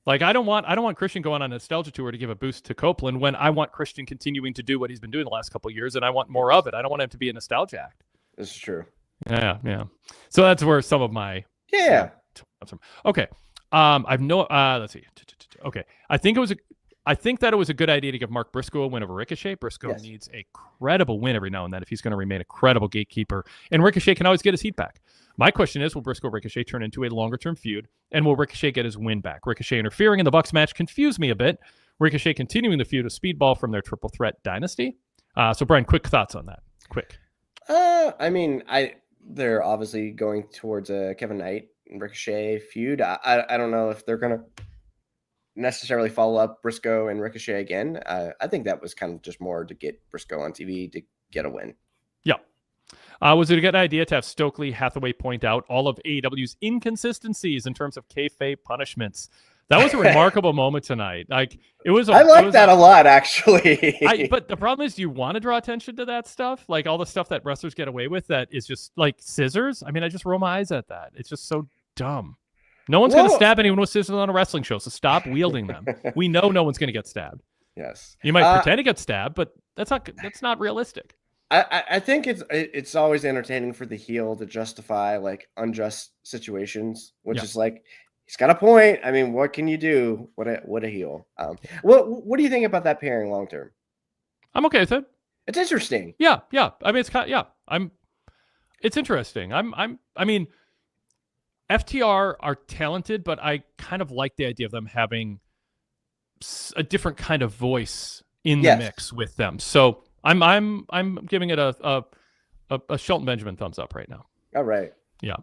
Like I don't want Christian going on a nostalgia tour to give a boost to Copeland when I want Christian continuing to do what he's been doing the last couple of years, and I want more of it. I don't want him to be a nostalgia act. This is true. Yeah. So that's where some of my Okay. I've no. Let's see. Okay, I think that it was a good idea to give Mark Briscoe a win over Ricochet. Briscoe needs a credible win every now and then if he's going to remain a credible gatekeeper, and Ricochet can always get his heat back. My question is, will Briscoe Ricochet turn into a longer-term feud, and will Ricochet get his win back? Ricochet interfering in the Bucks match confused me a bit. Ricochet continuing the feud of Speedball from their Triple Threat dynasty. So, Brian, quick thoughts on that. Quick. I mean, they're obviously going towards a Kevin Knight and Ricochet feud. I don't know if they're going to necessarily follow up Briscoe and Ricochet again. I think that was kind of just more to get Briscoe on TV to get a win. Yeah. Was it a good idea to have Stokely Hathaway point out all of AEW's inconsistencies in terms of kayfabe punishments? That was a remarkable moment tonight. Like it was. I like that a lot, actually. But the problem is, you want to draw attention to that stuff, like all the stuff that wrestlers get away with, that is just like scissors. I mean, I just roll my eyes at that. It's just so dumb. No one's going to stab anyone with scissors on a wrestling show, so stop wielding them. We know no one's going to get stabbed. Yes, you might pretend to get stabbed, but that's not realistic. I think it's always entertaining for the heel to justify like unjust situations, which is like he's got a point. I mean, what can you do? What a heel. What do you think about that pairing long term? I'm okay with it. It's interesting. Yeah. I mean, it's kind of, it's interesting. I mean, FTR are talented, but I kind of like the idea of them having a different kind of voice in the mix with them. So I'm giving it a Shelton Benjamin thumbs up right now. All right. Yeah.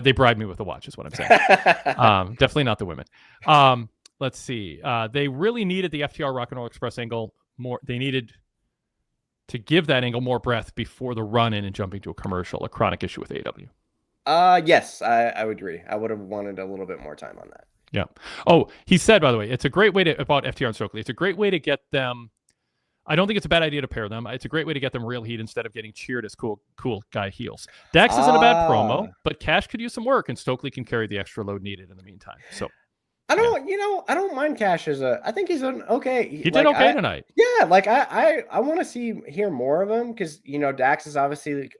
They bribed me with a watch, is what I'm saying. Definitely not the women. Let's see. They really needed the FTR Rock and Roll Express angle more. They needed to give that angle more breath before the run-in and jumping to a commercial, a chronic issue with AEW. Yes, I would agree. I would have wanted a little bit more time on that. Yeah. Oh, he said, by the way, it's a great way about FTR and Stokely. It's a great way to get them. I don't think it's a bad idea to pair them. It's a great way to get them real heat instead of getting cheered as cool guy heels. Dax isn't a bad promo, but Cash could use some work, and Stokely can carry the extra load needed in the meantime. So I don't mind Cash I think he's an okay. He did okay tonight. Yeah, like I want to hear more of him because Dax is obviously.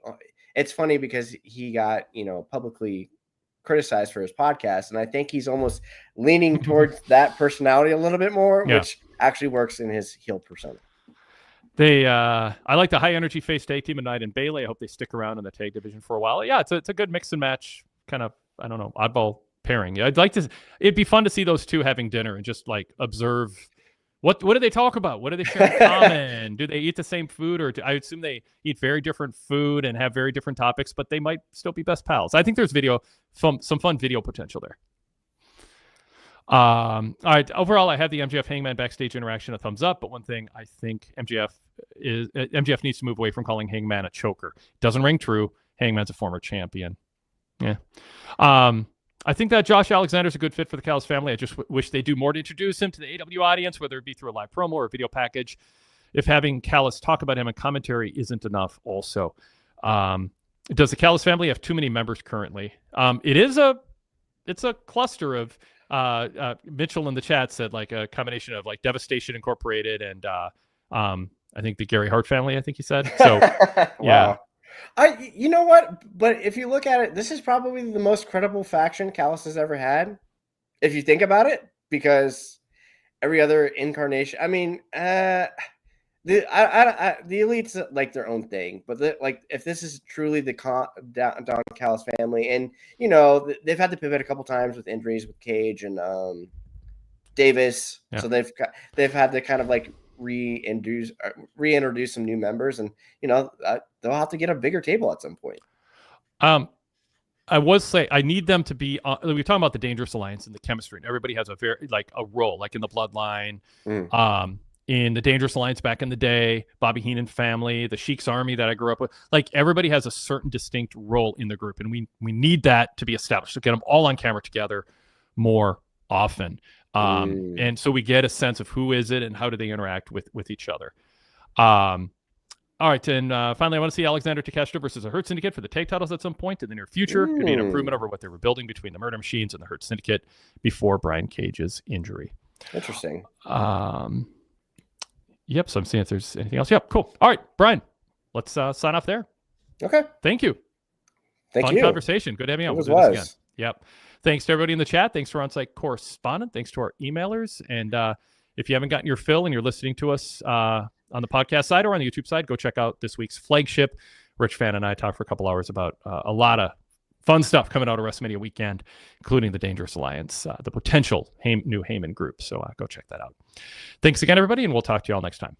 It's funny because he got publicly criticized for his podcast, and I think he's almost leaning towards that personality a little bit more, which actually works in his heel persona. I like the high energy face tag team of Knight and Bayley. I hope they stick around in the tag division for a while. Yeah, it's a good mix and match kind of, I don't know, oddball pairing. It'd be fun to see those two having dinner and just like observe what do they talk about? What do they share in common? Do they eat the same food, or I assume they eat very different food and have very different topics, but they might still be best pals. I think there's some fun video potential there. All right. Overall, I had the MJF Hangman backstage interaction a thumbs up, but one thing I think MJF needs to move away from calling Hangman a choker. Doesn't ring true. Hangman's a former champion. Yeah. I think that Josh Alexander's a good fit for the Callis family. I just wish they do more to introduce him to the AEW audience, whether it be through a live promo or a video package. If having Callis talk about him in commentary isn't enough, also. Does the Callis family have too many members currently? It's a cluster of Mitchell in the chat said like a combination of like Devastation Incorporated and I think the Gary Hart family, I think he said. So yeah. You know what? But if you look at it, this is probably the most credible faction Callis has ever had, if you think about it, because every other incarnation. I mean, the Elite's like their own thing, but if this is truly the Don Callis family, and they've had to pivot a couple times with injuries with Cage and Davis, so they've had to kind of like reintroduce some new members, and they'll have to get a bigger table at some point. I was say I need them to be. We were talking about the Dangerous Alliance and the chemistry, and everybody has a very a role, like in the Bloodline, in the Dangerous Alliance back in the day, Bobby Heenan family, the Sheik's Army that I grew up with. Like everybody has a certain distinct role in the group, and we need that to be established to get them all on camera together more often. And so we get a sense of who is it and how do they interact with each other. All right, and finally, I want to see Alexander Takeshita versus the Hurt Syndicate for the tag titles at some point in the near future. Could be an improvement over what they were building between the Murder Machines and the Hurt Syndicate before Brian Cage's injury. Interesting. Yep, so I'm seeing if there's anything else. Yep, cool. All right, Brian, let's sign off there. Okay. Thank you. Thank you. Fun conversation. Good having you on. It was. Yep. Thanks to everybody in the chat. Thanks to our on-site correspondent. Thanks to our emailers. And if you haven't gotten your fill and you're listening to us on the podcast side or on the YouTube side, go check out this week's flagship. Rich Fan and I talked for a couple hours about a lot of fun stuff coming out of WrestleMania weekend, including the Dangerous Alliance, the potential new Heyman group. So go check that out. Thanks again, everybody, and we'll talk to you all next time.